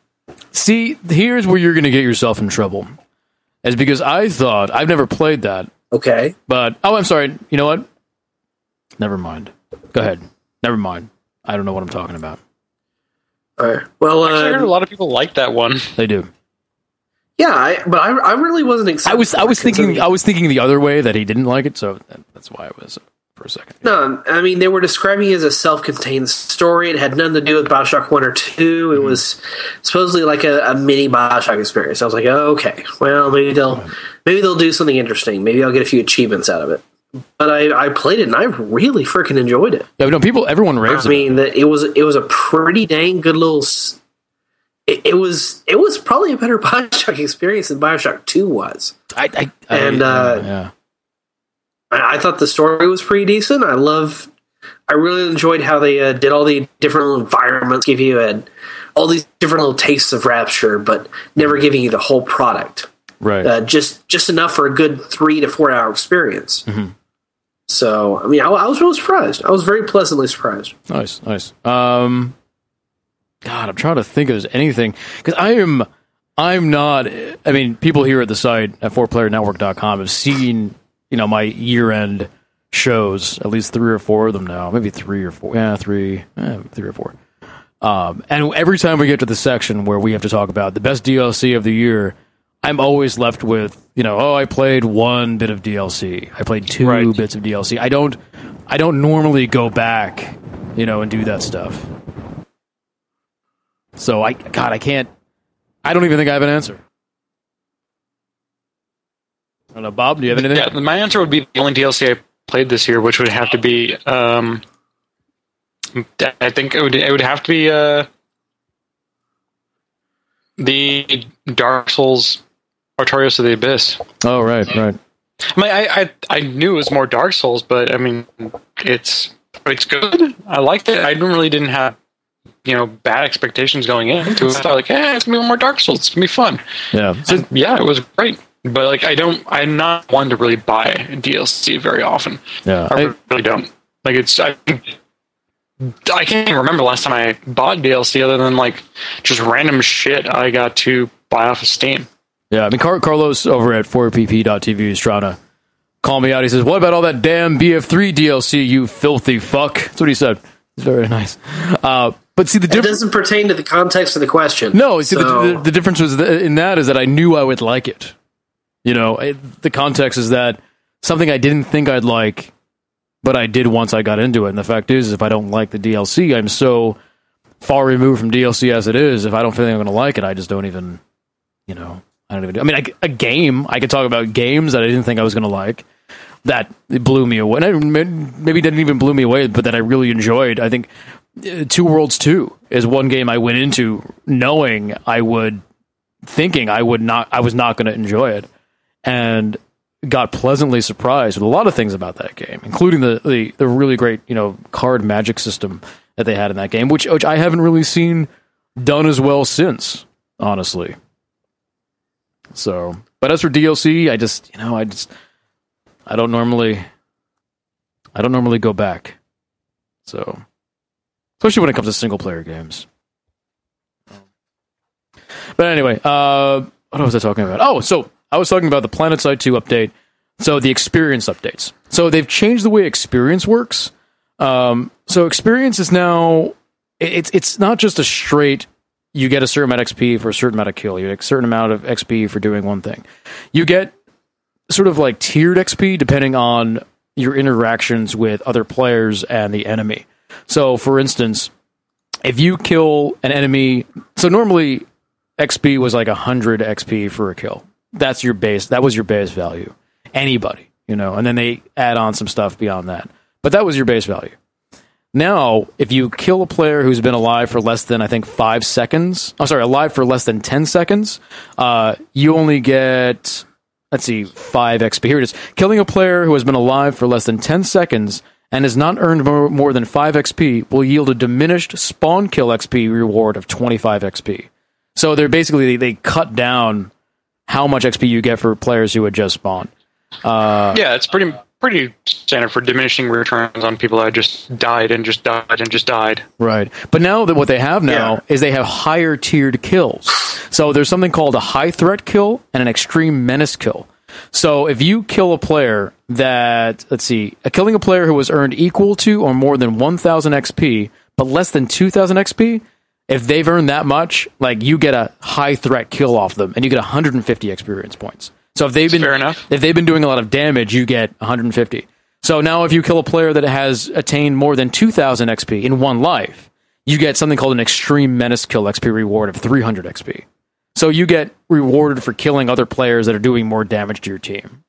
See, here's where you're going to get yourself in trouble. Is because I thought, I've never played that. Okay. But, I'm sorry. You know what? Never mind. Go ahead. Never mind. I don't know what I'm talking about. All right. Well, I heard a lot of people like that one. They do. Yeah, but I really wasn't excited. I was thinking the other way, that he didn't like it, so that's why I was for a second. No, I mean, they were describing it as a self-contained story. It had nothing to do with BioShock 1 or 2. It was supposedly like a mini BioShock experience. I was like, oh, okay, well, maybe they'll do something interesting. Maybe I'll get a few achievements out of it. But I played it and I really freaking enjoyed it. Yeah, no, everyone raves about it. I mean, that it was a pretty dang good little. It was probably a better BioShock experience than BioShock 2 was. I thought the story was pretty decent. I really enjoyed how they did all the different little environments, give you all these different little tastes of Rapture, but never giving you the whole product. Right. Just enough for a good 3 to 4 hour experience. Mm-hmm. So, I mean, I was really surprised. I was very pleasantly surprised. Nice. God, I'm trying to think of anything, because I'm not. I mean, people here at the site at 4playernetwork.com have seen, my year-end shows, at least 3 or 4 of them now, maybe 3 or 4. Yeah, 3 or 4. And every time we get to the section where we have to talk about the best DLC of the year, I'm always left with, I played 1 bit of DLC. I played 2 bits of DLC. I don't normally go back, and do that stuff. So I can't. I don't even think I have an answer. I don't know, Bob. Do you have anything? Yeah, my answer would be the only DLC I played this year, which would have to be. I think it would have to be the Dark Souls Artorias of the Abyss. Oh, right. I mean, I knew it was more Dark Souls, but I mean, it's good. I liked it. I didn't have bad expectations going into it. I thought like, it's gonna be more Dark Souls. It's gonna be fun. Yeah. And, it was great. But like, I'm not one to really buy DLC very often. Yeah, I really don't. Like, I can't even remember the last time I bought DLC other than like just random shit I got to buy off of Steam. Yeah, I mean, Carlos over at 4pp.tv is trying to call me out. He says, "What about all that damn BF3 DLC, you filthy fuck?" That's what he said. It's very nice. But see, it doesn't pertain to the context of the question. No, see, the difference was in that is that I knew I would like it. The context is that something I didn't think I'd like, but I did once I got into it. And the fact is, if I don't like the DLC, I'm so far removed from DLC as it is. If I don't think I'm going to like it, I just don't even, I don't even. I mean, a game. I could talk about games that I didn't think I was going to like. That it blew me away. And maybe didn't even blew me away, but that I really enjoyed. I think Two Worlds 2 is one game I went into knowing I was not going to enjoy it, and got pleasantly surprised with a lot of things about that game, including the really great card magic system that they had in that game, which I haven't really seen done as well since, honestly. So, but as for DLC, I don't normally go back. So, especially when it comes to single player games. But anyway, what was I talking about? Oh, so I was talking about the PlanetSide 2 update. So the experience updates. So they've changed the way experience works. So experience is now it's not just a straight you get a certain amount of XP for a certain amount of kill. You get a certain amount of XP for doing one thing. You get sort of like tiered XP depending on your interactions with other players and the enemy. So for instance, if you kill an enemy, so normally XP was like 100 XP for a kill. That's your base. That was your base value. Anybody, and then they add on some stuff beyond that. But that was your base value. Now, if you kill a player who's been alive for less than, I think, 5 seconds, alive for less than 10 seconds, you only get, 5 XP. Here it is. Killing a player who has been alive for less than 10 seconds and has not earned more than 5 XP will yield a diminished spawn kill XP reward of 25 XP. So they're basically, they cut down how much XP you get for players who had just spawned. Yeah, it's pretty standard for diminishing returns on people that just died and just died and just died. Right. But now that what they have now is they have higher tiered kills. So there's something called a high threat kill and an extreme menace kill. So if you kill a player that, killing a player who has earned equal to or more than 1,000 XP, but less than 2,000 XP, if they've earned that much, like you get a high threat kill off them and you get 150 experience points. So if they've been doing a lot of damage, you get 150. So now if you kill a player that has attained more than 2,000 XP in one life, you get something called an extreme menace kill XP reward of 300 XP. So you get rewarded for killing other players that are doing more damage to your team,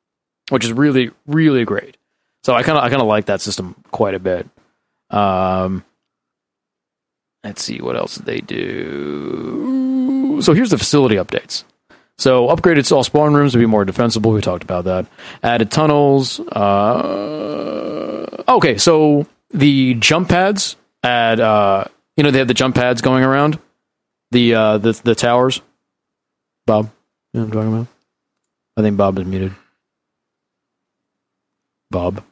which is really, really great. So I kind of like that system quite a bit. Let's see, what else did they do? So here's the facility updates. So upgraded all spawn rooms to be more defensible. We talked about that. Added tunnels. Okay, so the jump pads add. They have the jump pads going around the towers. Bob, you know what I'm talking about? I think Bob is muted. Bob.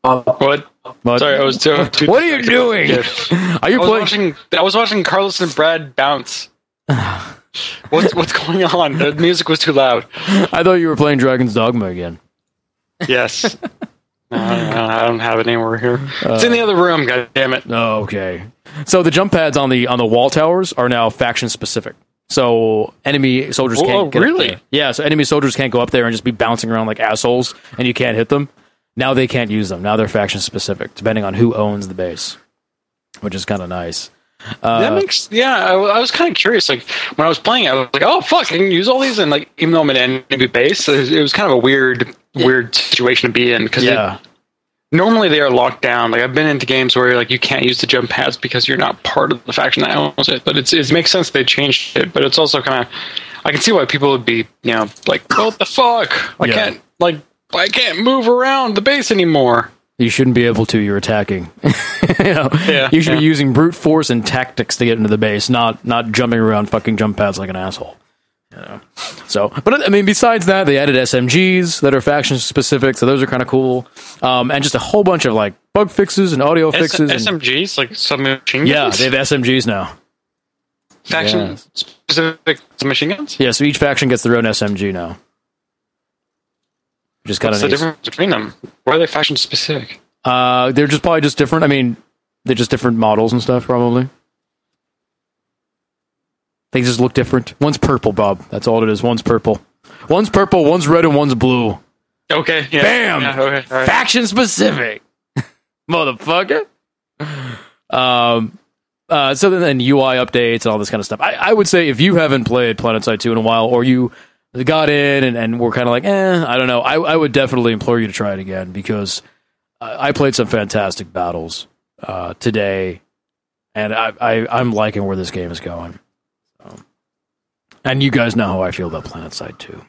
What? Sorry, I was too. What are you doing? Are you playing? I was watching Carlos and Brad bounce. What's going on? The music was too loud. I thought you were playing Dragon's Dogma again. Yes. I don't have it anywhere here. It's in the other room. God damn it. Oh, okay. So the jump pads on the wall towers are now faction specific. So enemy soldiers can't get up there. Yeah. So enemy soldiers can't go up there and just be bouncing around like assholes, and you can't hit them. Now they can't use them. Now they're faction specific, depending on who owns the base, which is kind of nice. That makes I was kind of curious. Like when I was playing, I was like, "Oh fuck, I can use all these." And like, even though I'm an enemy base, it was kind of a weird situation to be in because normally they are locked down. Like I've been into games where like you can't use the jump pads because you're not part of the faction that owns it. But it makes sense they changed it. But it's also kind of I can see why people would be like, "What the fuck? I can't move around the base anymore." You shouldn't be able to. You're attacking. You should be using brute force and tactics to get into the base, not jumping around fucking jump pads like an asshole. So, but I mean, besides that, they added SMGs that are faction specific, so those are kind of cool, and just a whole bunch of like bug fixes and audio fixes. SMGs, like submachine guns. Yeah, they have SMGs now. Faction specific submachine guns. Yeah, so each faction gets their own SMG now. Which is kind of What's the difference between them? Why are they faction specific? They're just probably just different. I mean, they're just different models and stuff, probably. They just look different. One's purple, Bob. That's all it is. One's purple. One's purple, one's red, and one's blue. Okay. Yeah. Bam! Yeah, okay, right. Faction specific. Motherfucker. So then UI updates and all this kind of stuff. I would say if you haven't played PlanetSide 2 in a while, or you got in and were kind of like, I don't know, I would definitely implore you to try it again, because I played some fantastic battles today, and I'm liking where this game is going. And you guys know how I feel about PlanetSide 2.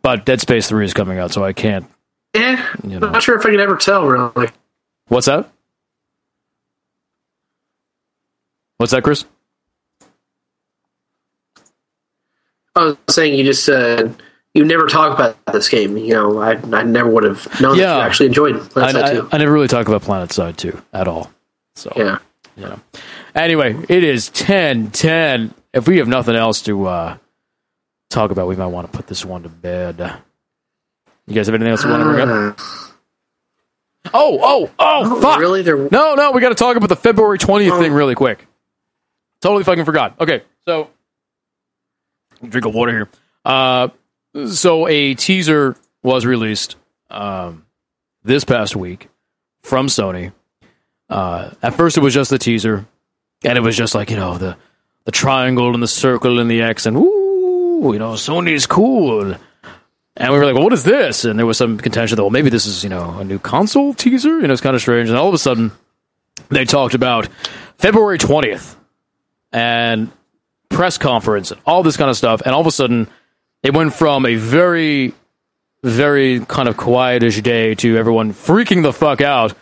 But Dead Space 3 is coming out, so I can't... I'm not sure if I can ever tell, really. What's that? What's that, Chris? I was saying, you just said you never talk about this game. You know, I never would have known that you actually enjoyed PlanetSide 2. I never really talk about PlanetSide 2 at all. So yeah. You know. Anyway, it is 10:10. If we have nothing else to talk about, we might want to put this one to bed. You guys have anything else you want to bring up? Fuck! Really? No, we got to talk about the February 20th thing really quick. Totally fucking forgot. Okay, so drink of water here. So a teaser was released this past week from Sony. At first, it was just the teaser, and it was just like, you know, the triangle and the circle and the X, and woo, you know, Sony's cool. And we were like, well, what is this? And there was some contention that, well, maybe this is, you know, a new console teaser. You know, it's kind of strange. And all of a sudden, they talked about February 20th and press conference and all this kind of stuff. And all of a sudden, it went from a very, very kind of quietish day to everyone freaking the fuck out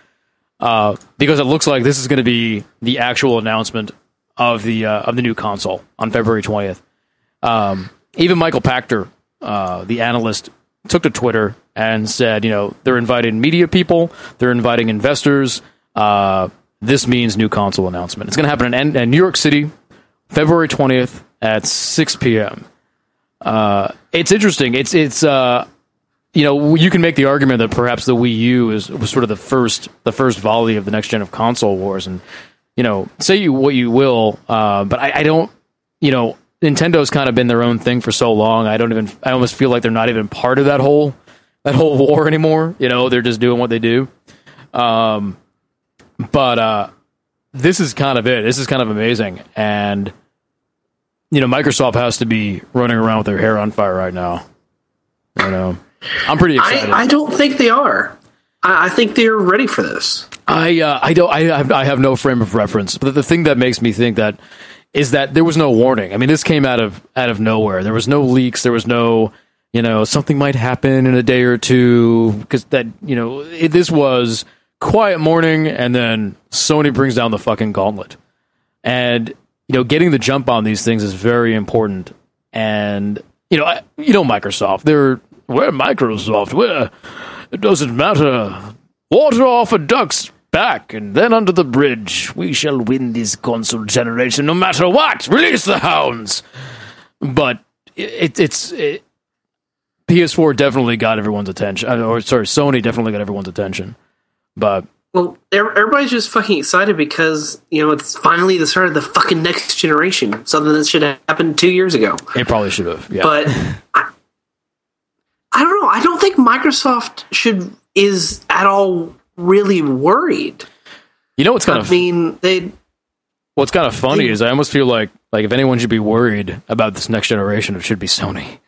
because it looks like this is going to be the actual announcement of the new console on February 20th. Even Michael Pachter, the analyst, took to Twitter and said, you know, they're inviting media people, they're inviting investors. This means new console announcement. It's going to happen in New York City, February 20th at 6 p.m. It's interesting. It's you know, you can make the argument that perhaps the Wii U was sort of the first volley of the next gen of console wars, and you know, say what you will, but I don't, you know, Nintendo's kind of been their own thing for so long. I almost feel like they're not even part of that whole war anymore. You know, they're just doing what they do. But this is kind of it. This is kind of amazing, and you know, Microsoft has to be running around with their hair on fire right now. You know, I'm pretty excited. I don't think they are. I think they're ready for this. I have no frame of reference, but the thing that makes me think that is that there was no warning. I mean, this came out of nowhere. There was no leaks. There was no, you know, something might happen in a day or two, because that, you know, this was quiet morning, and then Sony brings down the fucking gauntlet. And, you know, getting the jump on these things is very important. And, you know, Microsoft, we're Microsoft. It doesn't matter. Water off a duck's back, and then under the bridge. We shall win this console generation no matter what. Release the hounds. But PS4 definitely got everyone's attention. Sony definitely got everyone's attention. But well, everybody's just fucking excited because, you know, it's finally the start of the fucking next generation. Something that should have happened 2 years ago. It probably should have. Yeah. But I don't know. I don't think Microsoft is at all really worried. You know what's kind of what's kind of funny is I almost feel like if anyone should be worried about this next generation, it should be Sony.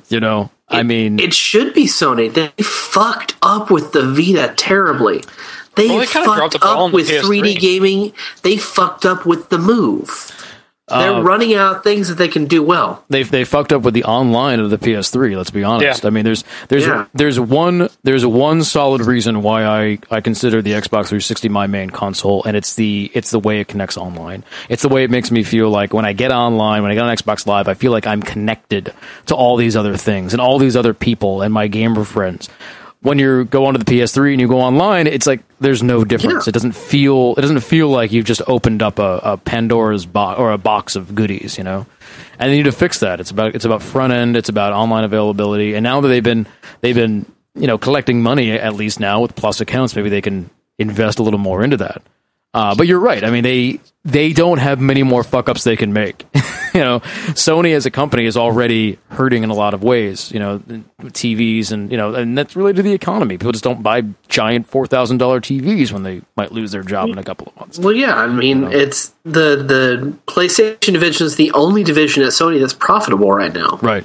You know, it should be Sony. They fucked up with the Vita terribly. They fucked up with 3D gaming. They fucked up with the Move. They're running out of things that they can do well. They fucked up with the online of the PS3. Let's be honest. Yeah. I mean, there's one solid reason why I consider the Xbox 360 my main console, and it's the way it connects online. It's the way it makes me feel like when I get online, when I get on Xbox Live, I feel like I'm connected to all these other things and all these other people and my gamer friends. When you go onto the PS3 and you go online, it's like there's no difference. Yeah. It doesn't feel like you've just opened up a Pandora's box or a box of goodies, you know. And they need to fix that. It's about front end. It's about online availability. And now that they've been you know, collecting money, at least now with Plus accounts, maybe they can invest a little more into that. But you're right. I mean, they don't have many more fuck ups they can make. You know, Sony as a company is already hurting in a lot of ways. You know, TVs and, you know, and that's related to the economy. People just don't buy giant $4,000 TVs when they might lose their job in a couple of months. Well, yeah, I mean, it's the PlayStation division is the only division at Sony that's profitable right now. Right.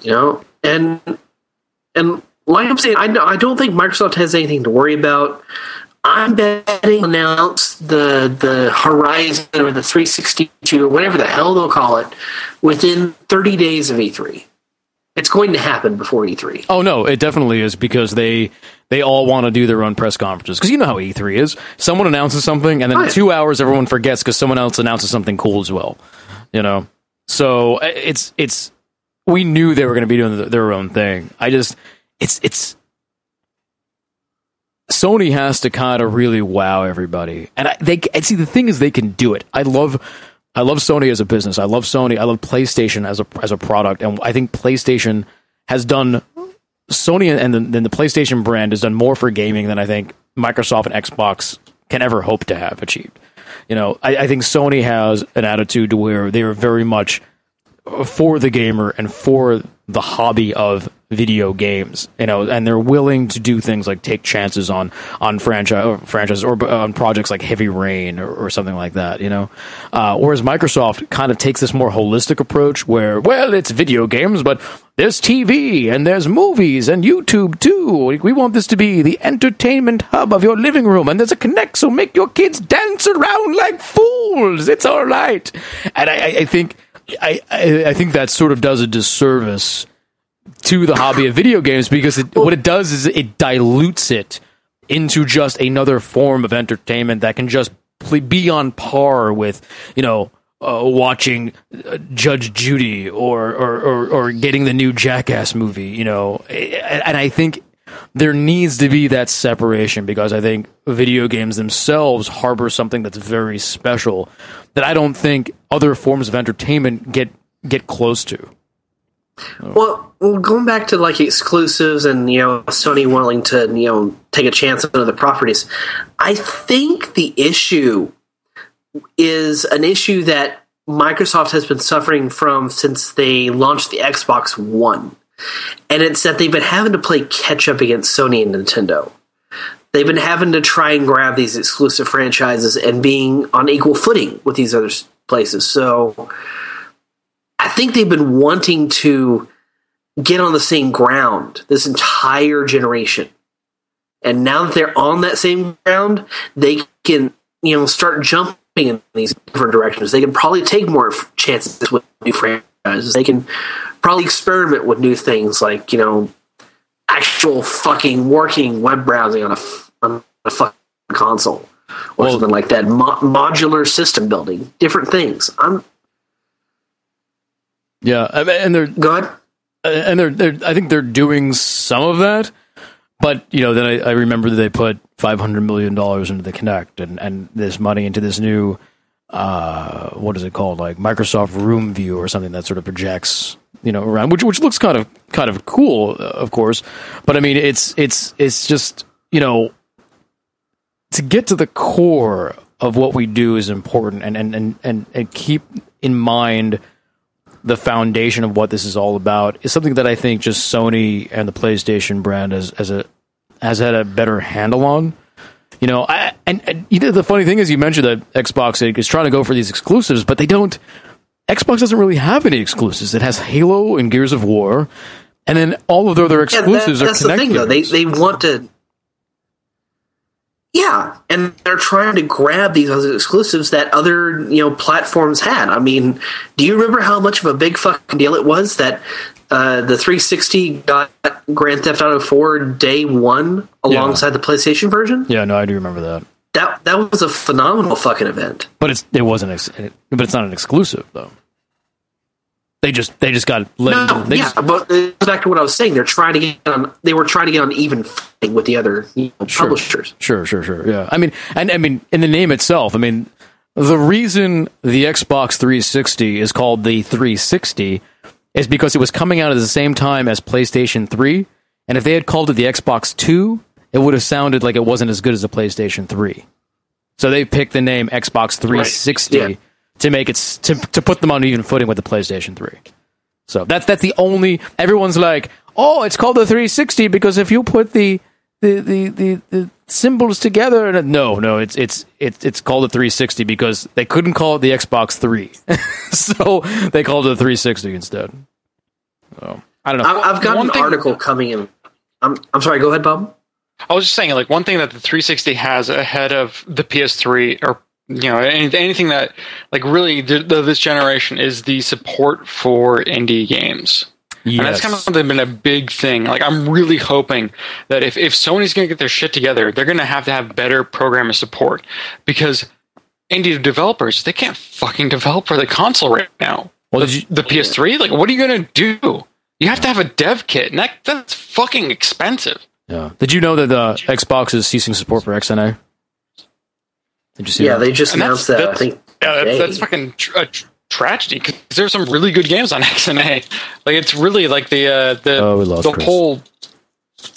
You know, and like I'm saying, I don't think Microsoft has anything to worry about. I'm betting announce the Horizon or the 362 or whatever the hell they'll call it within 30 days of E3. It's going to happen before E3. Oh no, it definitely is, because they all want to do their own press conferences. Because you know how E3 is. Someone announces something, and then in 2 hours everyone forgets because someone else announces something cool as well. You know, so it's we knew they were going to be doing their own thing. It's Sony has to kind of really wow everybody, and see the thing is they can do it. I love Sony as a business. I love Sony. I love PlayStation as a product, and I think PlayStation has done Sony and then the PlayStation brand has done more for gaming than I think Microsoft and Xbox can ever hope to have achieved. I think Sony has an attitude to where they are very much for the gamer and for the hobby of video games, and they're willing to do things like take chances on franchises or on projects like Heavy Rain or something like that, whereas Microsoft kind of takes this more holistic approach where, well, it's video games, but there's TV and there's movies and YouTube too. We want this to be the entertainment hub of your living room, and there's a Kinect, so make your kids dance around like fools. It's all right. And I think that sort of does a disservice to the hobby of video games, because what it does is it dilutes it into just another form of entertainment that can just be on par with, watching Judge Judy or getting the new Jackass movie, and I think there needs to be that separation, because I think video games themselves harbor something that's very special that I don't think other forms of entertainment get close to. Well, going back to like exclusives and Sony willing to take a chance on other properties, I think the issue is an issue that Microsoft has been suffering from since they launched the Xbox One, and it's that they've been having to play catch up against Sony and Nintendo. They've been having to try and grab these exclusive franchises and being on equal footing with these other places. So I think they've been wanting to get on the same ground this entire generation. And now that they're on that same ground, they can, start jumping in these different directions. They can probably take more chances with new franchises. They can probably experiment with new things like, actual fucking working web browsing on a fucking console or something like that. Modular system building, different things. Yeah, and they're go ahead. And they're I think they're doing some of that, but then I remember that they put $500 million into the Kinect and this money into this new what is it called, like Microsoft Room View or something that sort of projects around, which looks kind of cool, of course, but I mean it's just to get to the core of what we do is important, and keep in mind the foundation of what this is all about is something that I think just Sony and the PlayStation brand has had a better handle on. The funny thing is, you mentioned that Xbox is trying to go for these exclusives, but they don't. Xbox doesn't really have any exclusives. It has Halo and Gears of War, and then all of their other exclusives are Kinect. That's the thing, though. They want to. Yeah, and they're trying to grab these other exclusives that other platforms had. I mean, do you remember how much of a big fucking deal it was that the 360 got Grand Theft Auto 4 day one alongside the PlayStation version? Yeah, no, I do remember that. That was a phenomenal fucking event. But it's not an exclusive though. They just got but it goes back to what I was saying. They were trying to get on even footing with the other publishers. Sure. Yeah, I mean, in the name itself, I mean, the reason the Xbox 360 is called the 360 is because it was coming out at the same time as PlayStation 3, and if they had called it the Xbox 2, it would have sounded like it wasn't as good as the PlayStation 3. So they picked the name Xbox 360. Right. Yeah. To make it to put them on even footing with the PlayStation 3. So that's the only. Everyone's like, oh, it's called the 360 because if you put the symbols together, and no, it's called the 360 because they couldn't call it the Xbox 3, so they called it the 360 instead. So I don't know. I've got an article coming in. I'm sorry. Go ahead, Bob. I was just saying, like, one thing that the 360 has ahead of the PS3 or anything that, like, really this generation is the support for indie games. Yes. And that's kind of been a big thing. Like, I'm really hoping that if Sony's going to get their shit together, they're going to have better programmer support, because indie developers, they can't fucking develop for the console right now. Well, did you? The PS3? Like, what are you going to do? You have to have a dev kit, and that's fucking expensive. Yeah. Did you know that the Xbox is ceasing support for XNA? Did you see that? they just announced that. I think. That's fucking tragedy, because there's some really good games on XNA. Like, it's really like we lost the Chris. whole.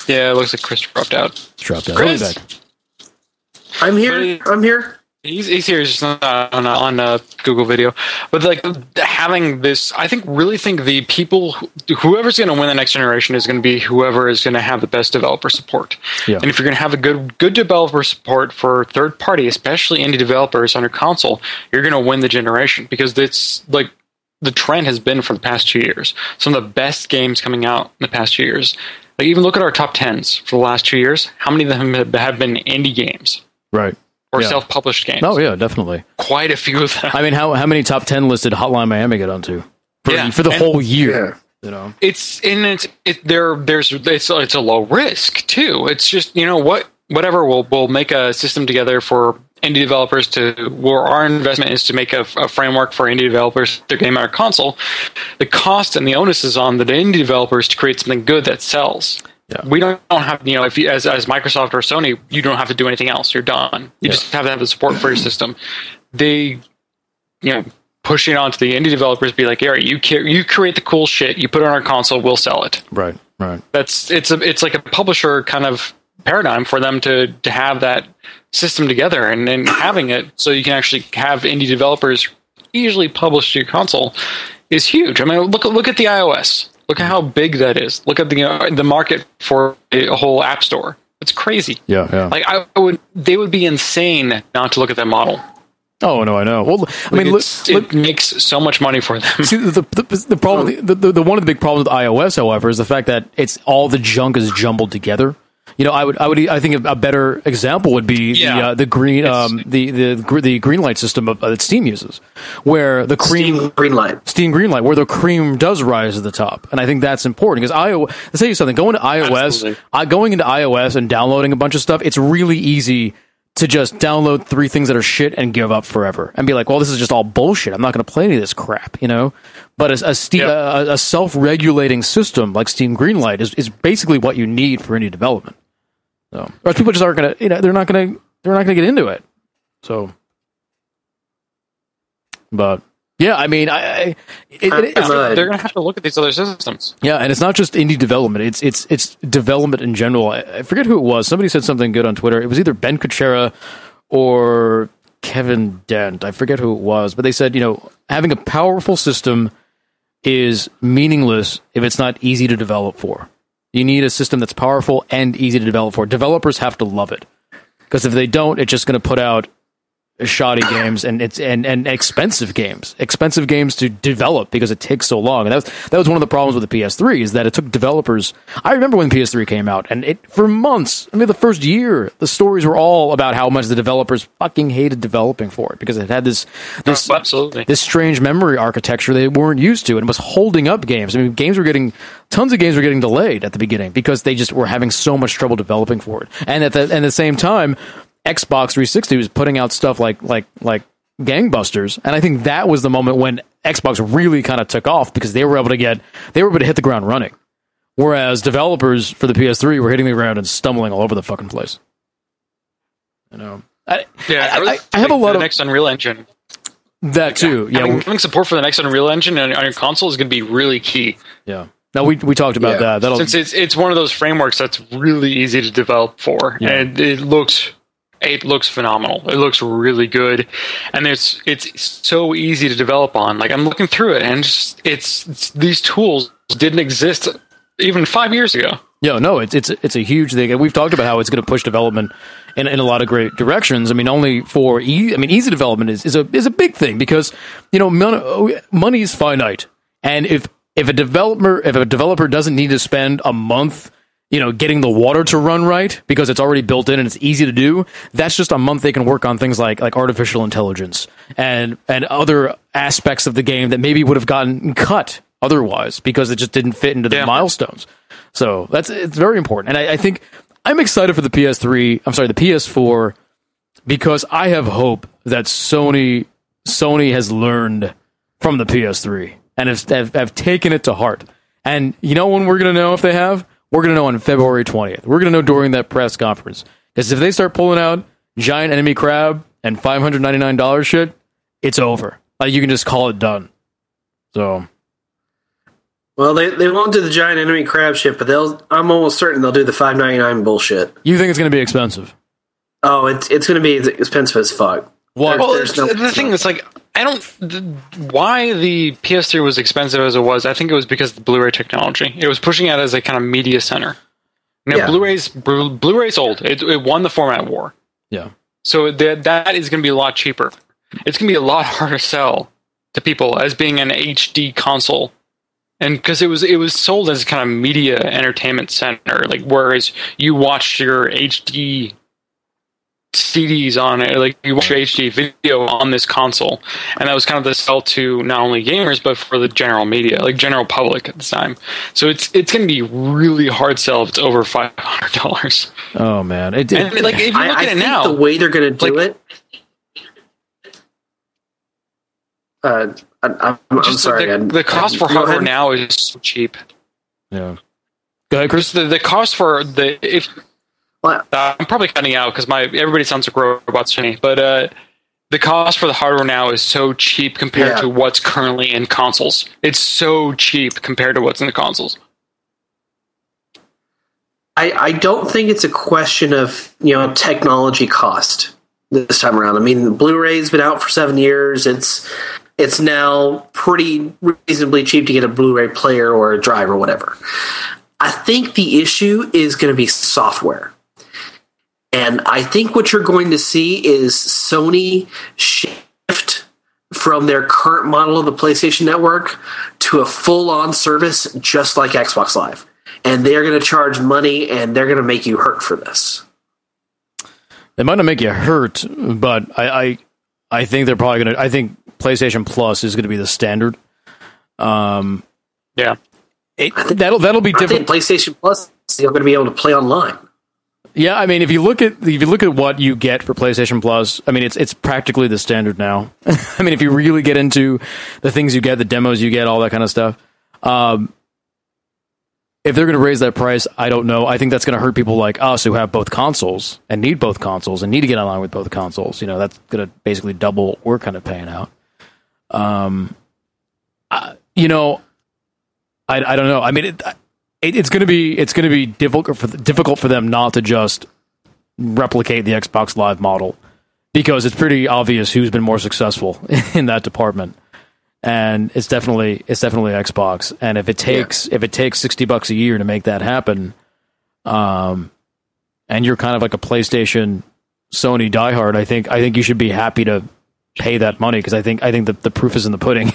Yeah, it looks like Chris dropped out. Dropped out. Chris? He'll be back. I'm here. He's here, just not on Google Video. But like having this, I really think the people, whoever's going to win the next generation is going to be whoever is going to have the best developer support. Yeah. And if you're going to have a good developer support for third party, especially indie developers on your console, you're going to win the generation, because it's like the trend has been for the past 2 years. Some of the best games coming out in the past 2 years. Like, even look at our top 10s for the last 2 years. How many of them have been indie games? Right. Or Yeah. self-published games? Oh yeah, definitely. Quite a few of them. I mean, how many top 10 listed Hotline Miami get onto for the And- whole year? You know, It's a low risk too. It's just, whatever, we'll make a system together for indie developers where our investment is to make a framework for indie developers to game on our console. The cost and the onus is on the indie developers to create something good that sells. Yeah. We don't have, if you, as Microsoft or Sony, you don't have to do anything else. You're done. You just have to have the support for your system. They, push it onto the indie developers, be like, all right, you create the cool shit, you put it on our console, we'll sell it. right. It's like a publisher kind of paradigm for them to have that system together, and then having it so you can actually have indie developers easily publish to your console is huge. I mean, look at the iOS. Look at how big that is. Look at the market for a whole app store. It's crazy. Yeah. Like, they would be insane not to look at that model. Oh no, I know. Well, I mean, it makes so much money for them. see, the problem, the one of the big problems with iOS, however, is the fact that it's all the junk is jumbled together. I think a better example would be the green the Greenlight system that Steam uses, where the Steam Greenlight, where the cream does rise to the top, and I think that's important, because let's tell you something. Going into iOS and downloading a bunch of stuff, it's really easy to just download 3 things that are shit and give up forever and be like, well, this is just all bullshit. I'm not going to play any of this crap, But a self-regulating system like Steam Greenlight is basically what you need for indie development. So, or people just aren't going to, they're not going to get into it. So, but yeah, I mean, they're going to have to look at these other systems. Yeah, and it's not just indie development; it's development in general. I forget who it was. Somebody said something good on Twitter. It was either Ben Kuchera or Kevin Dent. I forget who it was, but they said, having a powerful system is meaningless if it's not easy to develop for. You need a system that's powerful and easy to develop for. Developers have to love it, because if they don't, it's just going to put out shoddy games and expensive games to develop, because it takes so long. And that was one of the problems with the PS3, is that it took developers. I remember when the PS3 came out, and for months, the first year, the stories were all about how much the developers fucking hated developing for it, because it had this strange memory architecture they weren't used to, and it was holding up games. I mean, tons of games were getting delayed at the beginning because they just were having so much trouble developing for it. And at the same time, Xbox 360 was putting out stuff like gangbusters, and I think that was the moment when Xbox really kind of took off, because they were able to hit the ground running, whereas developers for the PS3 were hitting the ground and stumbling all over the fucking place. I have a lot of next Unreal Engine. That too, yeah. Having support for the next Unreal Engine on your console is going to be really key. Yeah. Now we talked about that. Since it's one of those frameworks that's really easy to develop for, and it looks phenomenal. It looks really good, and it's so easy to develop on. Like, I'm looking through it, and it's these tools didn't exist even 5 years ago. Yeah, no, it's a huge thing, and we've talked about how it's going to push development in a lot of great directions. I mean, only for easy development is a big thing, because money is finite, and if a developer doesn't need to spend a month getting the water to run right because it's already built in and it's easy to do, that's just a month they can work on things like artificial intelligence and other aspects of the game that maybe would have gotten cut otherwise because it just didn't fit into the milestones. So it's very important. And I think I'm excited for the PS4, because I have hope that Sony has learned from the PS3. and have taken it to heart. And you know when we're going to know if they have? We're going to know on February 20th. We're going to know during that press conference. Because if they start pulling out giant enemy crab and $599 shit, it's over. Like, you can just call it done. So, well, they won't do the giant enemy crab shit, but I'm almost certain they'll do the $5.99 bullshit. You think it's going to be expensive? Oh, it's going to be expensive as fuck. What? Well, the thing is, like, why the PS3 was expensive as it was, I think it was because of the Blu-ray technology. It was pushing out as a kind of media center. Now, Yeah. Blu-ray's old. It won the format war. Yeah. So that is going to be a lot cheaper. It's going to be a lot harder to sell to people as being an HD console. And because it was sold as a kind of media entertainment center, like, whereas you watched your HD CDs on it, like you watch your HD video on this console, and that was kind of the sell to not only gamers but for the general media, like general public at the time. So it's going to be really hard sell if it's over $500. Oh man, And like if you look I at it think now, the way they're going to do like- it. I'm sorry. the cost for Go hardware ahead. now is so cheap. yeah. Go ahead, Chris. Just the cost for Well, I'm probably cutting out because everybody sounds like robots to me, but the cost for the hardware now is so cheap compared Yeah. to what's currently in consoles. It's so cheap compared to what's in the consoles. I don't think it's a question of technology cost this time around. I mean, Blu-ray's been out for 7 years. It's now pretty reasonably cheap to get a Blu-ray player or a drive or whatever. I think the issue is going to be software. And I think what you're going to see is Sony shift from their current model of the PlayStation Network to a full-on service just like Xbox Live. And they're going to charge money, and they're going to make you hurt for this. They might not make you hurt, but I think they're probably going to. I think PlayStation Plus is going to be the standard. Yeah. That'll be I different. think PlayStation Plus is going to be able to play online. Yeah, I mean, if you look at what you get for PlayStation Plus, I mean, it's practically the standard now. I mean, if you really get into the things you get, the demos you get, all that kind of stuff. If they're going to raise that price, I don't know. I think that's going to hurt people like us who have both consoles and need both consoles and need to get online with both consoles. That's going to basically double what we're kind of paying out. I don't know. I mean, it's going to be difficult for them not to just replicate the Xbox Live model, because it's pretty obvious who's been more successful in that department. And it's definitely Xbox. And if it takes $60 a year to make that happen, and you're kind of like a PlayStation Sony diehard, I think you should be happy to pay that money, because I think the proof is in the pudding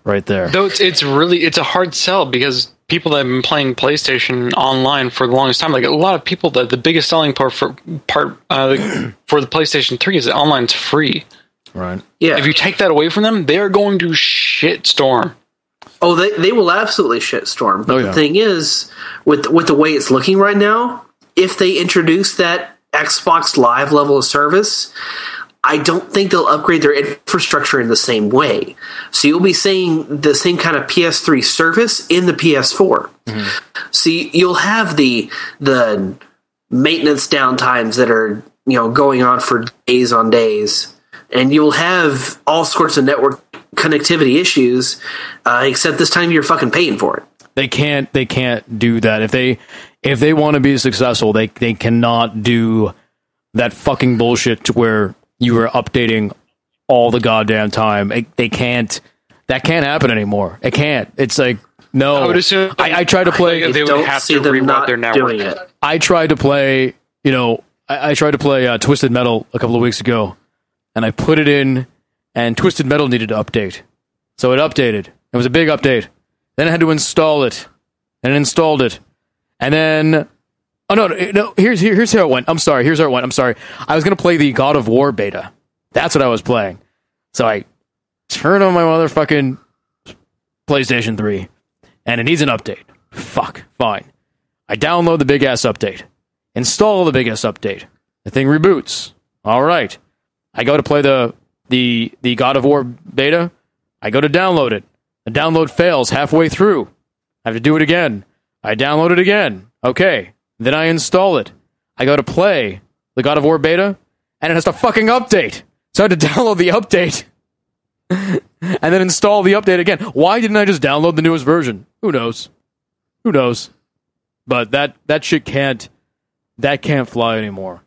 right there. Though it's a hard sell, because people that have been playing PlayStation online for the longest time, like a lot of people, the biggest selling part for the PlayStation 3 is that online's free. Right. Yeah. If you take that away from them, they are going to shitstorm. Oh, they will absolutely shitstorm. But Oh, yeah. the thing is, with the way it's looking right now, if they introduce that Xbox Live level of service, I don't think they'll upgrade their infrastructure in the same way. So you'll be seeing the same kind of PS3 service in the PS4. Mm-hmm. See, you'll have the maintenance downtimes that are going on for days on days, and you'll have all sorts of network connectivity issues. Except this time you're fucking paying for it. They can't do that. If they want to be successful, they cannot do that fucking bullshit to where you are updating all the goddamn time. They can't. That can't happen anymore. It can't. It's like, no. I would assume I tried to play. they would Don't have see to them reroute not their network. doing it. I tried to play. I tried to play Twisted Metal a couple of weeks ago, and I put it in, and Twisted Metal needed to update. So it updated. It was a big update. Then I had to install it, and it installed it, and then. Oh no! Here's how it went. I'm sorry. Here's how it went. I'm sorry. I was gonna play the God of War beta. That's what I was playing. So I turned on my motherfucking PlayStation 3, and it needs an update. Fuck. Fine. I download the big ass update. Install the big ass update. The thing reboots. All right. I go to play the God of War beta. I go to download it. A download fails halfway through. I have to do it again. I download it again. Okay. Then I install it. I go to play the God of War beta, and it has to fucking update. So I had to download the update and then install the update again. Why didn't I just download the newest version? Who knows? Who knows? But that shit can't fly anymore.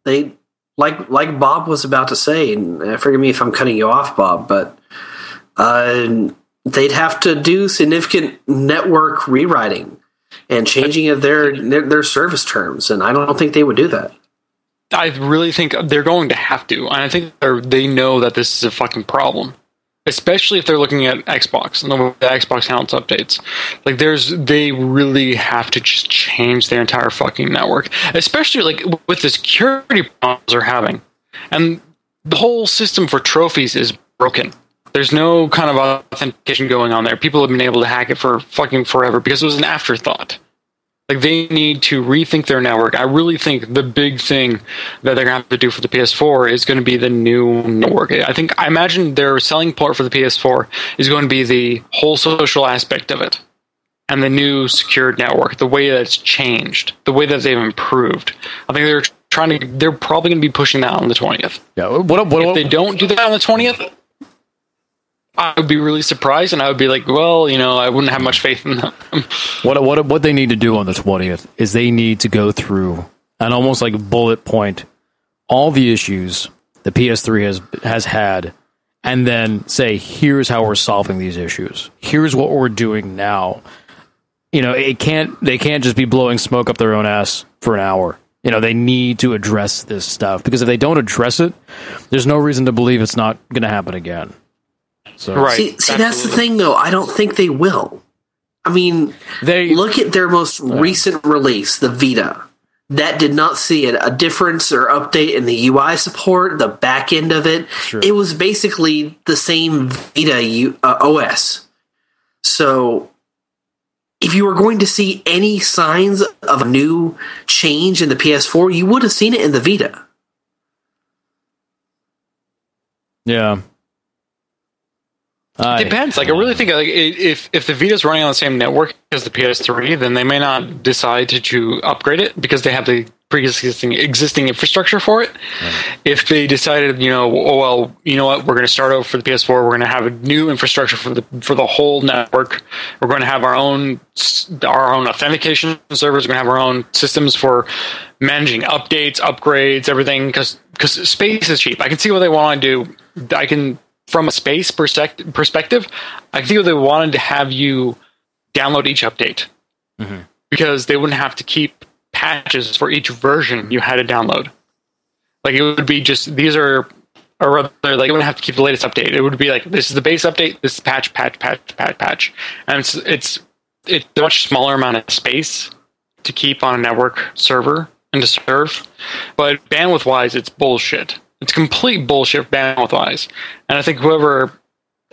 They like Bob was about to say, and forgive me if I'm cutting you off, Bob, but they'd have to do significant network rewriting and changing of their service terms, and I don't think they would do that. I really think they're going to have to, and I think they know that this is a fucking problem, especially if they're looking at Xbox and the Xbox handles updates. Like, they really have to just change their entire fucking network, especially like with the security problems they're having, and the whole system for trophies is broken. There's no kind of authentication going on there. People have been able to hack it for fucking forever because it was an afterthought. Like, they need to rethink their network. I really think the big thing that they're going to have to do for the PS4 is going to be the new network. I imagine their selling point for the PS4 is going to be the whole social aspect of it and the new secured network, the way that it's changed, the way that they've improved. I think they're probably going to be pushing that on the 20th. Yeah. If they don't do that on the 20th, I would be really surprised, and I would be like, well, I wouldn't have much faith in them. What they need to do on the 20th is they need to go through and almost like bullet point all the issues the PS3 has had, and then say, here's how we're solving these issues. Here's what we're doing now. They can't just be blowing smoke up their own ass for an hour. They need to address this stuff, because if they don't address it, there's no reason to believe it's not going to happen again. So. Right. See, that's the thing, though. I don't think they will. I mean, look at their most recent release, the Vita. That did not see a difference or update in the UI support, the back end of it. Sure. It was basically the same Vita OS. So, if you were going to see any signs of a new change in the PS4, you would have seen it in the Vita. Yeah. It depends. Like, I really think if the Vita's running on the same network as the PS3, then they may not decide to upgrade it because they have the existing infrastructure for it. Right. If they decided, we're going to start over for the PS4. We're going to have a new infrastructure for the whole network. We're going to have our own authentication servers. We're going to have our own systems for managing updates, upgrades, everything. Because space is cheap. I can see what they want to do. From a space perspective, I think they wanted to have you download each update, because they wouldn't have to keep patches for each version you had to download. Like, it would be just, it wouldn't have to keep the latest update. It would be like, this is the base update, this is patch. And it's a much smaller amount of space to keep on a network server and to serve. But bandwidth-wise, it's bullshit. It's complete bullshit bandwidth-wise. And I think whoever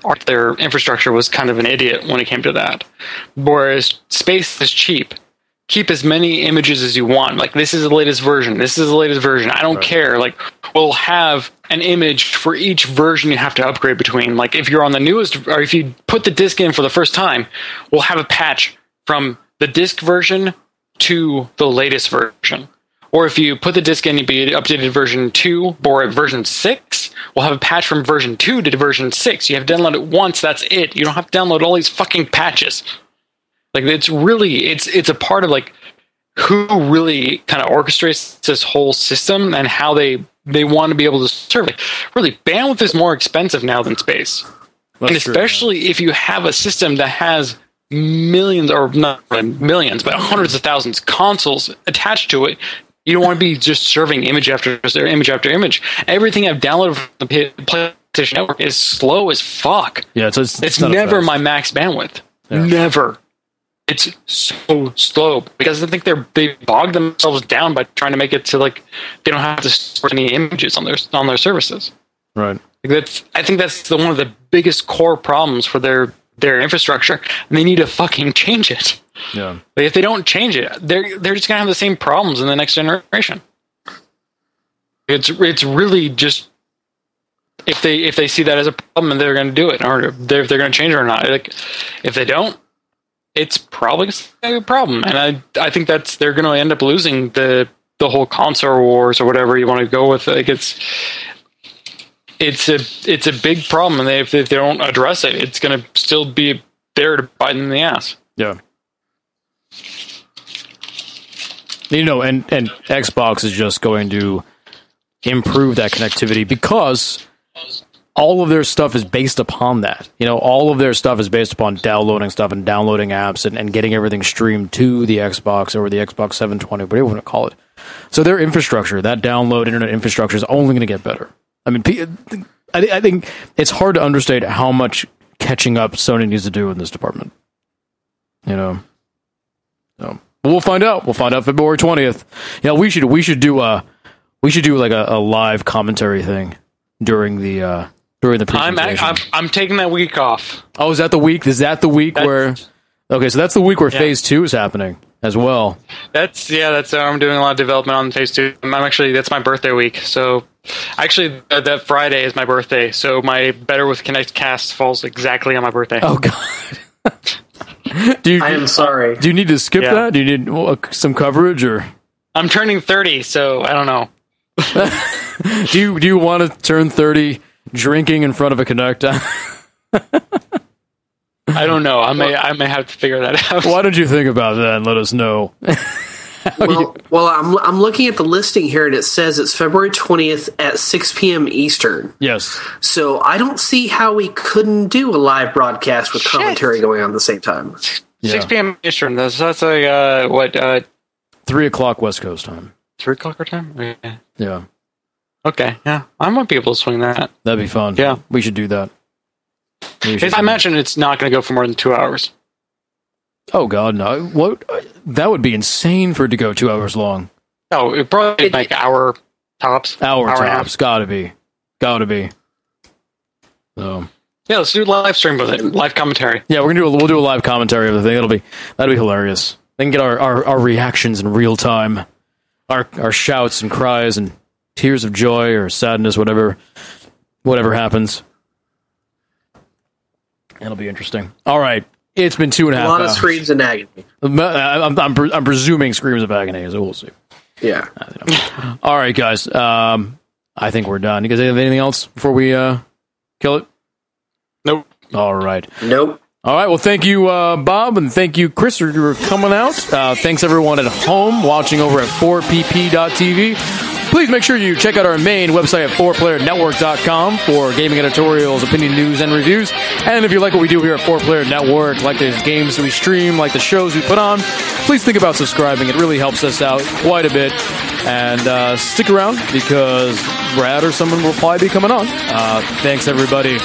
arched their infrastructure was kind of an idiot when it came to that. Whereas space is cheap. Keep as many images as you want. Like, this is the latest version. This is the latest version. I don't care. Like, we'll have an image for each version you have to upgrade between. Like, if you're on the newest, or if you put the disc in for the first time, we'll have a patch from the disc version to the latest version. Or if you put the disc in, it'd be updated version 2 or version 6. We'll have a patch from version 2 to version 6. You have to download it once, that's it. You don't have to download all these fucking patches. Like, it's really, it's a part of, like, who really kind of orchestrates this whole system and how they want to be able to serve it. Really, bandwidth is more expensive now than space. That's and especially if you have a system that has millions, or not millions, but hundreds of thousands consoles attached to it. You don't want to be just serving image after image. Everything I've downloaded from the PlayStation Network is slow as fuck. Yeah, it's never my max bandwidth. Yeah. Never. It's so slow because I think they bog themselves down by trying to make it to, like, they don't have to store any images on their services. Right. I think that's one of the biggest core problems for their infrastructure, and they need to fucking change it. Yeah. But if they don't change it, they're just gonna have the same problems in the next generation. It's really just if they see that as a problem, they're going to do it, or if they're going to change it or not. Like, if they don't, it's probably a problem, and I think they're going to end up losing the whole console wars or whatever you want to go with. Like, it's a big problem, and if they don't address it, it's going to still be there to bite them in the ass. Yeah. You know, and Xbox is just going to improve that connectivity because all of their stuff is based upon that. You know, all of their stuff is based upon downloading stuff and downloading apps and getting everything streamed to the Xbox or the Xbox 720, whatever you want to call it. So their infrastructure, that download internet infrastructure, is only going to get better. I mean, I think it's hard to understate how much catching up Sony needs to do in this department. You know, so we'll find out. We'll find out February 20th. Yeah, we should do like a live commentary thing during the presentation. I'm taking that week off. Oh, is that the week? Is that the week where? Okay, so that's the week where Phase 2 is happening as well. That's I'm doing a lot of development on Phase 2. That's my birthday week. So actually, that Friday is my birthday. So my Better with Kinect cast falls exactly on my birthday. Oh God. I am sorry. Do you need to skip that? Do you need some coverage or? I'm turning 30, so I don't know. Do you want to turn 30 drinking in front of a Kinect? I don't know. I may have to figure that out. Why don't you think about that and let us know? Well, I'm looking at the listing here, and it says it's February 20th at 6 p.m. Eastern. Yes. So I don't see how we couldn't do a live broadcast with commentary going on at the same time. 6 p.m. Eastern. That's like 3 o'clock West Coast time. 3 o'clock our time. Okay. Yeah. Okay. Yeah, I might be able to swing that. That'd be fun. Yeah, we should do that. I imagine it's not going to go for more than 2 hours. Oh God, no! What? That would be insane for it to go 2 hours long. Oh, it probably like hour tops. Hour tops. Gotta be. So yeah, let's do a live stream with it. Live commentary. Yeah, we'll do a live commentary of the thing. That'll be hilarious. They can get our reactions in real time, our shouts and cries and tears of joy or sadness, whatever happens. It'll be interesting. All right. It's been 2.5 hours. A lot of screams in agony. I'm presuming screams of agony, so we'll see. Yeah. All right, guys. I think we're done. You guys have anything else before we kill it? Nope. All right. Nope. All right. Well, thank you, Bob, and thank you, Chris, for coming out. Thanks, everyone at home watching over at 4pp.tv. Please make sure you check out our main website at 4playernetwork.com for gaming editorials, opinion news, and reviews. And if you like what we do here at 4Player Network, like the games that we stream, like the shows we put on, please think about subscribing. It really helps us out quite a bit. And stick around because Brad or someone will probably be coming on. Thanks, everybody.